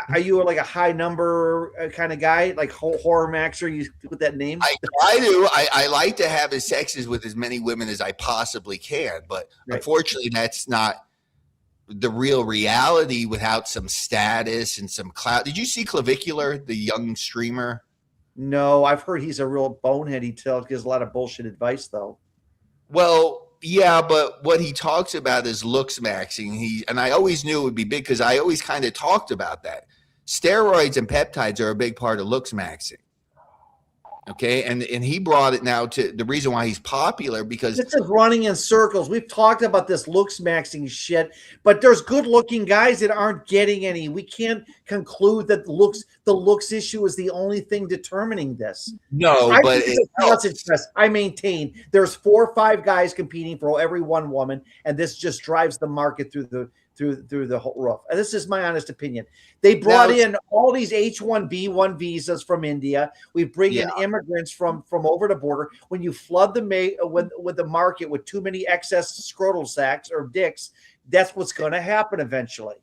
are you like a high number kind of guy, like Horror Maxer? You with that name? I do. I like to have sexes with as many women as I possibly can, but unfortunately, that's not the real reality without some status and some clout. Did you see Clavicular, the young streamer? No, I've heard he's a real bonehead. He gives a lot of bullshit advice, though. Well, yeah, but what he talks about is looks maxing. And I always knew it would be big because I always kind of talked about that. Steroids and peptides are a big part of looks maxing. Okay, and he brought it now to the reason why he's popular because this is running in circles. We've talked about this looks maxing shit, but there's good looking guys that aren't getting any. We can't conclude that the looks issue is the only thing determining this. No, I maintain there's 4 or 5 guys competing for every one woman, and this just drives the market through the whole roof. And this is my honest opinion. They brought in all these H-1B1 visas from India. We bring in immigrants from over the border. When you flood with the market with too many excess scrotal sacs or dicks, that's what's going to happen eventually.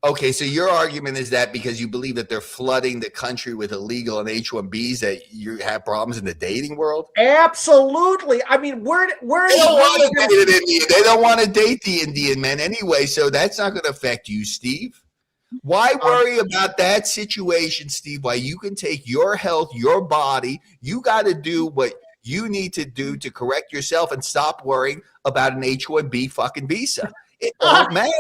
Okay, so your argument is that because you believe that they're flooding the country with illegal and H-1Bs that you have problems in the dating world? Absolutely. I mean, where they don't want to date an Indian. They don't want to date the Indian men anyway, so that's not going to affect you, Steve. Why worry about that situation, Steve? Why you can take your health, your body. You got to do what you need to do to correct yourself and stop worrying about an H-1B fucking visa. It don't matter.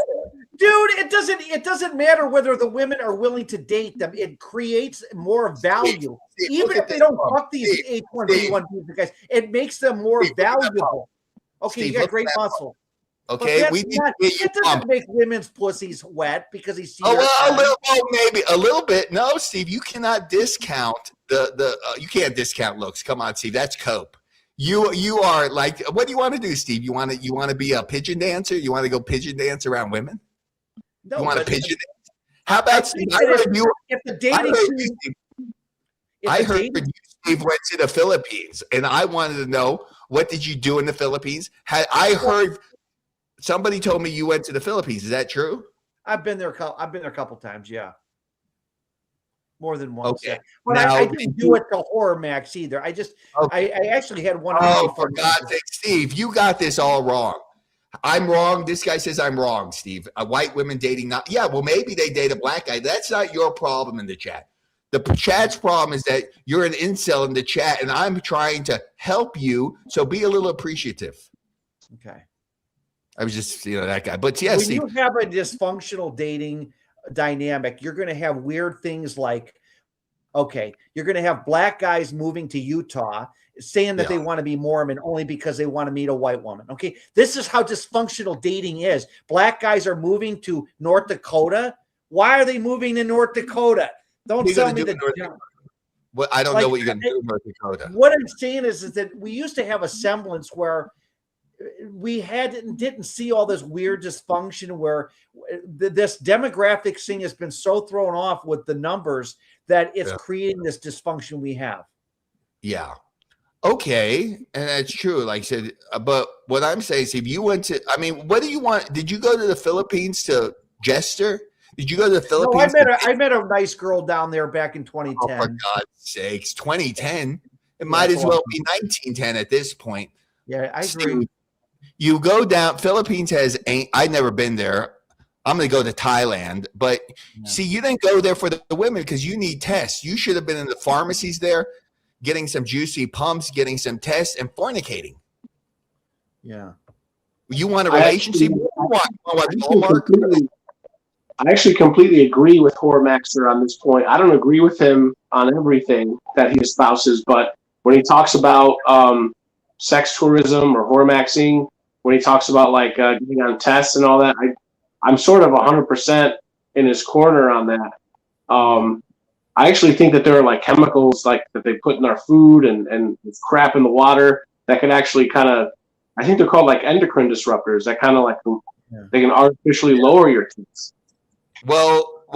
Dude, it doesn't matter whether the women are willing to date them. It creates more value. Steve, even if they don't fuck these H-1B1 guys, it makes them more valuable. Okay, Steve, you got great muscle. Okay, we need to get you it doesn't make women's pussies wet because he's maybe a little bit. No, Steve, you cannot discount you can't discount looks. Come on, Steve, that's cope. You are like, what do you want to do, Steve? You want to be a pigeon dancer? You want to go pigeon dance around women? No, you want to pigeon dance? How about Steve? I heard you, Steve, went to the Philippines, and I wanted to know, what did you do in the Philippines? I heard somebody told me you went to the Philippines. Is that true? I've been there a couple times, yeah. More than once. Okay. Yeah. But now, I didn't do it to Horror Max either. I actually had one. Oh, for God's sake, Steve, you got this all wrong. I'm wrong. This guy says I'm wrong, Steve. White women dating not. Yeah, well, maybe they date a black guy. That's not your problem in the chat. The chat's problem is that you're an incel in the chat, and I'm trying to help you. So be a little appreciative. Okay. I was just, that guy. But yes, when you have a dysfunctional dating dynamic, you're going to have weird things like, okay, you're going to have black guys moving to Utah saying that they want to be Mormon only because they want to meet a white woman. Okay, this is how dysfunctional dating is. Black guys are moving to North Dakota. Why are they moving to North Dakota? Don't tell me that. Well, I don't know what you're going to do in North Dakota. What I'm saying is that we used to have a semblance where we didn't see all this weird dysfunction where this demographic thing has been so thrown off with the numbers that it's creating this dysfunction we have. Yeah. Okay. And that's true. Like I said, but what I'm saying is if you went to, what do you want? Did you go to the Philippines to Jester? Did you go to the Philippines? No, I met a nice girl down there back in 2010. Oh, for God's sakes, 2010. It might as well be 1910 at this point. Yeah, I agree. You go down, Philippines I've never been there. I'm going to go to Thailand. But see, you didn't go there for the women because you need tests. You should have been in the pharmacies there, getting some juicy pumps, getting some tests, and fornicating. Yeah. You want a relationship? I actually completely agree with Hormaxer on this point. I don't agree with him on everything that he espouses, but when he talks about sex tourism or Hormaxing, when he talks about getting on tests and all that, I'm sort of 100% in his corner on that. I actually think that there are chemicals that they put in our food and crap in the water that can actually I think they're called endocrine disruptors that they can artificially lower your tests. Well,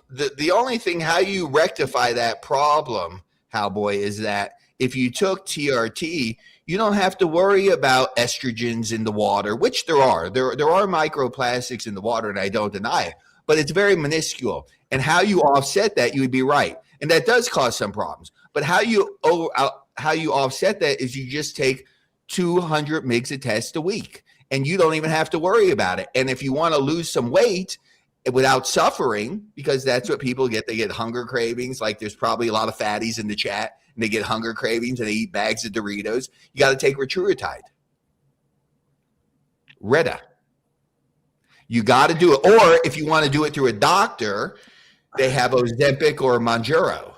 the only thing how you rectify that problem, Cowboy, is that if you took TRT, you don't have to worry about estrogens in the water, which there are. There are microplastics in the water, and I don't deny it, but it's very minuscule. And how you offset that, you would be right, and that does cause some problems. But how you offset that is you just take 200 mgs of test a week, and you don't even have to worry about it. And if you want to lose some weight without suffering, because that's what people get, they get hunger cravings. There's probably a lot of fatties in the chat, and they get hunger cravings and they eat bags of Doritos. You got to take Retruitide. Retta. You got to do it. Or if you want to do it through a doctor, they have Ozempic or Mounjaro.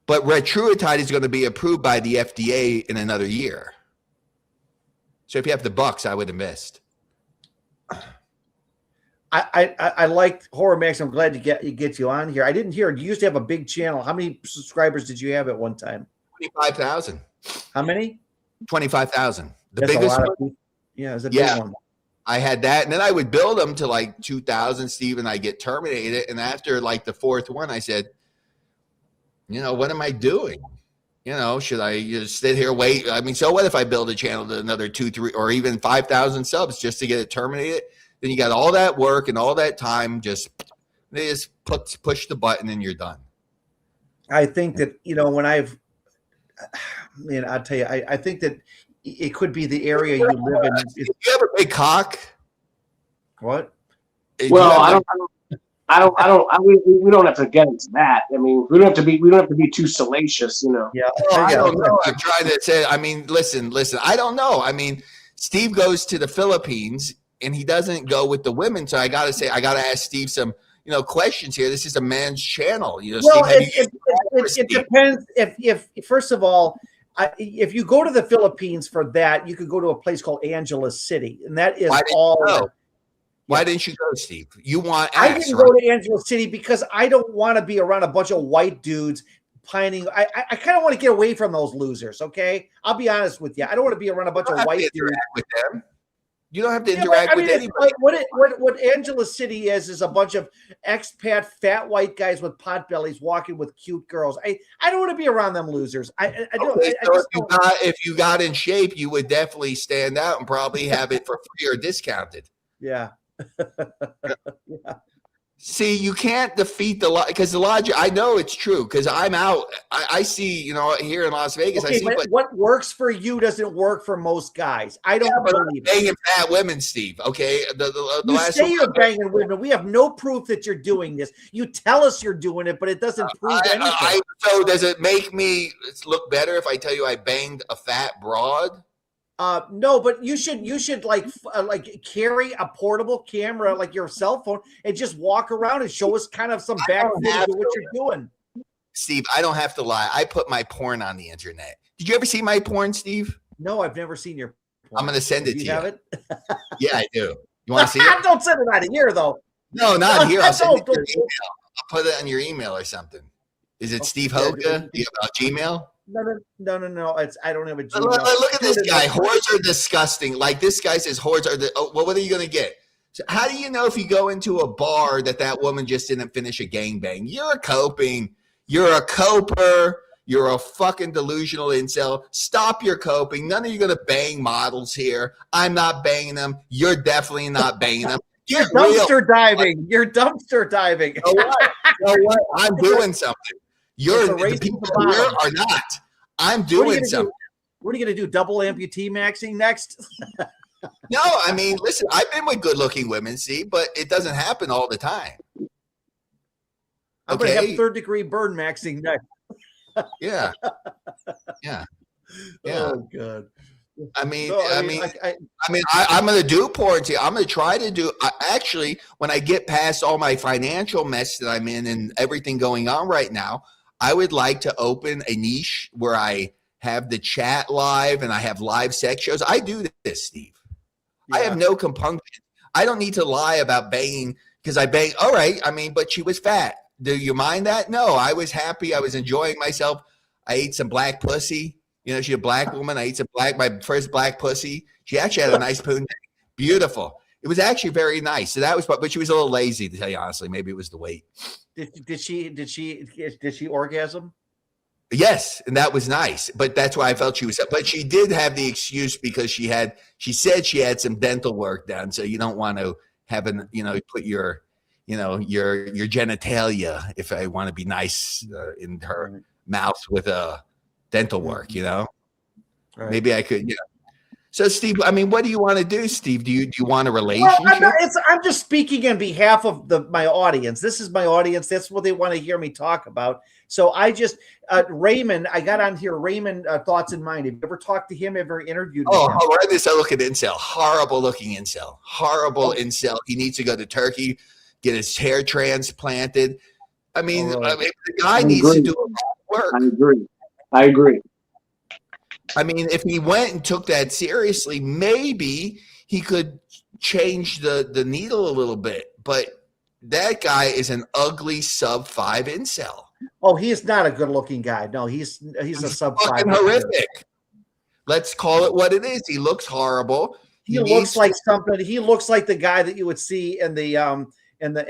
But Retruitide is going to be approved by the FDA in another year. So if you have the bucks, I would have missed. I liked Horror Max. I'm glad to get you on here. I didn't hear. You used to have a big channel. How many subscribers did you have at one time? 25,000. How many? 25,000. The That's biggest one. Yeah, it's a big one. I had that, and then I would build them to 2,000, Steve, and I get terminated. And after the fourth one, I said, what am I doing? Should I just sit here, wait? So what if I build a channel to another 2, 3, or even 5,000 subs just to get it terminated? Then you got all that work and all that time. They just push the button and you're done. I think that when I'll tell you, I think that it could be the area you live in. Do you have a big cock? What? Well, we don't have to get into that. I mean, we don't have to be too salacious, you know. Yeah. Well, I don't know. I'm trying to say, I mean, listen. I don't know. I mean, Steve goes to the Philippines and he doesn't go with the women. So I got to ask Steve some, questions here. This is a man's channel. Well, Steve, it depends. If first of all, if you go to the Philippines for that, you could go to a place called Angeles City, and that is all. Why didn't you go, Steve? You want I didn't go to Angeles City because I don't want to be around a bunch of white dudes pining. I kind of want to get away from those losers. Okay, I'll be honest with you. I don't want to be around a bunch of white dudes. With them. You don't have to interact with anybody. Like what Angeles City is a bunch of expat fat white guys with pot bellies walking with cute girls. I don't want to be around them losers. I don't. Okay, if you got in shape, you would definitely stand out and probably have it for free or discounted. Yeah. Yeah. See, you can't defeat the because the logic. I know it's true because I'm out. I see, here in Las Vegas. Okay, I see, but what works for you doesn't work for most guys. I don't believe it. Banging fat women, Steve. Okay, the you last say you're banging women. We have no proof that you're doing this. You tell us you're doing it, but it doesn't prove anything. So does it make me look better if I tell you I banged a fat broad? No, but you should like carry a portable camera like your cell phone and just walk around and show us kind of some back footage of what you're doing. Steve, I don't have to lie. I put my porn on the internet. Did you ever see my porn, Steve? No, I've never seen your porn. I'm going to send it to you. You have it? Yeah, I do. You want to see it? Don't send it out of here, though. No, not here. I'll send it to your email. I'll put it on your email or something. Is it Steve Hoka? Do you have a Gmail? No. I don't have a Gmail. Look at this guy. Whores are disgusting. Like this guy says, whores are well, what are you going to get? So how do you know if you go into a bar that woman just didn't finish a gangbang? You're coping. You're a coper. You're a fucking delusional incel. Stop your coping. None of you going to bang models here. I'm not banging them. You're definitely not banging them. You're dumpster diving. You're dumpster diving. You know what? I'm doing something. The people here are not. I'm doing something. What are you going to do? Double amputee maxing next? No, I mean, listen, I've been with good-looking women, see, but it doesn't happen all the time. I'm going to have third-degree burn maxing next. Yeah. Oh, God. I'm going to do porn too. I'm going to try to do. Actually, when I get past all my financial mess that I'm in and everything going on right now, I would like to open a niche where I have the chat live and I have live sex shows. I do this, Steve. Yeah. I have no compunction. I don't need to lie about banging because I bang. All right. I mean, but she was fat. Do you mind that? No, I was happy. I was enjoying myself. I ate some black pussy. She's a black woman. I ate my first black pussy. She actually had a nice poon. Beautiful. It was actually very nice. So that was, but she was a little lazy, to tell you honestly. Maybe it was the weight. Did she orgasm? Yes, and that was nice. But that's why I felt she was. But she did have the excuse because she said she had some dental work done. So you don't want to have put your genitalia, if I want to be nice, in her mouth with a dental work. Right. Maybe I could. So, Steve, I mean, what do you want to do, Steve? Do you want a relationship? Well, I'm just speaking on behalf of my audience. This is my audience. That's what they want to hear me talk about. So I just, Raymond, I got on here, Raymond, Thoughts in Mind. Have you ever talked to him, ever interviewed him? Oh, horrendous. I look at incel. Horrible looking incel. Horrible incel. He needs to go to Turkey, get his hair transplanted. I mean, the guy needs to do work. I agree. I mean, if he went and took that seriously, maybe he could change the needle a little bit. But that guy is an ugly sub-5 incel. Oh, he is not a good-looking guy. No, he's a sub-5. Fucking horrific. Let's call it what it is. He looks horrible. He looks like something. He looks like the guy that you would see in the on the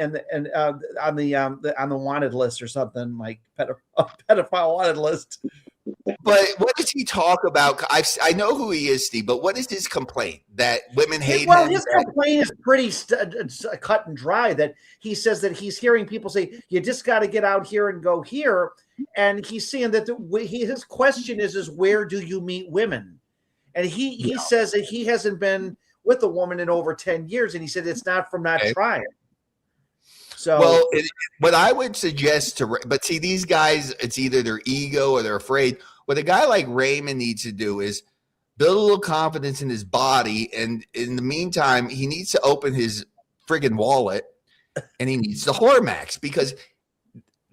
wanted list or something, like pedophile wanted list. But what does he talk about? I know who he is, Steve, but what is his complaint? That women hate him? Well, his complaint is pretty cut and dry, that he says that he's hearing people say, you just got to get out here and go here. And he's saying that his question is where do you meet women? And he says that he hasn't been with a woman in over 10 years. And he said it's not from not trying. So, well, what I would suggest but see, these guys, it's either their ego or they're afraid. What a guy like Raymond needs to do is build a little confidence in his body. And in the meantime, he needs to open his friggin' wallet and he needs the Hormax, because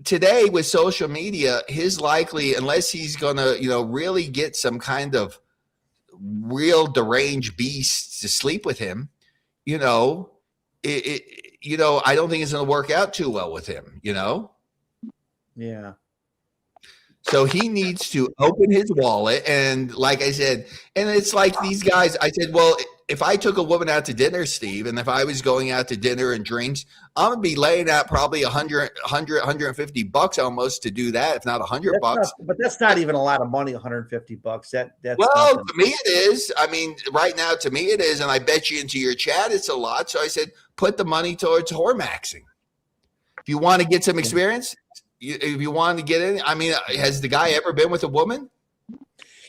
today with social media, his likely, unless he's going to, really get some kind of real deranged beast to sleep with him, I don't think it's going to work out too well with him, Yeah. So he needs to open his wallet. And like I said, and it's like these guys, I said, well, if I took a woman out to dinner, Steve, and if I was going out to dinner and drinks, I'm going to be laying out probably $150 almost to do that, if not $100 bucks. But that's not even a lot of money, $150. That's well, nothing. To me it is. I mean, right now to me it is. And I bet you into your chat it's a lot. So I said, put the money towards Hormaxing. If you want to get some experience, if you want to get in, I mean, has the guy ever been with a woman?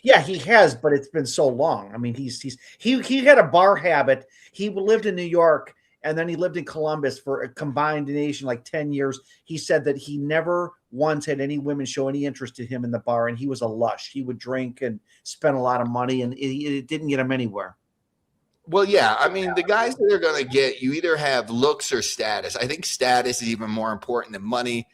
Yeah, he has, but it's been so long. I mean, he had a bar habit. He lived in New York, and then he lived in Columbus for a combined nation, like 10 years. He said that he never once had any women show any interest in him in the bar, and he was a lush. He would drink and spend a lot of money, and it didn't get him anywhere. Well, yeah. I mean, the guys that are going to get, you either have looks or status. I think status is even more important than money.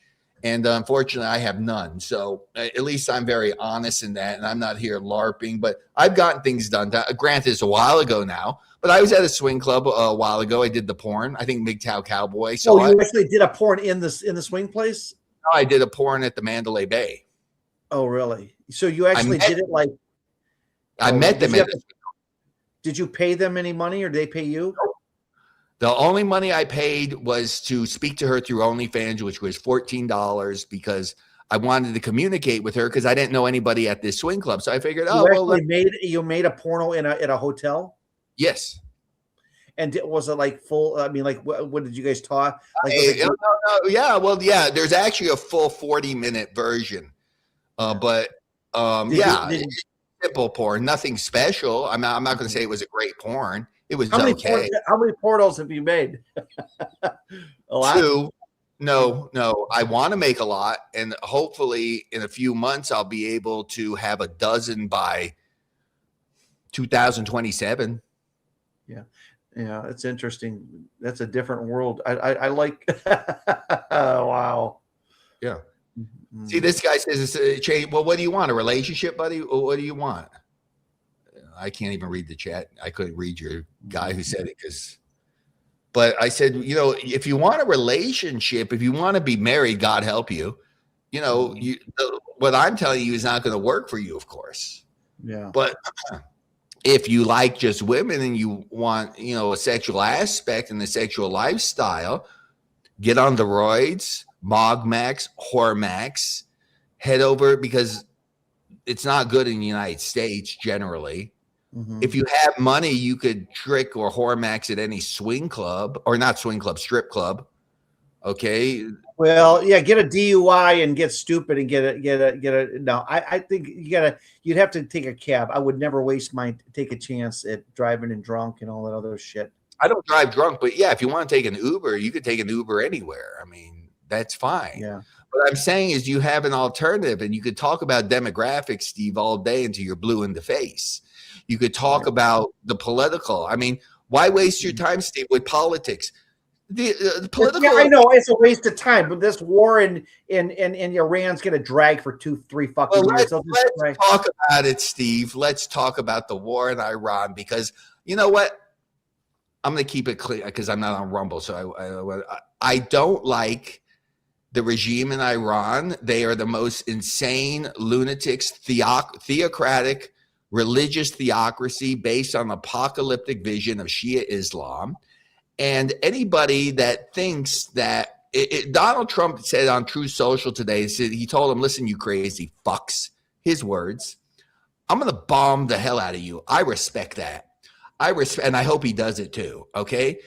And unfortunately, I have none. So at least I'm very honest in that. And I'm not here LARPing, but I've gotten things done. Granted, it's a while ago now, but I was at a swing club a while ago. I did the porn. I think MGTOW Cowboy. So you actually did a porn in the swing place? No, I did a porn at the Mandalay Bay. Oh, really? So you actually did it like? I met them. Did you pay them any money or did they pay you? The only money I paid was to speak to her through OnlyFans, which was $14, because I wanted to communicate with her because I didn't know anybody at this swing club. So I figured, you made a porno in a hotel? Yes. And was it like full? I mean, like what did you guys talk? Like, yeah. Well, yeah. There's actually a full 40-minute version, simple porn, nothing special. I'm not going to say it was a great porn. It was okay. How many portals have you made? A lot? 2. No. I want to make a lot, and hopefully in a few months I'll be able to have a dozen by 2027. Yeah, it's interesting. That's a different world. I like. Wow. Yeah. Mm-hmm. See, this guy says it's a change. Well, what do you want? A relationship, buddy? Or what do you want? I can't even read the chat. I couldn't read your guy who said it but I said, if you want a relationship, if you want to be married, God help you. What I'm telling you is not going to work for you, of course. Yeah. But if you like just women and you want, a sexual aspect and the sexual lifestyle, get on the roids, Mogmax, Hormax, head over, because it's not good in the United States generally. Mm-hmm. If you have money, you could trick or Hormax at any swing club, or not swing club, strip club. Okay. Well, yeah, get a DUI and get stupid and get a. No, I think you'd have to take a cab. I would never take a chance at driving and drunk and all that other shit. I don't drive drunk, but yeah, if you want to take an Uber, you could take an Uber anywhere. I mean, that's fine. Yeah. What I'm saying is you have an alternative, and you could talk about demographics, Steve, all day until you're blue in the face. You could talk about the political. I mean, why waste your time, Steve, with politics? The political. Yeah, I know it's a waste of time, but this war in Iran's going to drag for 2-3 fucking years. Let's talk about it, Steve. Let's talk about the war in Iran, because you know what? I'm going to keep it clear because I'm not on Rumble, so I don't like the regime in Iran. They are the most insane lunatics, theocratic, religious theocracy based on apocalyptic vision of Shia Islam. And anybody that thinks that Donald Trump said on True Social today, he told him, listen, you crazy fucks, his words, I'm going to bomb the hell out of you. I respect that. And I hope he does it too. Okay.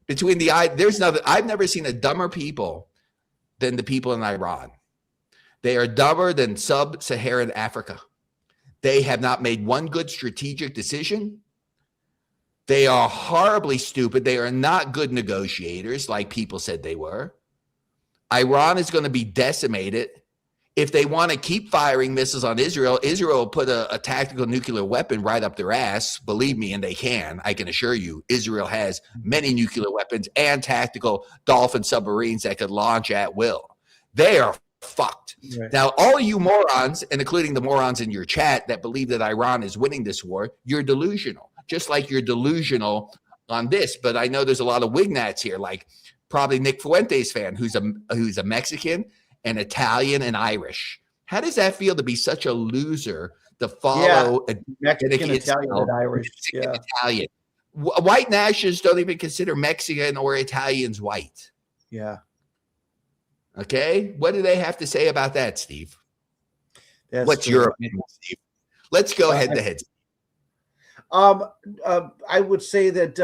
I've never seen a dumber people than the people in Iran. They are dumber than sub-Saharan Africa. They have not made one good strategic decision. They are horribly stupid. They are not good negotiators like people said they were. Iran is going to be decimated. If they want to keep firing missiles on Israel, Israel will put a tactical nuclear weapon right up their ass. Believe me, and they can. I can assure you, Israel has many nuclear weapons and tactical Dolphin submarines that could launch at will. They are fucked. Right. Now, all you morons, and including the morons in your chat that believe that Iran is winning this war, you're delusional. Just like you're delusional on this. But I know there's a lot of Wignats here, like probably Nick Fuentes fan, who's a Mexican, and Italian and Irish. How does that feel to be such a loser to follow a Mexican, Italian, and Irish? Mexican, Italian. White nationalists don't even consider Mexican or Italians white. Yeah. Okay. What do they have to say about that, Steve? What's true. Your opinion, Steve? Let's go head to head. I would say that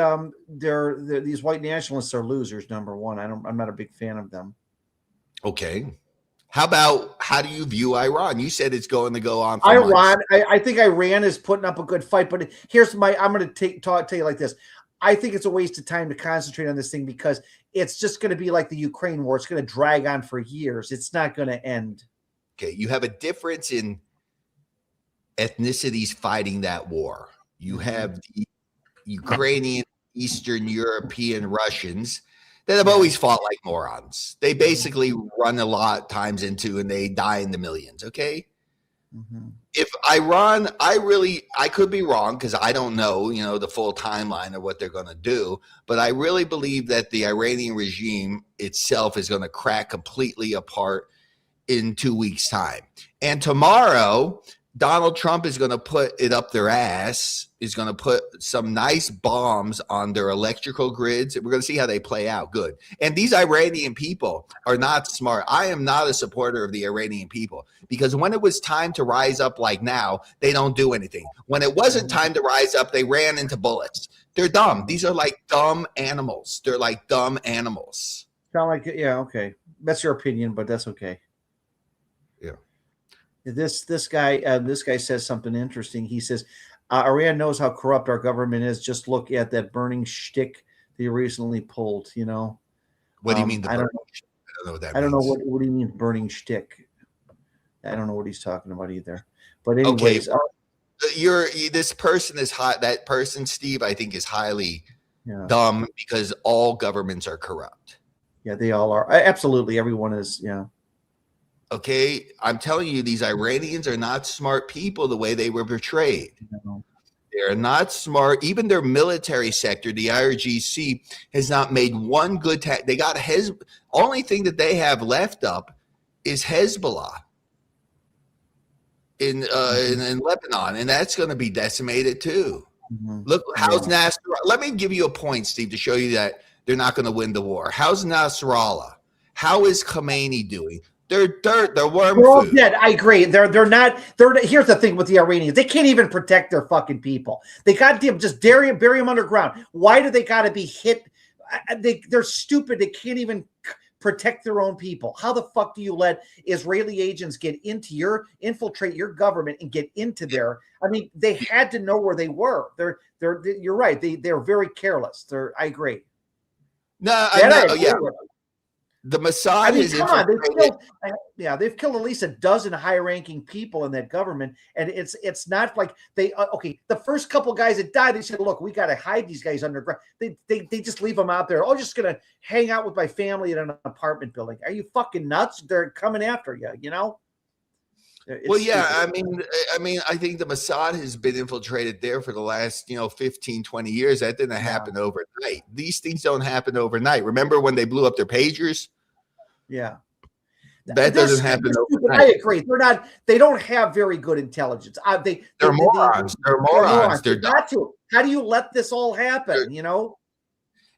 these white nationalists are losers. Number one, I'm not a big fan of them. Okay. How do you view Iran? You said it's going to go on for Iran. months. I think Iran is putting up a good fight, but I'm going to tell you like this. I think it's a waste of time to concentrate on this thing because it's just going to be like the Ukraine war. It's going to drag on for years. It's not going to end. Okay. You have a difference in ethnicities fighting that war. You have the Ukrainian, Eastern European Russians that have always fought like morons. They basically run a lot of times into and they die in the millions. Okay. Mm-hmm. If Iran, I could be wrong because I don't know, the full timeline of what they're going to do, but I really believe that the Iranian regime itself is going to crack completely apart in 2 weeks' time. And tomorrow, Donald Trump is going to put it up their ass, is going to put some nice bombs on their electrical grids. We're going to see how they play out. Good. And these Iranian people are not smart. I am not a supporter of the Iranian people because when it was time to rise up like now, they don't do anything. When it wasn't time to rise up, they ran into bullets. They're dumb. These are like dumb animals. They're like dumb animals. Sound like, yeah, okay. That's your opinion, but that's okay. This guy says something interesting. He says, Iran knows how corrupt our government is. Just look at that burning shtick they recently pulled, What do you mean? I don't know what that means. I don't know what do you mean burning shtick? I don't know what he's talking about either. But anyways. Okay. This person is high. That person, Steve, I think is highly dumb because all governments are corrupt. Yeah, they all are. Absolutely. Everyone is. Yeah. Okay, I'm telling you, these Iranians are not smart people the way they were portrayed. No. They're not smart. Even their military sector, the IRGC, has not made one good they got only thing that they have left up is Hezbollah in Lebanon, and that's going to be decimated too. Mm-hmm. Look, how's Nasrallah? Let me give you a point, Steve, to show you that they're not going to win the war. How's Nasrallah? How is Khomeini doing? They're dirt. They're worm food. Dead. I agree. They're not. Here's the thing with the Iranians. They can't even protect their fucking people. They got to just bury them underground. Why do they got to be hit? They're stupid. They can't even protect their own people. How the fuck do you let Israeli agents infiltrate your government and get into there? I mean, they had to know where they were. You're right. They're very careless. I agree. No, I know. Yeah. The Mossad they've killed at least a dozen high-ranking people in that government, and it's not like the first couple guys that died, they said, look, we got to hide these guys underground. They just leave them out there. Oh, just gonna hang out with my family in an apartment building. Are you fucking nuts? They're coming after you. I mean, I think the Mossad has been infiltrated there for the last 15, 20 years. That didn't happen overnight. These things don't happen overnight. Remember when they blew up their pagers? Yeah. That doesn't happen overnight. I agree. They don't have very good intelligence. They're morons. They're morons. They're not to. How do you let this all happen?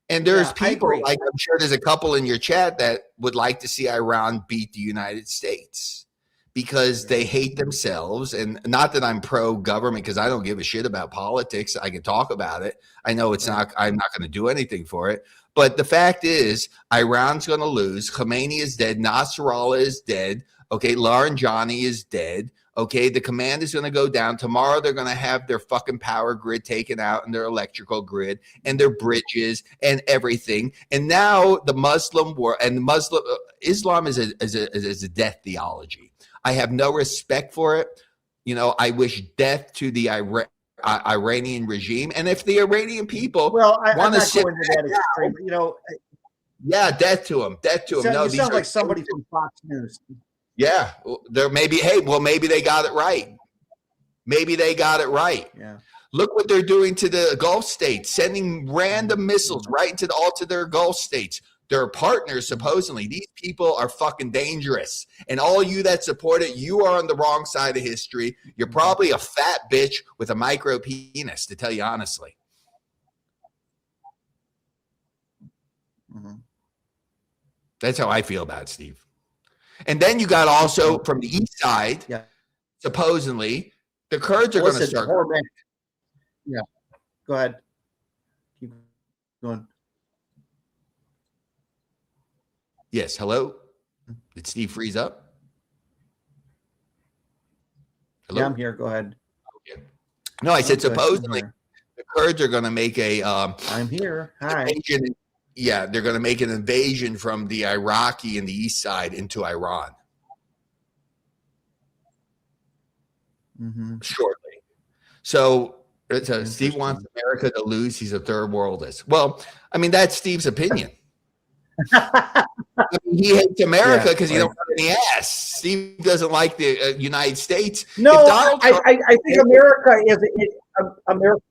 And there's people, like I'm sure there's a couple in your chat that would like to see Iran beat the United States because they hate themselves. And not that I'm pro-government because I don't give a shit about politics. I can talk about it. I know I'm not going to do anything for it. But the fact is, Iran's going to lose. Khomeini is dead. Nasrallah is dead. Okay, Laranjani is dead. Okay, the command is going to go down. Tomorrow they're going to have their fucking power grid taken out and their electrical grid and their bridges and everything. And now the Muslim war and Islam is a death theology. I have no respect for it. You know, I wish death to the Iranian regime, and if the Iranian people I'm want to not sit going to that extreme. You know, yeah, death to them, death to them. No, you these sound are like somebody from Fox News. yeah. There maybe maybe they got it right. Maybe they got it right. Yeah. Look what they're doing to the Gulf states, sending random missiles right into all to their Gulf states. They're partners, supposedly. These people are fucking dangerous. And all you that support it, you are on the wrong side of history. You're probably a fat bitch with a micro penis, to tell you honestly. Mm-hmm. That's how I feel about it, Steve. And then you got also from the east side, supposedly, the Kurds are going to start. Yeah. Go ahead. Keep going. Yes. Hello. Did Steve freeze up? Hello? Yeah, I'm here. Go ahead. Okay. No, I said supposedly the Kurds are going to make a. I'm here. Hi. Invasion. Yeah, they're going to make an invasion from the Iraqi and the east side into Iran. Mm-hmm. Shortly. So Steve wants America to lose. He's a third worldist. Well, I mean, that's Steve's opinion. I mean, he hates America because he don't have any ass. Steve doesn't like the United States. No, I think America is America.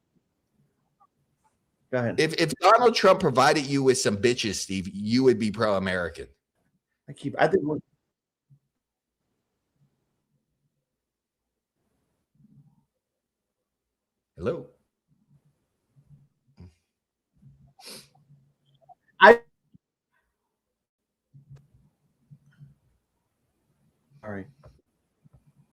Go ahead. If Donald Trump provided you with some bitches, Steve, you would be pro-American. I think we're. Hello.